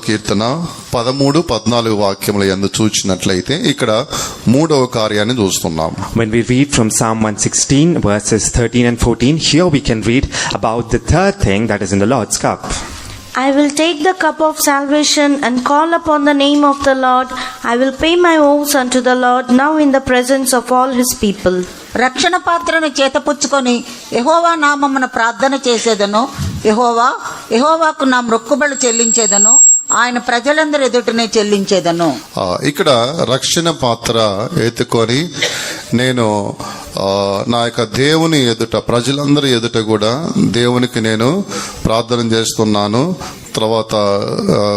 Speaker 1: కీర్తన 13-14 వాక్యముల యందు చూచినట్లయితే ఇక్కడ మూడవ కార్యాన్ని చూస్తున్నాం.
Speaker 2: when we read from Psalm 116 verses 13 and 14, here we can read about the third thing that is in the Lord's cup.
Speaker 4: I will take the cup of salvation and call upon the name of the Lord. I will pay my vows unto the Lord now in the presence of all his people.
Speaker 3: రక్షణ పాత్రను చేతపుచ్చుకొని యెహోవా నామమున ప్రార్థన చేసేదను. యెహోవాకు నా మొక్కుబళ్ళు చెల్లించేదను. ఆయన ప్రజలందరి ఎదుటనే చెల్లించేదను.
Speaker 1: ఇక్కడ రక్షణ పాత్ర ఎత్తుకొని నేను నా యొక్క దేవుని ఎదుట ప్రజలందరి ఎదుట కూడా దేవునికి నేను ప్రార్థన చేస్తున్నాను, తర్వాత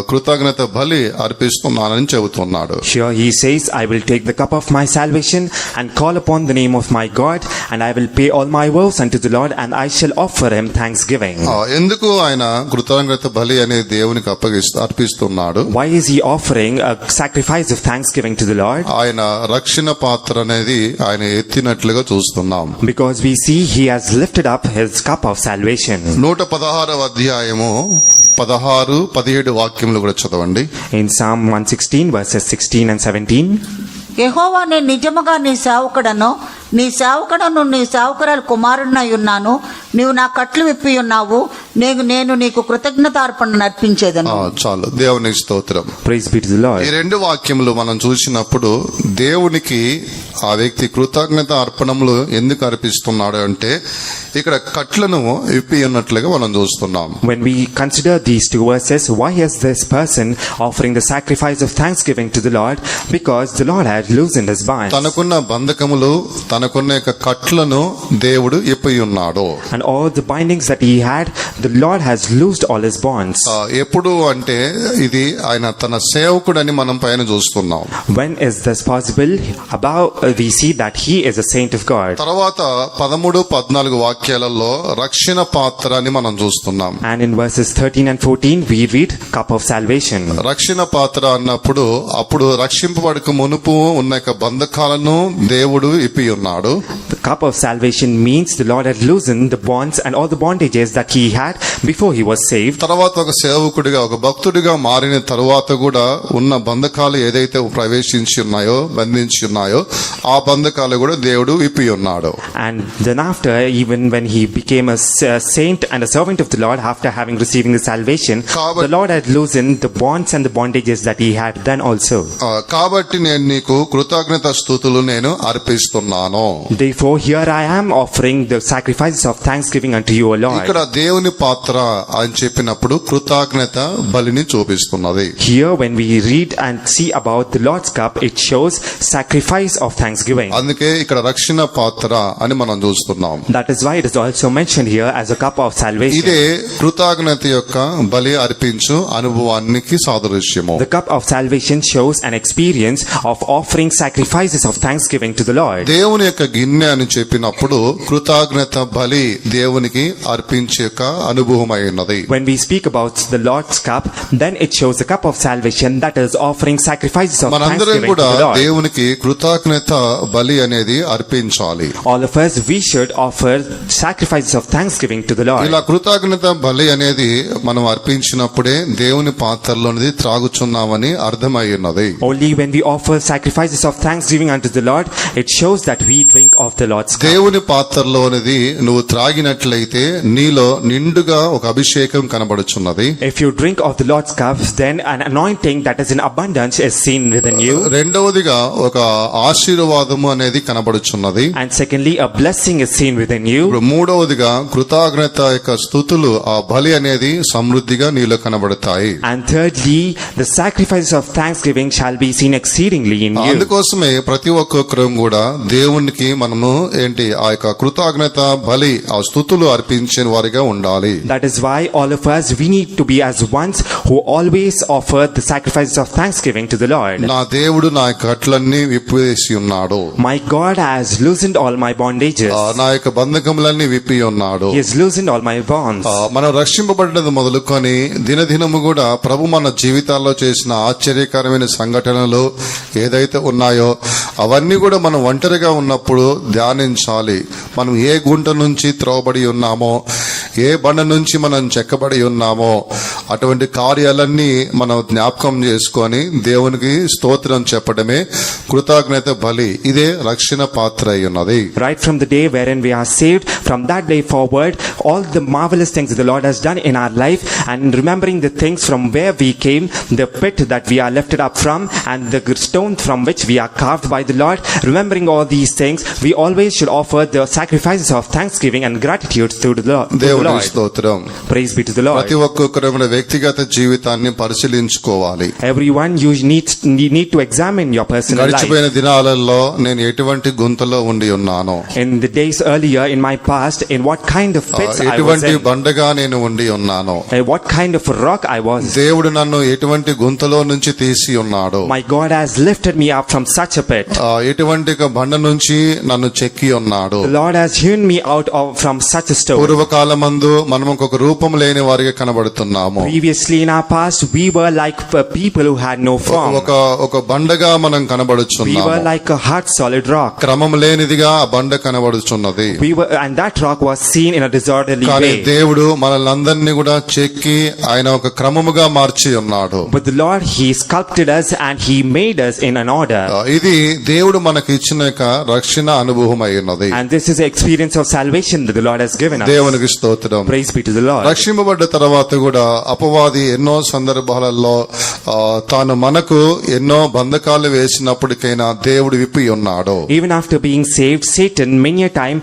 Speaker 1: కృతజ్ఞత బలి అర్పిస్తున్నానని చెబుతున్నాడు.
Speaker 2: Here he says, I will take the cup of my salvation and call upon the name of my God, and I will pay all my vows unto the Lord, and I shall offer him thanksgiving.
Speaker 1: ఎందుకు ఆయన కృతజ్ఞత బలి అనే దేవునికి అర్పిస్తున్నాడు?
Speaker 2: Why is he offering a sacrifice of thanksgiving to the Lord?
Speaker 1: ఆయన రక్షణ పాత్ర అనేది ఆయన ఎత్తినట్లుగా చూస్తున్నాం.
Speaker 2: Because we see he has lifted up his cup of salvation.
Speaker 1: 116వ అధ్యాయము 16-17 వాక్యములు కూడా చదవండి.
Speaker 2: In Psalm 116 verses 16 and 17,
Speaker 3: యెహోవా నేను నిజముగా నీ సేవకుడను, నీ సేవకురాలు కుమారుడినై ఉన్నాను. నీవు నా కట్లు విప్పి ఉన్నావు. నేను నీకు కృతజ్ఞతార్పణ అర్పించేదను.
Speaker 1: చాలు, దేవునికి స్తోత్రం.
Speaker 2: praise be to the Lord.
Speaker 1: ఈ రెండు వాక్యములు మనం చూసినప్పుడు దేవునికి ఆ వ్యక్తి కృతజ్ఞత అర్పణములు ఎందుకు అర్పిస్తున్నాడు అంటే ఇక్కడ కట్లను విప్పి ఉన్నట్లుగా మనం చూస్తున్నాం.
Speaker 2: When we consider these two verses, why is this person offering the sacrifice of thanksgiving to the Lord? Because the Lord had loosened his bonds.
Speaker 1: తనకున్న బంధకములు, తనకున్న యొక్క కట్లను దేవుడు విప్పి ఉన్నాడు.
Speaker 2: And all the bindings that he had, the Lord has loosed all his bonds.
Speaker 1: ఎప్పుడు అంటే ఇది ఆయన తన సేవకుడని మనం పైన చూస్తున్నాం.
Speaker 2: When is this possible? Above we see that he is a saint of God.
Speaker 1: తర్వాత 13-14 వాక్యాలలో రక్షణ పాత్ర అని మనం చూస్తున్నాం.
Speaker 2: And in verses 13 and 14 we read cup of salvation.
Speaker 1: రక్షణ పాత్ర అన్నప్పుడు అప్పుడు రక్షింపబడక మునుపు ఉన్న యొక్క బంధకాలను దేవుడు ఇప్పి ఉన్నాడు.
Speaker 2: The cup of salvation means the Lord had loosened the bonds and all the bondages that he had before he was saved.
Speaker 1: తర్వాత ఒక సేవకుడిగా, ఒక భక్తుడిగా మారిన తర్వాత కూడా ఉన్న బంధకాలు ఏదైతే ప్రవేశించి ఉన్నాయో, బంధించి ఉన్నాయో ఆ బంధకాలు కూడా దేవుడు విప్పి ఉన్నాడు.
Speaker 2: And then after, even when he became a saint and a servant of the Lord, after having receiving the salvation, the Lord had loosened the bonds and the bondages that he had then also.
Speaker 1: కాబట్టి నేను నీకు కృతజ్ఞత స్తుతులు నేను అర్పిస్తున్నాను. ఉన్నాను.
Speaker 2: Therefore, here I am offering the sacrifices of thanksgiving unto you, O Lord.
Speaker 1: ఇక్కడ దేవుని పాత్ర అని చెప్పినప్పుడు కృతజ్ఞత బలిని చూపిస్తున్నది.
Speaker 2: Here, when we read and see about the Lord's cup, it shows sacrifice of thanksgiving.
Speaker 1: అందుకే ఇక్కడ రక్షణ పాత్ర అని మనం చూస్తున్నాం.
Speaker 2: That is why it is also mentioned here as a cup of salvation.
Speaker 1: ఇదే కృతజ్ఞత యొక్క బలి అర్పించు అనుభవానికి సాదృశ్యము.
Speaker 2: The cup of salvation shows an experience of offering sacrifices of thanksgiving to the Lord.
Speaker 1: దేవుని యొక్క గిన్నె అని చెప్పినప్పుడు కృతజ్ఞత బలి దేవునికి అర్పించే యొక్క అనుభవమై ఉన్నది.
Speaker 2: When we speak about the Lord's cup, then it shows the cup of salvation, that is offering sacrifices of
Speaker 1: మనందరం
Speaker 2: thanksgiving
Speaker 1: కూడా
Speaker 2: to the Lord.
Speaker 1: దేవునికి కృతజ్ఞత బలి అనేది అర్పించాలి.
Speaker 2: All of us, we should offer sacrifices of thanksgiving to the Lord.
Speaker 1: ఇలా కృతజ్ఞత బలి అనేది మనం అర్పించినప్పుడే దేవుని పాత్రలోనిది త్రాగుచున్నామని అర్థమై ఉన్నది.
Speaker 2: Only when we offer sacrifices of thanksgiving unto the Lord, it shows that we drink of the Lord's cup.
Speaker 1: దేవుని పాత్రలోనిది నువ్వు త్రాగినట్లయితే నీలో నిండుగా ఒక అభిషేకం కనబడుచున్నది.
Speaker 2: If you drink of the Lord's cup, then an anointing that is in abundance is seen within you.
Speaker 1: రెండవదిగా ఒక ఆశీర్వాదము అనేది కనబడుచున్నది.
Speaker 2: And secondly, a blessing is seen within you.
Speaker 1: ఇప్పుడు మూడవదిగా కృతజ్ఞత యొక్క స్తుతులు ఆ బలి అనేది సమృద్ధిగా నీలో కనబడతాయి.
Speaker 2: And thirdly, the sacrifices of thanksgiving shall be seen exceedingly in you.
Speaker 1: అందుకోసమే ప్రతి ఒక్కొక్కరం కూడా దేవునికి మనము ఆ యొక్క కృతజ్ఞత బలి ఆ స్తుతులు అర్పించిన వారిగా ఉండాలి.
Speaker 2: That is why all of us, we need to be as ones who always offer the sacrifices of thanksgiving to the Lord.
Speaker 1: నా దేవుడు నా కట్లన్నీ విప్పివేసి ఉన్నాడు.
Speaker 2: My God has loosened all my bondages.
Speaker 1: నా యొక్క బంధకములన్నీ విప్పి ఉన్నాడు.
Speaker 2: He has loosened all my bonds.
Speaker 1: మనం రక్షింపబడ్డది మొదలుకొని దినదినము కూడా ప్రభు మన జీవితాల్లో చేసిన ఆశ్చర్యకరమైన సంఘటనలు ఏదైతే ఉన్నాయో అవన్నీ కూడా మనం ఒంటరిగా ఉన్నప్పుడు ధ్యానించాలి. మనం ఏ గుంట నుంచి త్రోవబడి ఉన్నామో, ఏ బండ నుంచి మనం చెక్కబడి ఉన్నామో అటువంటి కార్యాలన్నీ మనం జ్ఞాపకం చేసుకొని దేవునికి స్తోత్రం చెప్పడమే కృతజ్ఞత బలి. ఇదే రక్షణ పాత్ర అయి ఉన్నది.
Speaker 2: Right from the day wherein we are saved, from that day forward, all the marvelous things the Lord has done in our life, and remembering the things from where we came, the pit that we are lifted up from, and the stone from which we are carved by the Lord, remembering all these things, we always should offer the sacrifices of thanksging and gratitude to the Lord.
Speaker 1: దేవునికి స్తోత్రం.
Speaker 2: Praise be to the Lord.
Speaker 1: ప్రతి ఒక్కొక్కరు కూడా వ్యక్తిగత జీవితాన్ని పరిశీలించుకోవాలి.
Speaker 2: Everyone, you need to examine your personal life.
Speaker 1: గడిచిపోయిన దినాలలో నేను ఎటువంటి గుంతలో ఉండి ఉన్నాను,
Speaker 2: In the days earlier in my past, in what kind of pits I was
Speaker 1: ఎటువంటి
Speaker 2: in,
Speaker 1: బండగా నేను ఉండి ఉన్నాను,
Speaker 2: what kind of rock I was.
Speaker 1: దేవుడు నన్ను ఎటువంటి గుంతలో నుంచి తీసి ఉన్నాడు,
Speaker 2: My God has lifted me up from such a pit.
Speaker 1: ఎటువంటి ఒక బండ నుంచి నన్ను చెక్కి ఉన్నాడు.
Speaker 2: The Lord has hewn me out from such a stone.
Speaker 1: పూర్వకాలమందు మనం ఒక రూపం లేని వారిగా కనబడుతున్నాము.
Speaker 2: Previously in our past, we were like people who had no form.
Speaker 1: ఒక బండగా మనం
Speaker 2: We
Speaker 1: కనబడుచున్నాము.
Speaker 2: were like a hard solid rock.
Speaker 1: క్రమం లేనిదిగా ఆ బండ కనబడుచున్నది.
Speaker 2: And that rock was seen in a disorderly
Speaker 1: కానీ
Speaker 2: way.
Speaker 1: దేవుడు మనల్ని కూడా చెక్కి ఆయన ఒక క్రమముగా మార్చి ఉన్నాడు.
Speaker 2: But the Lord, He sculpted us and He made us in an order.
Speaker 1: ఇది దేవుడు మనకి ఇచ్చిన యొక్క రక్షణ అనుభవం అయి ఉన్నది.
Speaker 2: And this is the experience of salvation that the Lord has given us.
Speaker 1: దేవునికి స్తోత్రం.
Speaker 2: Praise be to the Lord.
Speaker 1: రక్షింపబడ్డ తర్వాత కూడా అపవాది ఎన్నో సందర్భాలలో తాను మనకు ఎన్నో బంధకాలు వేసినప్పటికైనా దేవుడు విప్పి ఉన్నాడు.
Speaker 2: Even after being saved, Satan many a time,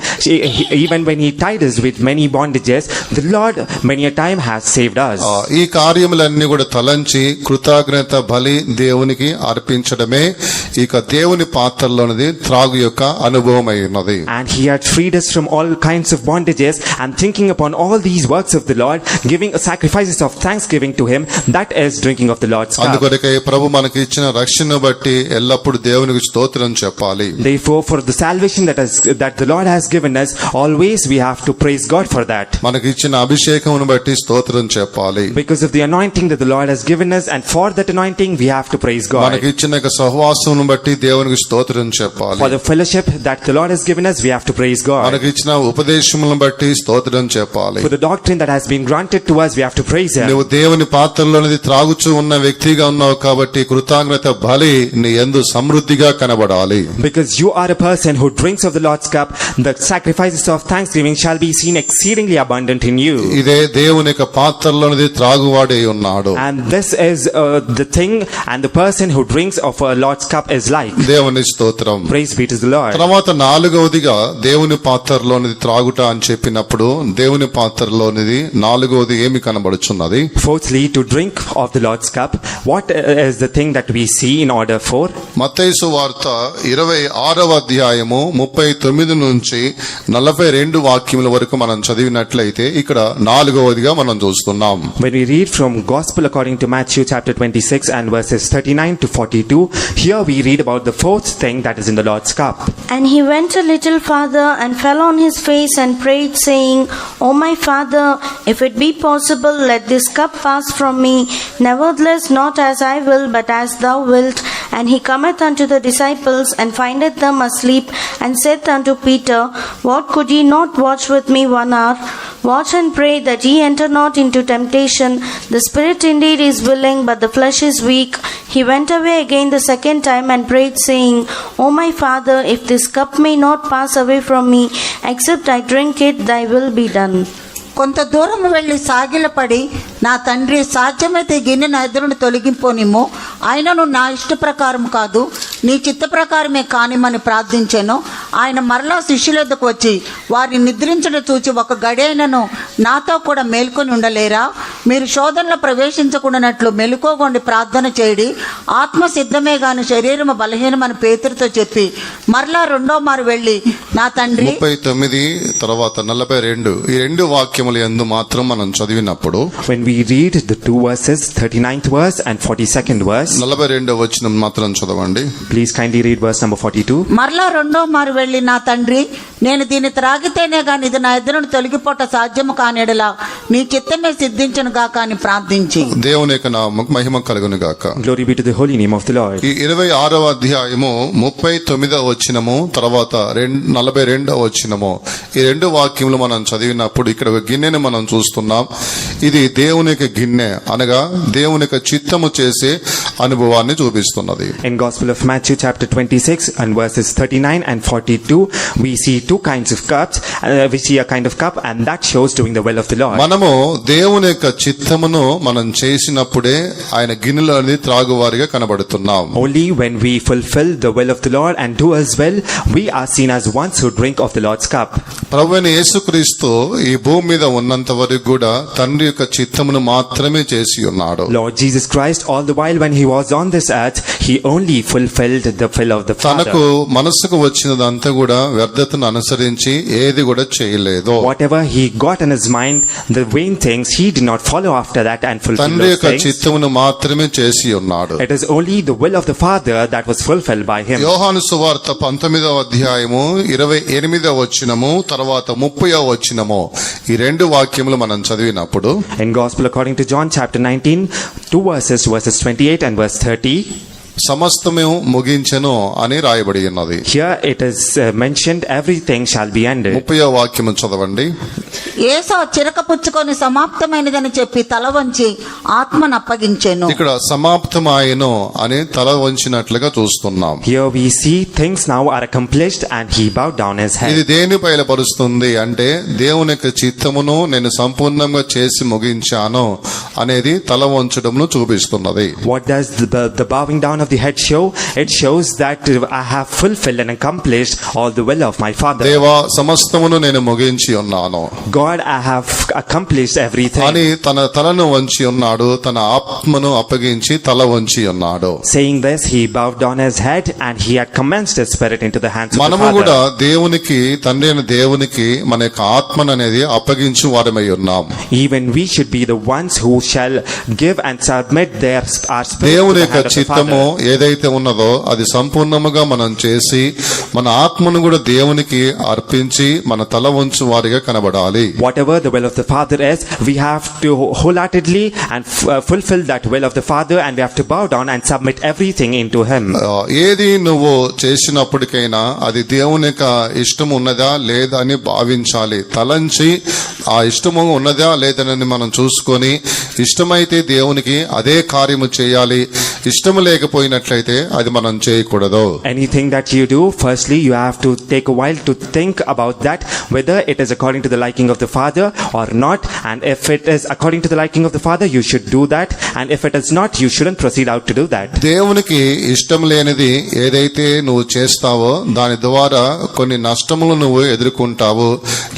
Speaker 2: even when he tied us with many bondages, the Lord many a time has saved us.
Speaker 1: ఈ కార్యములన్నీ కూడా తలంచి కృతజ్ఞత బలి దేవునికి అర్పించడమే ఇక దేవుని పాత్రలోనిది త్రాగు యొక్క అనుభవం అయి ఉన్నది.
Speaker 2: And He had freed us from all kinds of bondages, and thinking upon all these works of the Lord, giving sacrifices of thanksgiving to Him, that is drinking of the Lord's cup.
Speaker 1: అందుకొరకే ప్రభు మనకి ఇచ్చిన రక్షణ బట్టి ఎల్లప్పుడు దేవునికి స్తోత్రం చెప్పాలి.
Speaker 2: Therefore, for the salvation that the Lord has given us, always we have to praise God for that.
Speaker 1: మనకి ఇచ్చిన అభిషేకమును బట్టి స్తోత్రం చెప్పాలి.
Speaker 2: Because of the anointing that the Lord has given us, and for that anointing we have to praise God.
Speaker 1: మనకి ఇచ్చిన సహవాసమును బట్టి దేవునికి స్తోత్రం చెప్పాలి.
Speaker 2: For the fellowship that the Lord has given us, we have to praise God.
Speaker 1: మనకి ఇచ్చిన ఉపదేశములను బట్టి స్తోత్రం చెప్పాలి.
Speaker 2: For the doctrine that has been granted to us, we have to praise Him.
Speaker 1: నువ్వు దేవుని పాత్రలోనిది త్రాగుచూ ఉన్న వ్యక్తిగా ఉన్నావు కాబట్టి కృతజ్ఞత బలి నీ యందు సమృద్ధిగా కనబడాలి.
Speaker 2: Because you are a person who drinks of the Lord's cup, the sacrifices of thanksgiving shall be seen exceedingly abundant in you.
Speaker 1: ఇదే దేవుని యొక్క పాత్రలోనిది త్రాగువాడే ఉన్నాడు.
Speaker 2: And this is the thing, and the person who drinks of a Lord's cup is like.
Speaker 1: దేవుని స్తోత్రం.
Speaker 2: Praise be to the Lord.
Speaker 1: తర్వాత నాలుగవదిగా దేవుని పాత్రలోనిది త్రాగుట అని చెప్పినప్పుడు దేవుని పాత్రలోనిది నాలుగవది ఏమి కనబడుచున్నది?
Speaker 2: Fourthly, to drink of the Lord's cup. What is the thing that we see in order for?
Speaker 1: మత్తయి సువార్త 26వ అధ్యాయము 39 నుంచి 42 వాక్యముల వరకు మనం చదివినట్లయితే ఇక్కడ నాలుగవదిగా మనం చూస్తున్నాం.
Speaker 2: When we read from Gospel according to Matthew chapter 26 and verses 39 to 42, here we read about the fourth thing that is in the Lord's cup.
Speaker 4: And he went a little farther and fell on his face and prayed, saying, O my Father, if it be possible, let this cup pass from me. Nevertheless, not as I will, but as thou wilt. And he cometh unto the disciples, and findeth them asleep, and saith unto Peter, What could ye not watch with me 1 hour? Watch and pray that ye enter not into temptation. The spirit indeed is willing, but the flesh is weak. He went away again the second time and prayed, saying, O my Father, if this cup may not pass away from me, except I drink it, thy will be done.
Speaker 3: కొంత దూరం వెళ్ళి సాగిలపడి, నా తండ్రి సాధ్యమైతే ఈ గిన్నె నా ఎదురును తొలగింపోనిమ్ము, ఆయనను నా ఇష్ట ప్రకారం కాదు నీ చిత్త ప్రకారమే కానిమని ప్రార్థించాను. ఆయన మరలా శిష్యుల వద్దకు వచ్చి వారిని నిద్రించడం చూచి, ఒక గడియైనను నాతో కూడా మేల్కొని ఉండలేరా? మీరు శోధనలో ప్రవేశించకుండానట్లు మెలుకోగొండి ప్రార్థన చేయడి. ఆత్మ సిద్ధమే గాని శరీరము బలహీనమని పేతురుతో చెప్పి మరలా రెండో మారు వెళ్ళి, నా తండ్రి
Speaker 1: 39 తర్వాత 42 ఈ రెండు వాక్యముల యందు మాత్రం మనం చదివినప్పుడు
Speaker 2: When we read the two verses, 39th verse and 42nd verse,
Speaker 1: 42వ వచనం మాత్రం చదవండి.
Speaker 2: please kindly read verse number 42.
Speaker 3: మరలా రెండో మారు వెళ్ళి, నా తండ్రి, నేను దీన్ని త్రాగితేనే గాని ఇది నా ఎదురును తొలగిపోట సాధ్యము కానేడలా నీ చిత్తమే సిద్ధించును గాక అని ప్రార్థించి.
Speaker 1: దేవుని యొక్క నామముకు మహిమ కలుగును గాక.
Speaker 2: Glory be to the holy name of the Lord.
Speaker 1: ఈ 26వ అధ్యాయము 39వ వచనము తర్వాత 42వ వచనము ఈ రెండు వాక్యములు మనం చదివినప్పుడు ఇక్కడ ఒక గిన్నెని మనం చూస్తున్నాం. ఇది దేవుని యొక్క గిన్నె అనగా దేవుని యొక్క చిత్తము చేసే అనుభవాన్ని చూపిస్తున్నది.
Speaker 2: In Gospel of Matthew chapter 26 and verses 39 and 42, we see two kinds of cups. We see a kind of cup, and that shows doing the will of the Lord.
Speaker 1: మనము దేవుని యొక్క చిత్తమును మనం చేసినప్పుడే ఆయన గిన్నెలోని త్రాగువారిగా కనబడుతున్నాం.
Speaker 2: Only when we fulfill the will of the Lord and do as well, we are seen as ones who drink of the Lord's cup.
Speaker 1: ప్రభువైన యేసుక్రీస్తు ఈ భూమి మీద ఉన్నంత వరకు కూడా తండ్రి యొక్క చిత్తమును మాత్రమే చేసి ఉన్నాడు.
Speaker 2: Lord Jesus Christ, all the while when he was on this earth, he only fulfilled the will of the
Speaker 1: తనకు
Speaker 2: Father.
Speaker 1: మనసుకు వచ్చినదంతా కూడా వ్యర్థతను అనుసరించి ఏది కూడా చేయలేదు.
Speaker 2: Whatever he got in his mind, the vain things, he did not follow after that and fulfill
Speaker 1: తండ్రి
Speaker 2: those
Speaker 1: యొక్క
Speaker 2: things.
Speaker 1: చిత్తమును మాత్రమే చేసి ఉన్నాడు.
Speaker 2: It is only the will of the Father that was fulfilled by him.
Speaker 1: యోహాను సువార్త 19వ అధ్యాయము 28వ వచనము తర్వాత 30వ వచనము ఈ రెండు వాక్యములు మనం చదివినప్పుడు
Speaker 2: In Gospel according to John chapter 19, two verses 28 and verse 30,
Speaker 1: సమస్తము ముగించెను అని రాయబడి ఉన్నది.
Speaker 2: here it is mentioned everything shall be ended.
Speaker 1: 30వ వాక్యము చదవండి.
Speaker 3: యేసు చిరకపుచ్చుకొని సమాప్తమైనదని చెప్పి తల వంచి ఆత్మను అప్పగించెను.
Speaker 1: ఇక్కడ సమాప్తమాయను అని తల వంచినట్లుగా చూస్తున్నాం.
Speaker 2: Here we see things now are accomplished and he bowed down his
Speaker 1: ఇది
Speaker 2: head.
Speaker 1: దేని బయలుపరుస్తుంది అంటే దేవుని యొక్క చిత్తమును నేను సంపూర్ణంగా చేసి ముగించాను అనేది తల వంచడంను చూపిస్తున్నది.
Speaker 2: What does the bowing down of the head show? It shows that I have fulfilled and accomplished all the will of my Father.
Speaker 1: దేవా సమస్తమును నేను ముగించి ఉన్నాను
Speaker 2: God, I have accomplished everything.
Speaker 1: అని తన తలను వంచి ఉన్నాడు. తన ఆత్మను అప్పగించి తల వంచి ఉన్నాడు.
Speaker 2: Saying this, he bowed down his head and he had commenced his spirit into the hands of the
Speaker 1: మనము కూడా
Speaker 2: Father.
Speaker 1: దేవునికి తండ్రి అయిన దేవునికి మన యొక్క ఆత్మను అనేది అప్పగించి వారమై ఉన్నాం.
Speaker 2: Even we should be the ones who shall give and submit our spirit to
Speaker 1: దేవుని
Speaker 2: the
Speaker 1: యొక్క
Speaker 2: hand of the
Speaker 1: చిత్తము
Speaker 2: Father.
Speaker 1: ఏదైతే ఉన్నదో అది సంపూర్ణముగా మనం చేసి మన ఆత్మను కూడా దేవునికి అర్పించి మన తల వంచు వారిగా కనబడాలి.
Speaker 2: Whatever the will of the Father is, we have to wholeheartedly and fulfill that will of the Father, and we have to bow down and submit everything into Him.
Speaker 1: ఏది నువ్వు చేసినప్పటికైనా అది దేవుని యొక్క ఇష్టం ఉన్నదా లేదా అని భావించాలి. తలంచి ఆ ఇష్టము ఉన్నదా లేదనని మనం చూసుకొని ఇష్టమైతే దేవునికి అదే కార్యము చేయాలి, ఇష్టము లేకపోయినట్లయితే అది మనం చేయకూడదు.
Speaker 2: Anything that you do, firstly you have to take a while to think about that, whether it is according to the liking of the Father or not, and if it is according to the liking of the Father, you should do that, and if it is not, you shouldn't proceed out to do that.
Speaker 1: దేవునికి ఇష్టం లేనిది ఏదైతే నువ్వు చేస్తావో దాని ద్వారా కొన్ని నష్టములు నువ్వు ఎదుర్కొంటావు,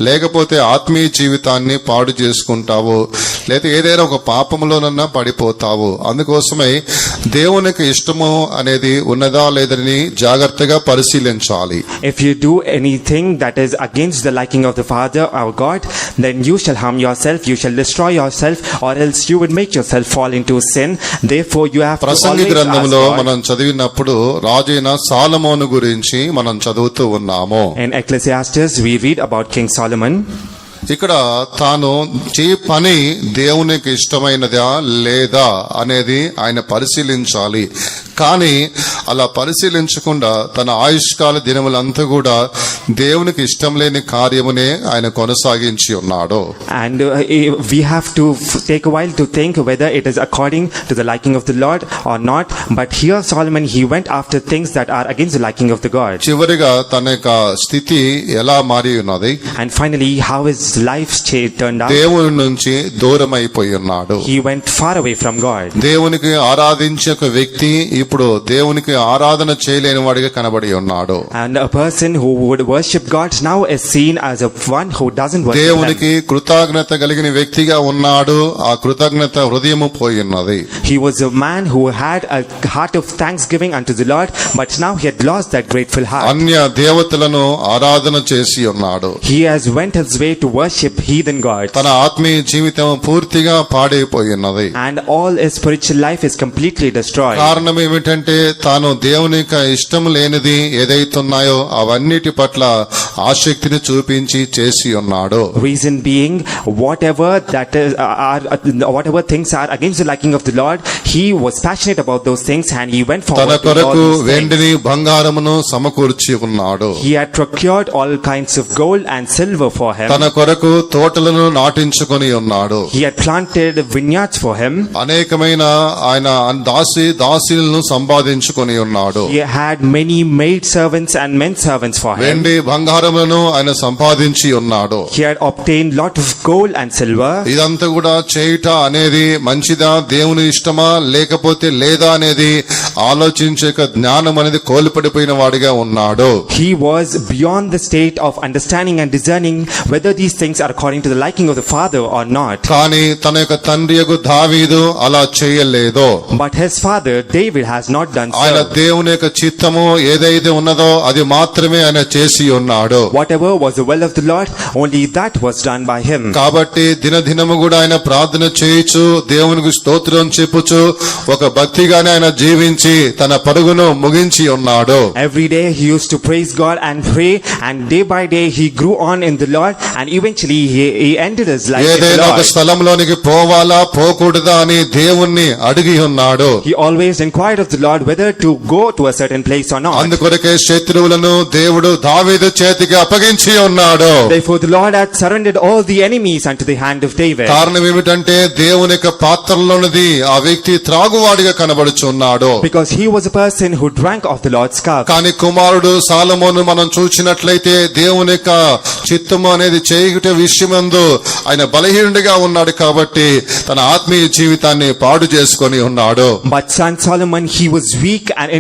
Speaker 1: లేకపోతే ఆత్మీయ జీవితాన్ని పాడు చేసుకుంటావు, లేదా ఏదైనా ఒక పాపములోనన్నా పడిపోతావు. అందుకోసమై దేవునికి ఇష్టము అనేది ఉన్నదా లేదని జాగ్రత్తగా పరిశీలించాలి.
Speaker 2: If you do anything that is against the liking of the Father our God, then you shall harm yourself, you shall destroy yourself, or else you would make yourself fall into sin. Therefore you have to
Speaker 1: Prasangi
Speaker 2: always ask
Speaker 1: గ్రంథంలో
Speaker 2: God.
Speaker 1: మనం చదివినప్పుడు రాజైన సాలమోను గురించి మనం చదువుతూ ఉన్నాము.
Speaker 2: In Ecclesiastes we read about King Solomon.
Speaker 1: ఇక్కడ తాను పని దేవునికి ఇష్టమైనదా లేదా అనేది ఆయన పరిశీలించాలి. కానీ అలా పరిశీలించకుండా తన ఆయుష్కాల దినములంతా కూడా దేవునికి ఇష్టం లేని కార్యమునే ఆయన కొనసాగించి ఉన్నాడు.
Speaker 2: And we have to take a while to think whether it is according to the liking of the Lord or not. But here Solomon, he went after things that are against the liking of the God.
Speaker 1: చివరిగా తన యొక్క స్థితి ఎలా మారి ఉన్నది?
Speaker 2: And finally, how his life turned out?
Speaker 1: దేవుని నుంచి దూరం అయిపోయి ఉన్నాడు.
Speaker 2: He went far away from God.
Speaker 1: దేవునికి ఆరాధించే ఒక వ్యక్తి ఇప్పుడు దేవునికి ఆరాధన చేయలేని వాడిగా కనబడి ఉన్నాడు.
Speaker 2: And a person who would worship God now is seen as a one who doesn't worship
Speaker 1: దేవునికి
Speaker 2: Him.
Speaker 1: కృతజ్ఞత కలిగిన వ్యక్తిగా ఉన్నాడు. ఆ కృతజ్ఞత హృదయము పోయిన్నది.
Speaker 2: He was a man who had a heart of thanksgiving unto the Lord, but now he had lost that grateful heart.
Speaker 1: అన్య దేవతలను ఆరాధన చేసి ఉన్నాడు.
Speaker 2: He has went his way to worship heathen gods.
Speaker 1: తన ఆత్మీయ జీవితం పూర్తిగా పాడైపోయిన్నది.
Speaker 2: And all his spiritual life is completely destroyed.
Speaker 1: కారణం ఏమిటంటే తాను దేవుని యొక్క ఇష్టం లేనిది ఏదైతున్నాయో అవన్నిటి పట్ల ఆసక్తిని చూపించి చేసి ఉన్నాడు.
Speaker 2: Reason being, whatever things are against the liking of the Lord, he was passionate about those things and he went
Speaker 1: తన
Speaker 2: forward to all
Speaker 1: కొరకు
Speaker 2: these things.
Speaker 1: వెండిని బంగారమును సమకూర్చి ఉన్నాడు.
Speaker 2: He had procured all kinds of gold and silver for him.
Speaker 1: తన కొరకు తోటలను నాటించుకొని ఉన్నాడు.
Speaker 2: He had planted vineyards for him.
Speaker 1: అనేకమైన ఆయన దాసీలను సంపాదించుకొని ఉన్నాడు.
Speaker 2: He had many maid servants and men servants for him.
Speaker 1: వెండి బంగారములను ఆయన సంపాదించి ఉన్నాడు.
Speaker 2: He had obtained lot of gold and silver.
Speaker 1: ఇదంతా కూడా చేయుట అనేది మంచిదా, దేవుని ఇష్టమా లేకపోతే లేదా అనేది ఆలోచించే జ్ఞానం అనేది కోల్పడిపోయిన వాడిగా ఉన్నాడు.
Speaker 2: He was beyond the state of understanding and discerning whether these things are according to the liking of the Father or not.
Speaker 1: కానీ తన యొక్క తండ్రియగు దావీదు అలా చేయలేదు.
Speaker 2: But his father David has not done
Speaker 1: ఆయన
Speaker 2: so.
Speaker 1: దేవుని యొక్క చిత్తము ఏదైతే ఉన్నదో అది మాత్రమే ఆయన చేసి ఉన్నాడు.
Speaker 2: Whatever was the will of the Lord, only that was done by him.
Speaker 1: కాబట్టి దినదినము కూడా ఆయన ప్రార్థన చేయుచు దేవునికి స్తోత్రం చెప్పుచు ఒక భక్తిగానే ఆయన జీవించి తన పరుగును ముగించి ఉన్నాడు.
Speaker 2: Every day he used to praise God and pray, and day by day he grew on in the Lord, and eventually he ended his life in the
Speaker 1: ఏదైనా ఒక
Speaker 2: Lord.
Speaker 1: స్థలంలోనికి పోవాలా పోకూడదా అని దేవుణ్ణి అడిగి ఉన్నాడు.
Speaker 2: He always inquired of the Lord whether to go to a certain place or not.
Speaker 1: అందుకొరకే శత్రువులను దేవుడు దావీదు చేతికి అప్పగించి ఉన్నాడు.
Speaker 2: Therefore the Lord had surrendered all the enemies unto the hand of David.
Speaker 1: కారణం ఏమిటంటే దేవుని యొక్క పాత్రలోనిది ఆ వ్యక్తి త్రాగువాడిగా కనబడుచున్నాడు.
Speaker 2: Because he was a person who drank of the Lord's cup.
Speaker 1: కానీ కుమారుడు సాలమోను మనం చూసినట్లయితే దేవుని యొక్క చిత్తము అనేది చేయుట విషయమందు ఆయన బలహీనుడిగా ఉన్నాడు కాబట్టి తన ఆత్మీయ జీవితాన్ని పాడు చేసుకొని ఉన్నాడు.
Speaker 2: But son Solomon, he was weak and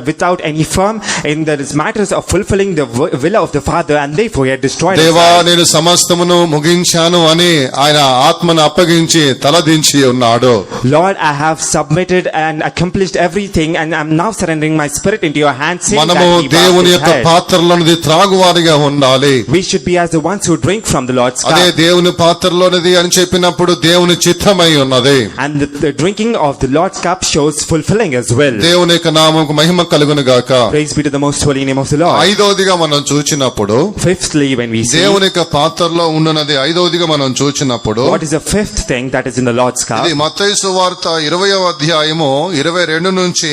Speaker 2: without any firm in the matters of fulfilling the will of the Father, and therefore he had destroyed his
Speaker 1: దేవా
Speaker 2: life.
Speaker 1: నేను సమస్తమును ముగించాను అని ఆయన ఆత్మను అప్పగించి తలదించి ఉన్నాడు.
Speaker 2: Lord, I have submitted and accomplished everything, and I am now surrendering my spirit into your hands, saying
Speaker 1: మనము
Speaker 2: that he bowed
Speaker 1: దేవుని
Speaker 2: his
Speaker 1: యొక్క
Speaker 2: head.
Speaker 1: పాత్రలోనిది త్రాగువారిగా ఉండాలి.
Speaker 2: We should be as the ones who drink from the Lord's
Speaker 1: అదే
Speaker 2: cup.
Speaker 1: దేవుని పాత్రలోనిది అని చెప్పినప్పుడు దేవుని చిత్తమై ఉన్నది.
Speaker 2: And the drinking of the Lord's cup shows fulfilling as well.
Speaker 1: దేవుని యొక్క నామముకు మహిమ కలుగును గాక.
Speaker 2: Praise be to the most holy name of the Lord.
Speaker 1: ఐదవదిగా మనం చూచినప్పుడు
Speaker 2: Fifthly, when we see,
Speaker 1: దేవుని యొక్క పాత్రలో ఉన్నది ఐదవదిగా మనం చూచినప్పుడు
Speaker 2: what is the fifth thing that is in the Lord's cup?
Speaker 1: ఇది మత్తయి సువార్త 20వ అధ్యాయము 22 నుంచి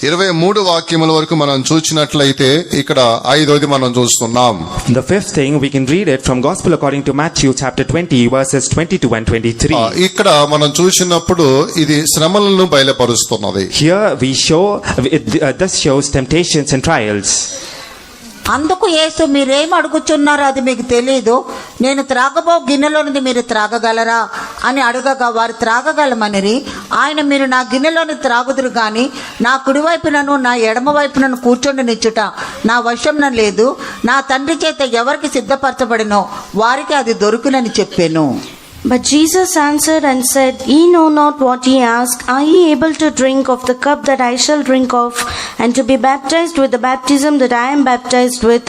Speaker 1: 23 వాక్యముల వరకు మనం చూచినట్లయితే ఇక్కడ ఐదవది మనం చూస్తున్నాం.
Speaker 2: The fifth thing, we can read it from Gospel according to Matthew chapter 20 verses 22 and 23.
Speaker 1: ఇక్కడ మనం చూసినప్పుడు ఇది శ్రమలను బయలుపరుస్తున్నది.
Speaker 2: Here we show, this shows temptations and trials.
Speaker 3: అందుకు యేసు మీరేం అడుగుచున్నారో అది మీకు తెలియదు, నేను త్రాగబో గిన్నెలోనిది మీరు త్రాగగలరా అని అడగగా వారు త్రాగగలమనిరి. ఆయన, మీరు నా గిన్నెలోని త్రాగుదురు గాని నా కుడివైపునను నా ఎడమ వైపునను కూర్చొని నిచ్చుట నా వశంన లేదు. నా తండ్రి చేత ఎవరికి సిద్ధపరచబడినో వారికి అది దొరుకునని చెప్పాను.
Speaker 4: But Jesus answered and said, Ye know not what ye ask. Are ye able to drink of the cup that I shall drink of, and to be baptized with the baptism that I am baptized with?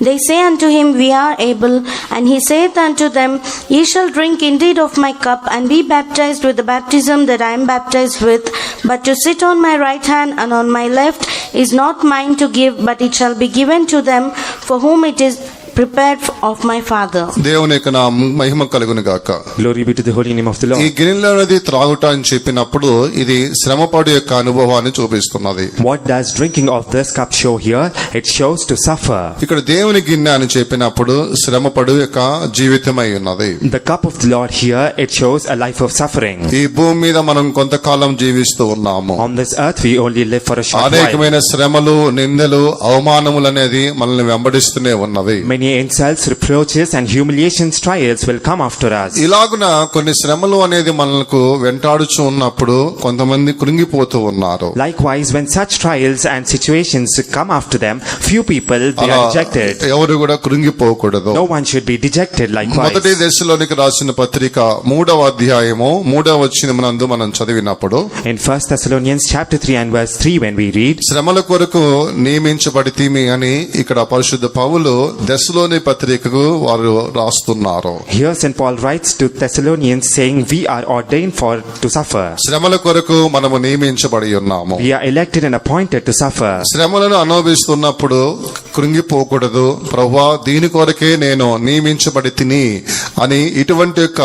Speaker 4: They say unto him, We are able. And he saith unto them, Ye shall drink indeed of my cup, and be baptized with the baptism that I am baptized with. But to sit on my right hand and on my left is not mine to give, but it shall be given to them for whom it is prepared of my Father.
Speaker 1: దేవుని యొక్క నామముకు మహిమ కలుగును గాక.
Speaker 2: Glory be to the holy name of the
Speaker 1: ఈ
Speaker 2: Lord.
Speaker 1: గిన్నెలోనిది త్రాగుట అని చెప్పినప్పుడు ఇది శ్రమపడు యొక్క అనుభవాన్ని చూపిస్తున్నది.
Speaker 2: What does drinking of this cup show here? It shows to suffer.
Speaker 1: ఇక్కడ దేవుని గిన్నె అని చెప్పినప్పుడు శ్రమపడు యొక్క జీవితమై ఉన్నది.
Speaker 2: The cup of the Lord here, it shows a life of suffering.
Speaker 1: ఈ భూమి మీద మనం కొంతకాలం జీవిస్తూ ఉన్నాము.
Speaker 2: On this earth we only live for a short while.
Speaker 1: అనేకమైన శ్రమలు, నిందలు, అవమానములు అనేది మనల్ని వెంబడిస్తూనే ఉన్నవి.
Speaker 2: Many insults, reproaches and humiliations, trials will come after us.
Speaker 1: ఇలాగున కొన్ని శ్రమలు అనేది మనకు వెంటాడుచు ఉన్నప్పుడు కొంతమంది కృంగిపోతూ ఉన్నారు.
Speaker 2: Likewise, when such trials and situations come after them, few people they
Speaker 1: అలా
Speaker 2: are dejected.
Speaker 1: ఎవరు కూడా కృంగిపోకూడదు.
Speaker 2: No one should be dejected likewise.
Speaker 1: మొదటి దశలోనికి రాసిన పత్రిక 3వ అధ్యాయము 3వ వచనమునందు మనం చదివినప్పుడు
Speaker 2: In 1 Thessalonians chapter 3 and verse 3, when we read,
Speaker 1: శ్రమల కొరకు నియమించబడితిమి అని ఇక్కడ పరిశుద్ధ పౌలు దశలోని పత్రికకు వారు రాస్తున్నారు.
Speaker 2: here St. Paul writes to Thessalonians saying, we are ordained to suffer.
Speaker 1: శ్రమల కొరకు మనము నియమించబడి ఉన్నాము.
Speaker 2: We are elected and appointed to suffer.
Speaker 1: శ్రమలను అనుభవిస్తున్నప్పుడు కృంగిపోకూడదు. ప్రభువా, దీని కొరకే నేను నియమించబడి తిని అని ఇటువంటి యొక్క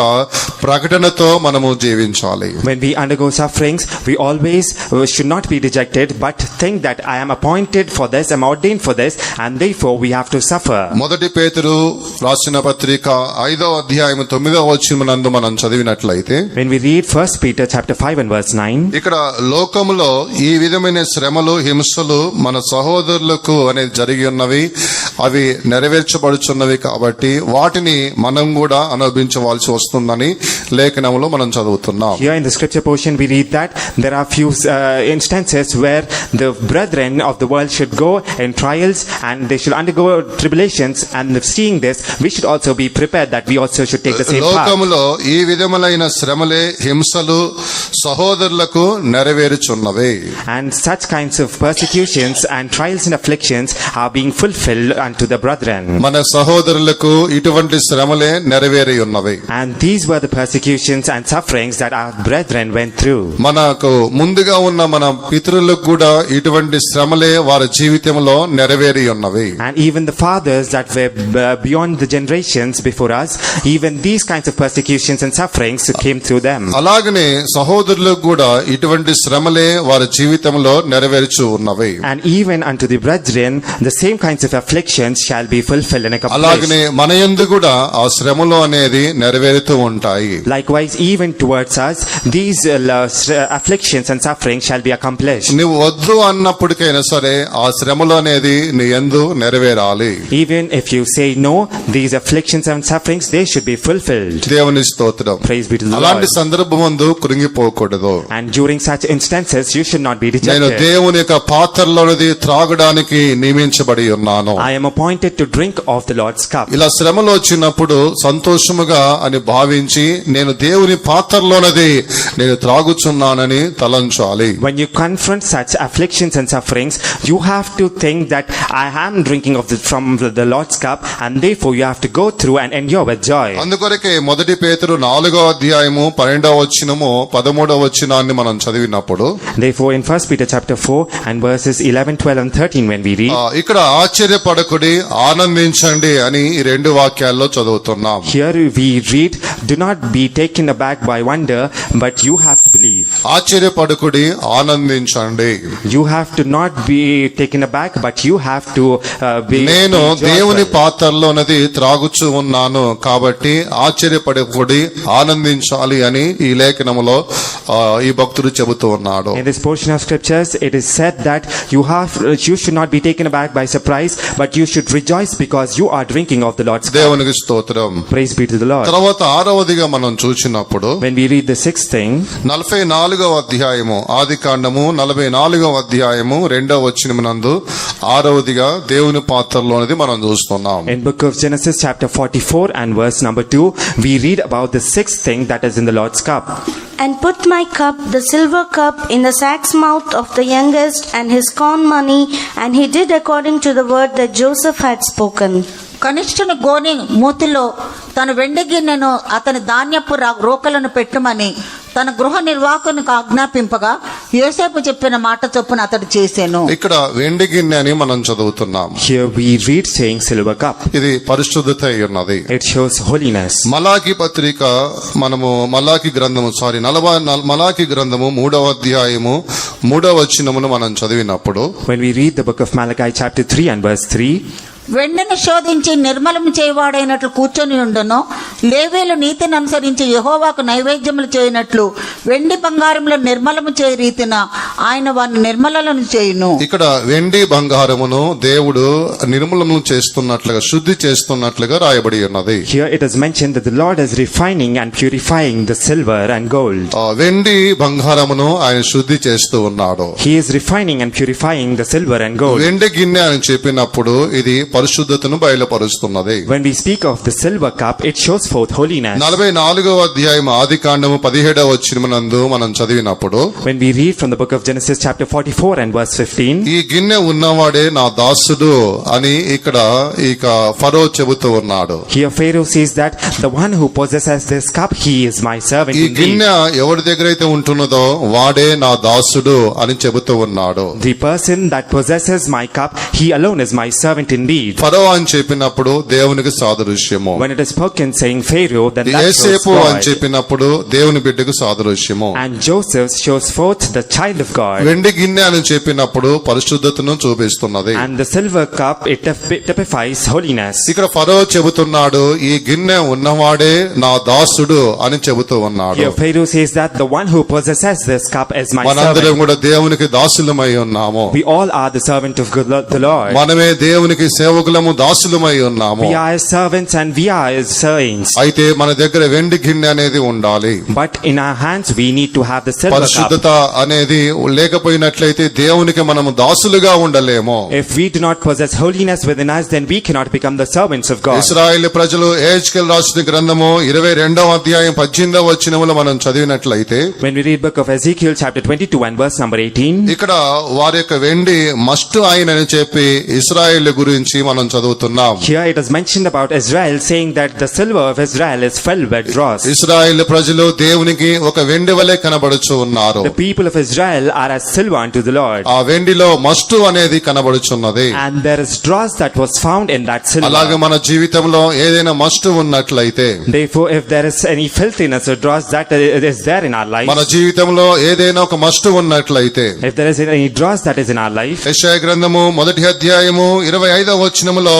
Speaker 1: ప్రకటనతో మనము జీవించాలి.
Speaker 2: When we undergo sufferings, we always should not be dejected, but think that I am appointed for this, I am ordained for this, and therefore we have to suffer.
Speaker 1: మొదటి పేతురు రాసిన పత్రిక 5వ అధ్యాయం 9వ వచనమునందు మనం చదివినట్లయితే
Speaker 2: When we read 1 Peter chapter 5 and verse 9,
Speaker 1: ఇక్కడ లోకములో ఈ విధమైన శ్రమలు, హింసలు మన సహోదరులకు అనేది జరిగి ఉన్నవి, అవి నెరవేర్చబడుచున్నవి కాబట్టి వాటిని మనం కూడా అనుభవించవలసి వస్తుందని లేఖనములో మనం చదువుతున్నాం.
Speaker 2: here in the scripture portion we read that there are few instances where the brethren of the world should go in trials and they should undergo tribulations, and seeing this we should also be prepared that we also should take the same path.
Speaker 1: లోకములో ఈ విధములైన శ్రమలే, హింసలు సహోదరులకు నెరవేరుచున్నవి.
Speaker 2: And such kinds of persecutions and trials and afflictions are being fulfilled unto the brethren.
Speaker 1: మన సహోదరులకు ఇటువంటి శ్రమలే నెరవేరి ఉన్నవి.
Speaker 2: And these were the persecutions and sufferings that our brethren went through.
Speaker 1: మనకు ముందుగా ఉన్న మన పితరులకు కూడా ఇటువంటి శ్రమలే వారి జీవితంలో నెరవేరి ఉన్నవి.
Speaker 2: And even the fathers that were beyond the generations before us, even these kinds of persecutions and sufferings came through them.
Speaker 1: అలాగనే సహోదరులకు కూడా ఇటువంటి శ్రమలే వారి జీవితంలో నెరవేర్చు ఉన్నవి.
Speaker 2: And even unto the brethren, the same kinds of afflictions shall be fulfilled and accomplished.
Speaker 1: అలాగనే మన యందు కూడా ఆ శ్రమలు అనేది నెరవేరుతూ ఉంటాయి.
Speaker 2: Likewise, even towards us, these afflictions and sufferings shall be accomplished.
Speaker 1: నువ్వు వద్దు అన్నప్పటికైనా సరే ఆ శ్రమలు అనేది నీ యందు నెరవేరాలి.
Speaker 2: Even if you say no, these afflictions and sufferings, they should be fulfilled.
Speaker 1: దేవుని స్తోత్రం.
Speaker 2: Praise be to the
Speaker 1: అలాంటి
Speaker 2: Lord.
Speaker 1: సందర్భమందు కృంగిపోకూడదు.
Speaker 2: And during such instances, you should not be
Speaker 1: నేను
Speaker 2: dejected.
Speaker 1: దేవుని యొక్క పాత్రలోనిది త్రాగడానికి నియమించబడి ఉన్నాను.
Speaker 2: I am appointed to drink of the Lord's cup.
Speaker 1: ఇలా శ్రమలు వచ్చినప్పుడు సంతోషముగా అని భావించి నేను దేవుని పాత్రలోనది నేను త్రాగుచున్నానని తలంచాలి.
Speaker 2: When you confront such afflictions and sufferings, you have to think that I am drinking from the Lord's Lord's cup, and therefore you have to go through and endure with joy.
Speaker 1: అందుకొరకే మొదటి పేతురు 4వ అధ్యాయము 12వ వచనము 13వ వచనాన్ని మనం చదివినప్పుడు
Speaker 2: Therefore in 1 Peter chapter 4 and verses 11, 12 and 13 when we read,
Speaker 1: ఇక్కడ ఆశ్చర్యపడకుడి ఆనందించండి అని ఈ రెండు వాక్యాల్లో చదువుతున్నాం.
Speaker 2: here we read, do not be taken aback by wonder, but you have to believe.
Speaker 1: ఆశ్చర్యపడకుడి ఆనందించండి.
Speaker 2: You have to not be taken aback, but you have to be
Speaker 1: నేను
Speaker 2: joyful.
Speaker 1: దేవుని పాత్రలోనది త్రాగుచూ ఉన్నాను కాబట్టి ఆశ్చర్యపడకుడి ఆనందించాలి అని ఈ లేఖనములో ఈ భక్తుడు చెబుతూ ఉన్నాడు.
Speaker 2: In this portion of scriptures, it is said that you should not be taken aback by surprise, but you should rejoice because you are drinking of the Lord's cup.
Speaker 1: దేవునికి స్తోత్రం.
Speaker 2: Praise be to the Lord.
Speaker 1: తర్వాత ఆరవదిగా మనం చూసినప్పుడు
Speaker 2: When we read the sixth thing,
Speaker 1: 44వ అధ్యాయము ఆదికాండము 44వ అధ్యాయము 2వ వచనమునందు ఆరవదిగా దేవుని పాత్రలోనిది మనం చూస్తున్నాం.
Speaker 2: in book of Genesis chapter 44 and verse number 2, we read about the sixth thing that is in the Lord's cup.
Speaker 4: And put my cup, the silver cup, in the sack's mouth of the youngest and his corn money, and he did according to the word that Joseph had spoken.
Speaker 3: కనిష్ఠుని గోని మూతిలో తన వెండి గిన్నెను అతని ధాన్యపు రోకలను పెట్టుమని తన గృహ నిర్వాహకునికి ఆజ్ఞాపింపగా యోసేపు చెప్పిన మాట చొప్పున అతడు చేసెను.
Speaker 1: ఇక్కడ వెండి గిన్నె అని మనం చదువుతున్నాం.
Speaker 2: Here we read saying silver cup.
Speaker 1: ఇది పరిశుద్ధత అయి ఉన్నది.
Speaker 2: It shows holiness.
Speaker 1: మలాకి పత్రిక మనము మలాకి గ్రంథము 3వ అధ్యాయము 3వ వచనమును మనం చదివినప్పుడు
Speaker 2: When we read the book of Malachi chapter 3 and verse 3,
Speaker 3: వెండిని శోధించి నిర్మలం చేయవాడైనట్లు కూర్చొని ఉండను, లేవీలు నీతిని అనుసరించి యెహోవాకు నైవేద్యములు చేయనట్లు వెండి బంగారములు నిర్మలము చేయ రీతిన ఆయన వారిని నిర్మలను చేయును.
Speaker 1: ఇక్కడ వెండి బంగారమును దేవుడు నిర్మలము చేస్తున్నట్లుగా శుద్ధి చేస్తున్నట్లుగా రాయబడి ఉన్నది.
Speaker 2: here it is mentioned that the Lord is refining and purifying the silver and gold.
Speaker 1: వెండి బంగారమును ఆయన శుద్ధి చేస్తూ ఉన్నాడు.
Speaker 2: He is refining and purifying the silver and gold.
Speaker 1: వెండి గిన్నె అని చెప్పినప్పుడు ఇది పరిశుద్ధతను బయలుపరుస్తున్నది.
Speaker 2: When we speak of the silver cup, it shows forth holiness.
Speaker 1: 44వ అధ్యాయం ఆదికాండము 17వ వచనమునందు మనం చదివినప్పుడు
Speaker 2: When we read from the book of Genesis chapter 44 and verse 15,
Speaker 1: ఈ గిన్నె ఉన్నవాడే నా దాసుడు అని ఇక్కడ ఇక ఫరో చెబుతూ ఉన్నాడు.
Speaker 2: here Pharaoh says that the one who possesses this cup, he is my servant
Speaker 1: ఈ
Speaker 2: indeed.
Speaker 1: గిన్నె ఎవరి దగ్గర అయితే ఉంటున్నదో వాడే నా దాసుడు అని చెబుతూ ఉన్నాడు.
Speaker 2: The person that possesses my cup, he alone is my servant indeed.
Speaker 1: ఫరో అని చెప్పినప్పుడు దేవునికి సాదృశ్యము.
Speaker 2: When it is spoken saying Pharaoh, then that shows
Speaker 1: యేసేపు అని
Speaker 2: God.
Speaker 1: చెప్పినప్పుడు దేవుని బిడ్డకు సాదృశ్యము.
Speaker 2: And Joseph shows forth the child of God.
Speaker 1: వెండి గిన్నె అని చెప్పినప్పుడు పరిశుద్ధతను చూపిస్తున్నది.
Speaker 2: And the silver cup, it typifies holiness.
Speaker 1: ఇక్కడ ఫరో చెబుతున్నాడు ఈ గిన్నె ఉన్నవాడే నా దాసుడు అని చెబుతూ ఉన్నాడు.
Speaker 2: Here Pharaoh says that the one who possesses this cup is my
Speaker 1: మనందరం
Speaker 2: servant.
Speaker 1: కూడా దేవునికి దాసులమై ఉన్నాము.
Speaker 2: We all are the servant of the Lord.
Speaker 1: మనమే దేవునికి సేవకులము దాసులమై ఉన్నాము.
Speaker 2: We are his servants and we are his saints.
Speaker 1: అయితే మన దగ్గర వెండి గిన్నె అనేది ఉండాలి.
Speaker 2: But in our hands we need to have the silver cup.
Speaker 1: పరిశుద్ధత అనేది లేకపోయినట్లయితే దేవునికి మనము దాసులుగా ఉండలేము.
Speaker 2: If we do not possess holiness within us, then we cannot become the servants of God.
Speaker 1: ఇశ్రాయేలు ప్రజలు ఎహెజ్కేలు రాసిన గ్రంథము 22వ అధ్యాయం 18వ వచనములో మనం చదివినట్లయితే
Speaker 2: When we read book of Ezekiel chapter 22 and verse number 18,
Speaker 1: ఇక్కడ వారి యొక్క వెండి మస్ట్ ఆయనని చెప్పి ఇశ్రాయేలు గురించి మనం చదువుతున్నాం.
Speaker 2: here it is mentioned about Israel saying that the silver of Israel is filled with dross.
Speaker 1: ఇశ్రాయేలు ప్రజలు దేవునికి ఒక వెండి వలె కనబడుచు ఉన్నారు.
Speaker 2: The people of Israel are as silver unto the Lord.
Speaker 1: ఆ వెండిలో మస్టు అనేది కనబడుచున్నది.
Speaker 2: And there is dross that was found in that
Speaker 1: అలాగే
Speaker 2: silver.
Speaker 1: మన జీవితంలో ఏదైనా మస్టు ఉన్నట్లయితే
Speaker 2: Therefore, if there is any filthiness or dross that is there in our
Speaker 1: మన
Speaker 2: life,
Speaker 1: జీవితంలో ఏదైనా ఒక మస్టు ఉన్నట్లయితే
Speaker 2: if there is any dross that is in our life,
Speaker 1: యెషయా గ్రంథము 1వ అధ్యాయము 25వ వచనములో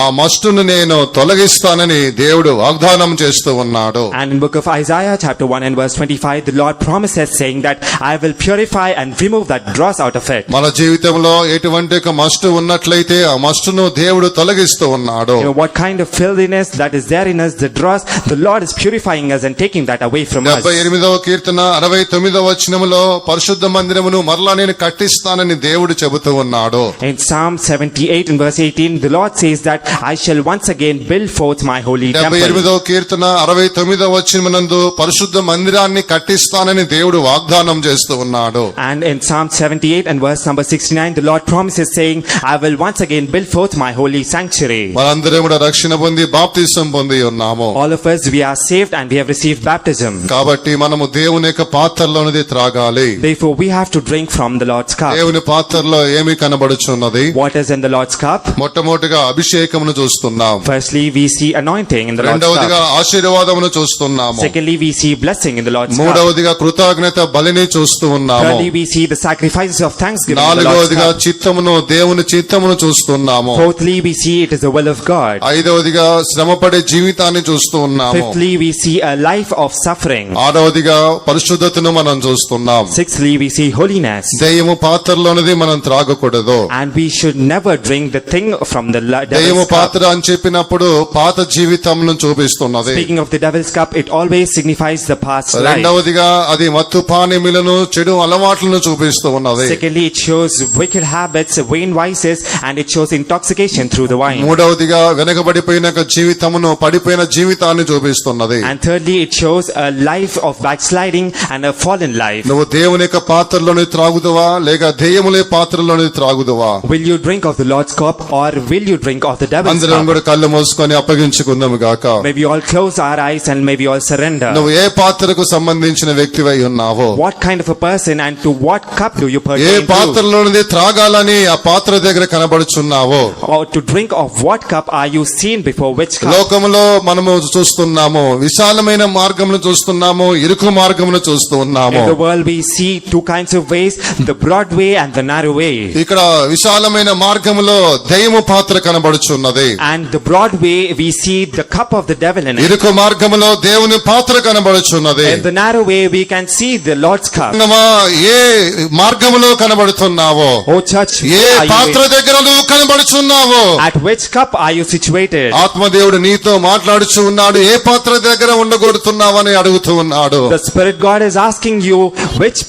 Speaker 1: ఆ మస్టును నేను తొలగిస్తానని దేవుడు వాగ్దానం చేస్తూ ఉన్నాడు.
Speaker 2: and in book of Isaiah chapter 1 and verse 25, the Lord promises saying that I will purify and remove that dross out of it.
Speaker 1: మన జీవితంలో ఎటువంటి ఒక మస్టు ఉన్నట్లయితే ఆ మస్టును దేవుడు తొలగిస్తూ ఉన్నాడు.
Speaker 2: You know, what kind of filthiness that is there in us, the dross, the Lord is purifying us and taking that away from us.
Speaker 1: 78వ కీర్తన 69వ వచనములో పరిశుద్ధ మందిరమును మరలా నేను కట్టిస్తానని దేవుడు చెబుతూ ఉన్నాడు.
Speaker 2: In Psalm 78 and verse 18, the Lord says that I shall once again build forth my holy temple.
Speaker 1: 78వ కీర్తన 69వ వచనమునందు పరిశుద్ధ మందిరాన్ని కట్టిస్తానని దేవుడు వాగ్దానం చేస్తూ ఉన్నాడు.
Speaker 2: And in Psalm 78 and verse number 69, the Lord promises saying, I will once again build forth my holy sanctuary.
Speaker 1: మనందరం కూడా రక్షణ పొంది బాప్తిసం పొంది ఉన్నాము.
Speaker 2: All of us, we are saved and we have received baptism.
Speaker 1: కాబట్టి మనము దేవుని యొక్క పాత్రలోనిది త్రాగాలి.
Speaker 2: Therefore, we have to drink from the Lord's cup.
Speaker 1: దేవుని పాత్రలో ఏమి కనబడుచున్నది?
Speaker 2: What is in the Lord's cup?
Speaker 1: మొట్టమొదటిగా అభిషేకమును చూస్తున్నాం.
Speaker 2: Firstly, we see anointing in the Lord's
Speaker 1: రెండవదిగా
Speaker 2: cup.
Speaker 1: ఆశీర్వాదమును చూస్తున్నాము.
Speaker 2: Secondly, we see blessing in the Lord's cup.
Speaker 1: మూడవదిగా కృతజ్ఞత బలిని చూస్తూ ఉన్నాము.
Speaker 2: Thirdly, we see the sacrifices of thanksgiving in the Lord's
Speaker 1: నాలుగవదిగా
Speaker 2: cup.
Speaker 1: చిత్తమును దేవుని చిత్తమును చూస్తున్నాము.
Speaker 2: Fourthly, we see it is the will of God.
Speaker 1: ఐదవదిగా శ్రమపడే జీవితాన్ని చూస్తూ ఉన్నాము.
Speaker 2: Fifthly, we see a life of suffering.
Speaker 1: ఆరవదిగా పరిశుద్ధతను మనం చూస్తున్నాం.
Speaker 2: Sixthly, we see holiness.
Speaker 1: దయ్యము పాత్రలోనిది మనం త్రాగకూడదు.
Speaker 2: And we should never drink the thing from the
Speaker 1: దయ్యము
Speaker 2: devil's cup.
Speaker 1: పాత్ర అని చెప్పినప్పుడు పాత జీవితంను చూపిస్తున్నది.
Speaker 2: Speaking of the devil's cup, it always signifies the past life.
Speaker 1: రెండవదిగా అది మత్తు పానీయములను చెడు అలవాట్లను చూపిస్తూ ఉన్నది.
Speaker 2: Secondly, it shows wicked habits, vain vices, and it shows intoxication through the wine.
Speaker 1: మూడవదిగా వెనకబడిపోయిన జీవితమును పడిపోయిన జీవితాన్ని చూపిస్తున్నది.
Speaker 2: And thirdly, it shows a life of backsliding and a fallen life.
Speaker 1: నువ్వు దేవుని యొక్క పాత్రలోని త్రాగుదువా లేక దెయ్యముల పాత్రలోని త్రాగుదువా?
Speaker 2: Will you drink of the Lord's cup or will you drink of the devil's
Speaker 1: అందరం
Speaker 2: cup?
Speaker 1: కూడా కళ్ళు మూసుకొని అప్పగించుకుందాము గాక.
Speaker 2: May we all close our eyes and may we all surrender.
Speaker 1: నువ్వు ఏ పాత్రకు సంబంధించిన వ్యక్తివై ఉన్నావో,
Speaker 2: What kind of a person and to what cup do you
Speaker 1: A
Speaker 2: pertain to?
Speaker 1: పాత్రలోనిది త్రాగాలని ఆ పాత్ర దగ్గర కనబడుచున్నావో,
Speaker 2: Or to drink of what cup are you seen before which cup?
Speaker 1: లోకములో మనము చూస్తున్నాము, విశాలమైన మార్గమును చూస్తున్నాము, ఇరుకు మార్గమును చూస్తూ ఉన్నాము.
Speaker 2: In the world we see two kinds of ways, the broad way and the narrow way.
Speaker 1: ఇక్కడ విశాలమైన మార్గములో దయ్యము పాత్ర కనబడుచున్నది.
Speaker 2: And the broad way we see the cup of the devil in it.
Speaker 1: ఇరుకు మార్గములో దేవుని పాత్ర కనబడుచున్నది.
Speaker 2: In the narrow way we can see the Lord's cup.
Speaker 1: సంగమా, ఏ మార్గములో కనబడుతున్నావో,
Speaker 2: Oh church,
Speaker 1: A
Speaker 2: where are you
Speaker 1: పాత్ర
Speaker 2: in?
Speaker 1: దగ్గర నువ్వు కనబడుచున్నావో,
Speaker 2: At which cup are you situated?
Speaker 1: ఆత్మదేవుడు నీతో మాట్లాడుచు ఉన్నాడు. ఏ పాత్ర దగ్గర ఉండగొడుతున్నావని అడుగుతూ ఉన్నాడు.
Speaker 2: The Spirit God is asking you, which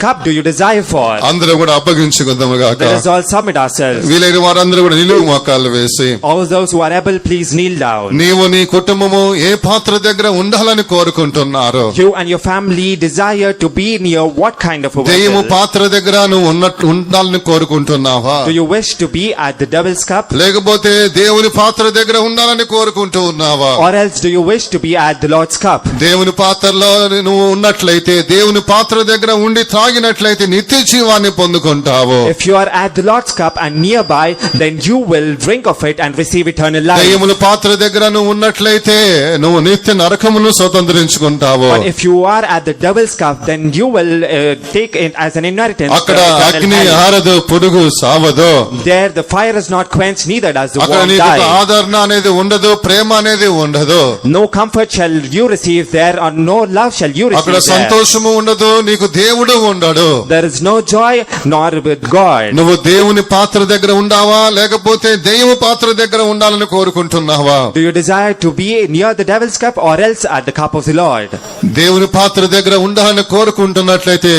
Speaker 2: cup do you desire for?
Speaker 1: అందరూ కూడా అప్పగించుకుందాము గాక.
Speaker 2: Let us all submit ourselves.
Speaker 1: వీలైన వారందరూ కూడా నిలువు మోకాళ్ళు వేసి,
Speaker 2: All those who are able, please kneel down.
Speaker 1: నీవు నీ కుటుంబము ఏ పాత్ర దగ్గర ఉండాలని కోరుకుంటున్నారు?
Speaker 2: You and your family desire to be near what kind of a
Speaker 1: దెయ్యము
Speaker 2: vessel?
Speaker 1: పాత్ర దగ్గర నువ్వు ఉండాలని కోరుకుంటున్నావా?
Speaker 2: Do you wish to be at the devil's cup?
Speaker 1: లేకపోతే దేవుని పాత్ర దగ్గర ఉండాలని కోరుకుంటూ ఉన్నావా?
Speaker 2: Or else do you wish to be at the Lord's cup?
Speaker 1: దేవుని పాత్రలో నువ్వు ఉన్నట్లయితే, దేవుని పాత్ర దగ్గర ఉండి త్రాగినట్లయితే నిత్య జీవాన్ని పొందుకుంటావు.
Speaker 2: If you are at the Lord's cup and nearby, then you will drink of it and receive eternal life.
Speaker 1: దెయ్యముల పాత్ర దగ్గర నువ్వు ఉన్నట్లయితే నువ్వు నిత్య నరకమును స్వతంత్రించుకుంటావు.
Speaker 2: But if you are at the devil's cup, then you will take it as an inheritance.
Speaker 1: అక్కడ
Speaker 2: eternal
Speaker 1: అగ్ని
Speaker 2: life.
Speaker 1: ఆరదు, పురుగు సావదు.
Speaker 2: There the fire is not quenched, neither does the
Speaker 1: అక్కడ
Speaker 2: worm
Speaker 1: నీకు
Speaker 2: die.
Speaker 1: ఆదరణ అనేది ఉండదు, ప్రేమ అనేది ఉండదు.
Speaker 2: No comfort shall you receive there, or no love shall you
Speaker 1: అక్కడ
Speaker 2: receive there.
Speaker 1: సంతోషము ఉండదు, నీకు దేవుడు ఉండడు.
Speaker 2: There is no joy nor with God.
Speaker 1: నువ్వు దేవుని పాత్ర దగ్గర ఉండావా లేకపోతే దెయ్యము పాత్ర దగ్గర ఉండాలని కోరుకుంటున్నావా?
Speaker 2: Do you desire to be near the devil's cup or else at the cup of the Lord?
Speaker 1: దేవుని పాత్ర దగ్గర ఉండాలని కోరుకుంటున్నట్లయితే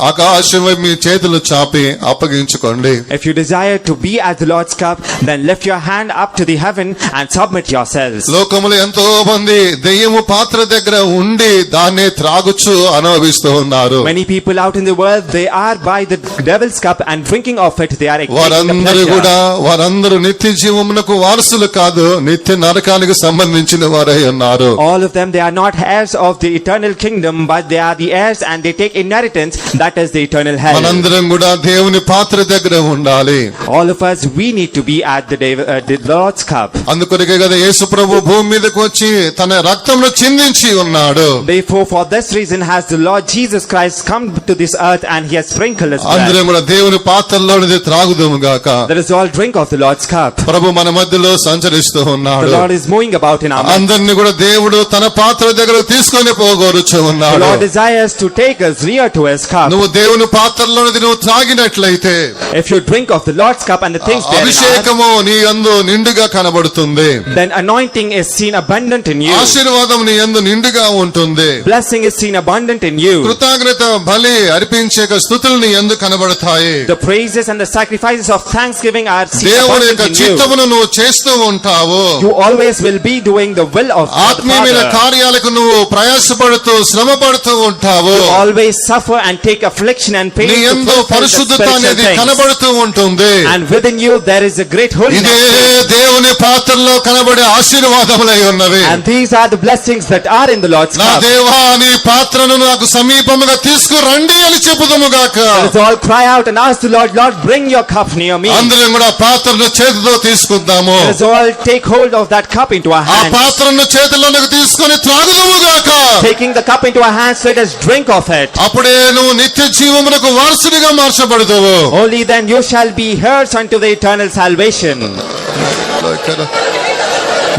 Speaker 1: ఆకాశం వైపు మీ చేతులు చాపి అప్పగించుకోండి.
Speaker 2: If you desire to be at the Lord's cup, then lift your hand up to the heaven and submit yourselves.
Speaker 1: లోకములో ఎంతో మంది దెయ్యము పాత్ర దగ్గర ఉండి దాన్నే త్రాగుచు అనుభవిస్తూ ఉన్నారు.
Speaker 2: Many people out in the world, they are by the devil's cup and drinking of it, they are taking the
Speaker 1: వారందరూ
Speaker 2: pleasure.
Speaker 1: కూడా వారందరూ నిత్య జీవమునకు వారసులు కాదు, నిత్య నరకానికి సంబంధించిన వారై ఉన్నారు.
Speaker 2: All of them, they are not heirs of the eternal kingdom, but they are the heirs and they take inheritance, that is the eternal hell.
Speaker 1: మనందరం కూడా దేవుని పాత్ర దగ్గర ఉండాలి.
Speaker 2: All of us, we need to be at the Lord's cup.
Speaker 1: అందుకొరకే కదా యేసు ప్రభు భూమి మీదకు వచ్చి తన రక్తంలో చిందించి ఉన్నాడు.
Speaker 2: Therefore, for this reason has the Lord Jesus Christ come to this earth and he has sprinkled his blood.
Speaker 1: అందరం కూడా దేవుని పాత్రలోనిది త్రాగుదాము గాక.
Speaker 2: Let us all drink of the Lord's cup.
Speaker 1: ప్రభు మన మధ్యలో సంచరిస్తూ
Speaker 2: The
Speaker 1: ఉన్నాడు.
Speaker 2: Lord is moving about in our midst.
Speaker 1: అందరిని కూడా దేవుడు తన పాత్ర దగ్గర తీసుకొని పోగొరుచు
Speaker 2: The
Speaker 1: ఉన్నాడు.
Speaker 2: Lord desires to take us near to his cup.
Speaker 1: నువ్వు దేవుని పాత్రలోనిది నువ్వు త్రాగినట్లయితే
Speaker 2: If you drink of the Lord's cup and the things therein are,
Speaker 1: అభిషేకము నీ యందు నిండుగా కనబడుతుంది.
Speaker 2: then anointing is seen abundant in you.
Speaker 1: ఆశీర్వాదం నీ యందు నిండుగా ఉంటుంది.
Speaker 2: Blessing is seen abundant in you.
Speaker 1: కృతజ్ఞత బలి అర్పించే స్తుతులు నీ యందు కనబడతాయి.
Speaker 2: The praises and the sacrifices of thanksgiving are seen
Speaker 1: దేవుని దేవుని యొక్క
Speaker 2: appointment in you.
Speaker 1: చిత్తమును నువ్వు చేస్తూ ఉంటావు.
Speaker 2: You always will be doing the will of God the
Speaker 1: ఆత్మీయమైన
Speaker 2: Father.
Speaker 1: కార్యాలకు నువ్వు ప్రయాసపడుతూ శ్రమ పడుతూ ఉంటావు.
Speaker 2: You always suffer and take affliction and pain
Speaker 1: నీ
Speaker 2: to
Speaker 1: యందు
Speaker 2: fulfill the
Speaker 1: పరిశుద్ధత
Speaker 2: spiritual
Speaker 1: అనేది
Speaker 2: things.
Speaker 1: కనబడుతూ ఉంటుంది.
Speaker 2: And within you there is a great
Speaker 1: ఇదే
Speaker 2: holiness.
Speaker 1: దేవుని పాత్రలో కనబడే ఆశీర్వాదములై ఉన్నవి.
Speaker 2: And these are the blessings that are in the Lord's
Speaker 1: నా
Speaker 2: cup.
Speaker 1: దేవా నీ పాత్రను నాకు సమీపముగా తీసుకురండి అని చెప్పుదుము గాక.
Speaker 2: Let us all cry out and ask the Lord, Lord, bring your cup near me.
Speaker 1: అందరం కూడా పాత్రను చేతితో తీసుకుందాము.
Speaker 2: Let us all take hold of that cup into our
Speaker 1: ఆ
Speaker 2: hands.
Speaker 1: పాత్రను చేతిలోనికి తీసుకొని త్రాగుదుము గాక.
Speaker 2: Taking the cup into our hands, let us drink of it.
Speaker 1: అప్పుడే నువ్వు నిత్య జీవమునకు వారసుడిగా మార్చబడతావు.
Speaker 2: Only then you shall be heirs unto the eternal salvation.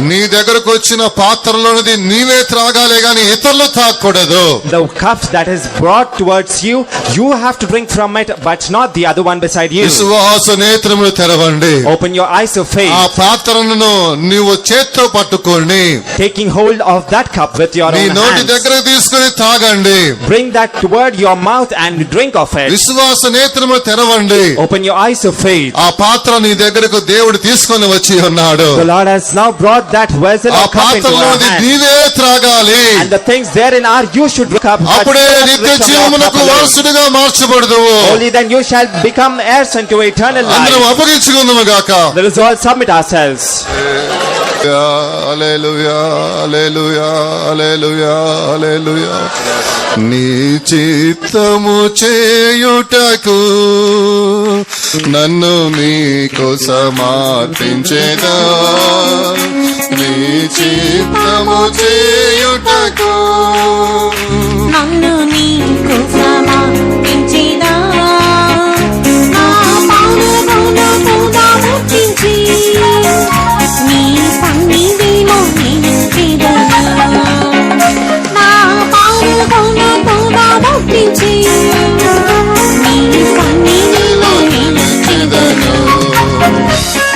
Speaker 1: నీ దగ్గరకు వచ్చిన పాత్రలోనిది నీవే త్రాగాలే గాని ఇతరులు తాగకూడదు.
Speaker 2: The cup that is brought towards you, you have to drink from it, but not the other one beside you.
Speaker 1: విశ్వాస నేత్రములు తెరవండి.
Speaker 2: Open your eyes of
Speaker 1: ఆ
Speaker 2: faith,
Speaker 1: పాత్రను నీవు చేత్తో పట్టుకోండి.
Speaker 2: taking hold of that cup with your
Speaker 1: నీ
Speaker 2: own
Speaker 1: నోటి
Speaker 2: hands.
Speaker 1: దగ్గరకు తీసుకుని తాగండి.
Speaker 2: Bring that toward your mouth and drink of it.
Speaker 1: విశ్వాస నేత్రములు తెరవండి.
Speaker 2: Open your eyes of faith.
Speaker 1: ఆ పాత్ర నీ దగ్గరకు దేవుడు తీసుకొని వచ్చి ఉన్నాడు.
Speaker 2: The Lord has now brought that vessel
Speaker 1: ఆ
Speaker 2: of cup into our
Speaker 1: పాత్రలోది
Speaker 2: hands.
Speaker 1: నీవే త్రాగాలి.
Speaker 2: And the things therein are you should drink up. but
Speaker 1: అప్పుడే
Speaker 2: you must
Speaker 1: నిత్య
Speaker 2: drink from that
Speaker 1: జీవమునకు
Speaker 2: cup alone.
Speaker 1: వారసుడిగా మార్చబడదువు.
Speaker 2: Only then you shall become heirs unto eternal
Speaker 1: అందరం
Speaker 2: life.
Speaker 1: అప్పగించుకుందాము గాక.
Speaker 2: Let us all submit ourselves.
Speaker 1: హల్లెలూయా హల్లెలూయా హల్లెలూయా హల్లెలూయా. నీ చిత్తము చేయుటకు నన్ను నీకు సమర్పించేదా. నీ చిత్తము చేయుటకు
Speaker 5: నన్ను నీకు సమర్పించేదా. నా పాదములను ముట్టించి నీ సన్నిధిలో నిలిచెదను. నా పాదములను ముట్టించి నీ సన్నిధిలో నిలిచెదను.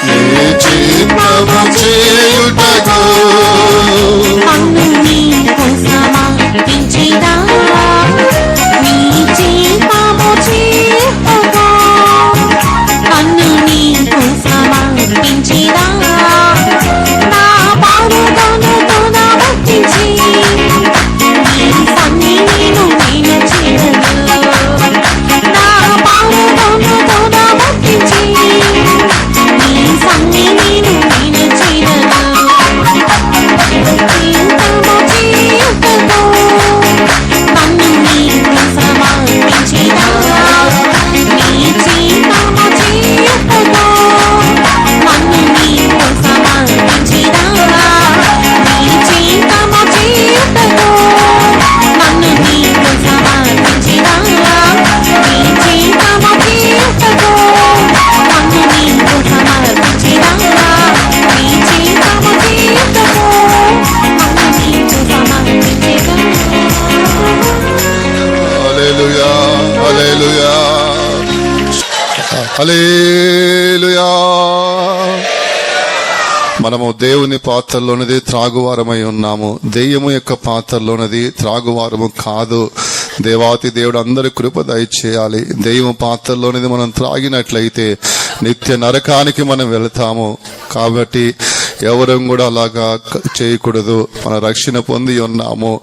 Speaker 1: నీ చిత్తము చేయుటకు
Speaker 5: నన్ను నీకు సమర్పించేదా. నీ చిత్తము చేయుటకు నన్ను నీకు సమర్పించేదా. నా పాదములను ముట్టించి నీ సన్నిధిలో నిలిచెదను. నా పాదములను ముట్టించి నీ సన్నిధిలో నిలిచెదను. చిత్తము చేయుటకు నన్ను నీకు సమర్పించేదా. నీ చిత్తము చేయుటకు నన్ను నీకు సమర్పించేదా. నీ చిత్తము చేయుటకు నన్ను నీకు సమర్పించేదా. నీ చిత్తము చేయుటకు నన్ను నీకు సమర్పించేదా. నీ చిత్తము చేయుటకు నన్ను నీకు సమర్పించేదా.
Speaker 1: హల్లెలూయా హల్లెలూయా హల్లెలూయా. మనము దేవుని పాత్రలోనిది త్రాగువారమై ఉన్నాము. దెయ్యము యొక్క పాత్రలోనిది త్రాగువారము కాదు. దేవాతి దేవుడు అందరి కృప దయచేయాలి. దెయ్యము పాత్రలోనిది మనం త్రాగినట్లయితే నిత్య నరకానికి మనం వెళతాము. కాబట్టి ఎవరం కూడా అలాగా చేయకూడదు. మన రక్షణ పొంది ఉన్నాము,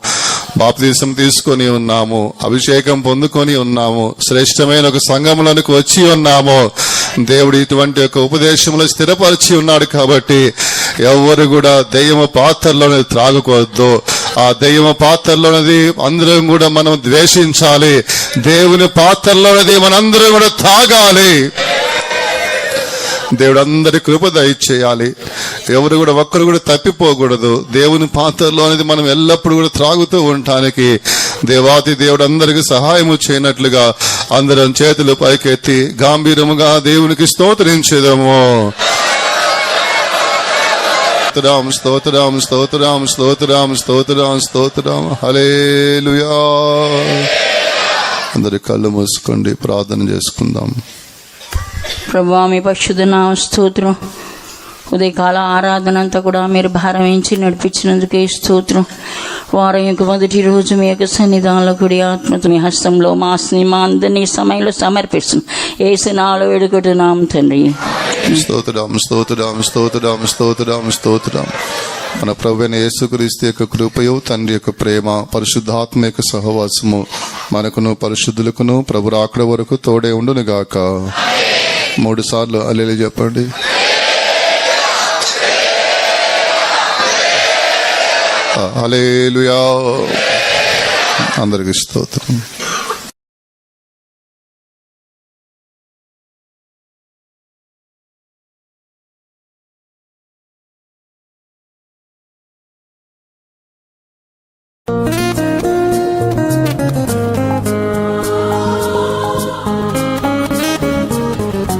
Speaker 1: బాప్తిసం తీసుకొని ఉన్నాము, అభిషేకం పొందుకొని ఉన్నాము, శ్రేష్టమైన ఒక సంఘములకు వచ్చి ఉన్నాము. దేవుడు ఇటువంటి ఒక ఉపదేశంలో స్థిరపరిచి ఉన్నాడు. కాబట్టి ఎవరు కూడా దెయ్యము పాత్రలోనే త్రాగుకోవద్దు. ఆ దెయ్యము పాత్రలోనది అందరం కూడా మనం ద్వేషించాలి. దేవుని పాత్రలోనది మనందరం కూడా తాగాలి. దేవుడు అందరి కృప దయచేయాలి. ఎవరు కూడా ఒక్కరు కూడా తప్పిపోకూడదు. దేవుని పాత్రలో అనేది మనం ఎల్లప్పుడూ కూడా త్రాగుతూ ఉండటానికి దేవాతి దేవుడు అందరికి సహాయము చేయనట్లుగా అందరం చేతులు పైకెత్తి గాంభీరముగా దేవునికి స్తోత్రించేదము. స్తోత్రం స్తోత్రం స్తోత్రం స్తోత్రం స్తోత్రం స్తోత్రం హల్లెలూయా. అందరి కళ్ళు మూసుకోండి, ప్రార్థన చేసుకుందాం.
Speaker 5: ప్రభువా, మీ పరిశుద్ధ నామ స్తోత్రం. ఉదయకాల ఆరాధన అంతా కూడా మీరు భారం వేయించి నడిపించినందుకే స్తోత్రం. వారం యొక్క మొదటి రోజు మీ యొక్క సన్నిధానంలో కుడి ఆత్మతో మీ హస్తంలో మా అందరినీ సమయంలో సమర్పిస్తున్నాం. యేసు నామములో వేడుకుంటున్నాం తండ్రి.
Speaker 1: స్తోత్రం స్తోత్రం స్తోత్రం స్తోత్రం స్తోత్రం. మన ప్రభువైన యేసుక్రీస్తు యొక్క కృపయు, తండ్రి యొక్క ప్రేమ, పరిశుద్ధాత్మ యొక్క సహవాసము మనకును పరిశుద్ధులకును ప్రభు రాకడ వరకు తోడే ఉండును గాక. 3 సార్లు హల్లెలూయా చెప్పండి. హల్లెలూయా. అందరికీ స్తోత్రం.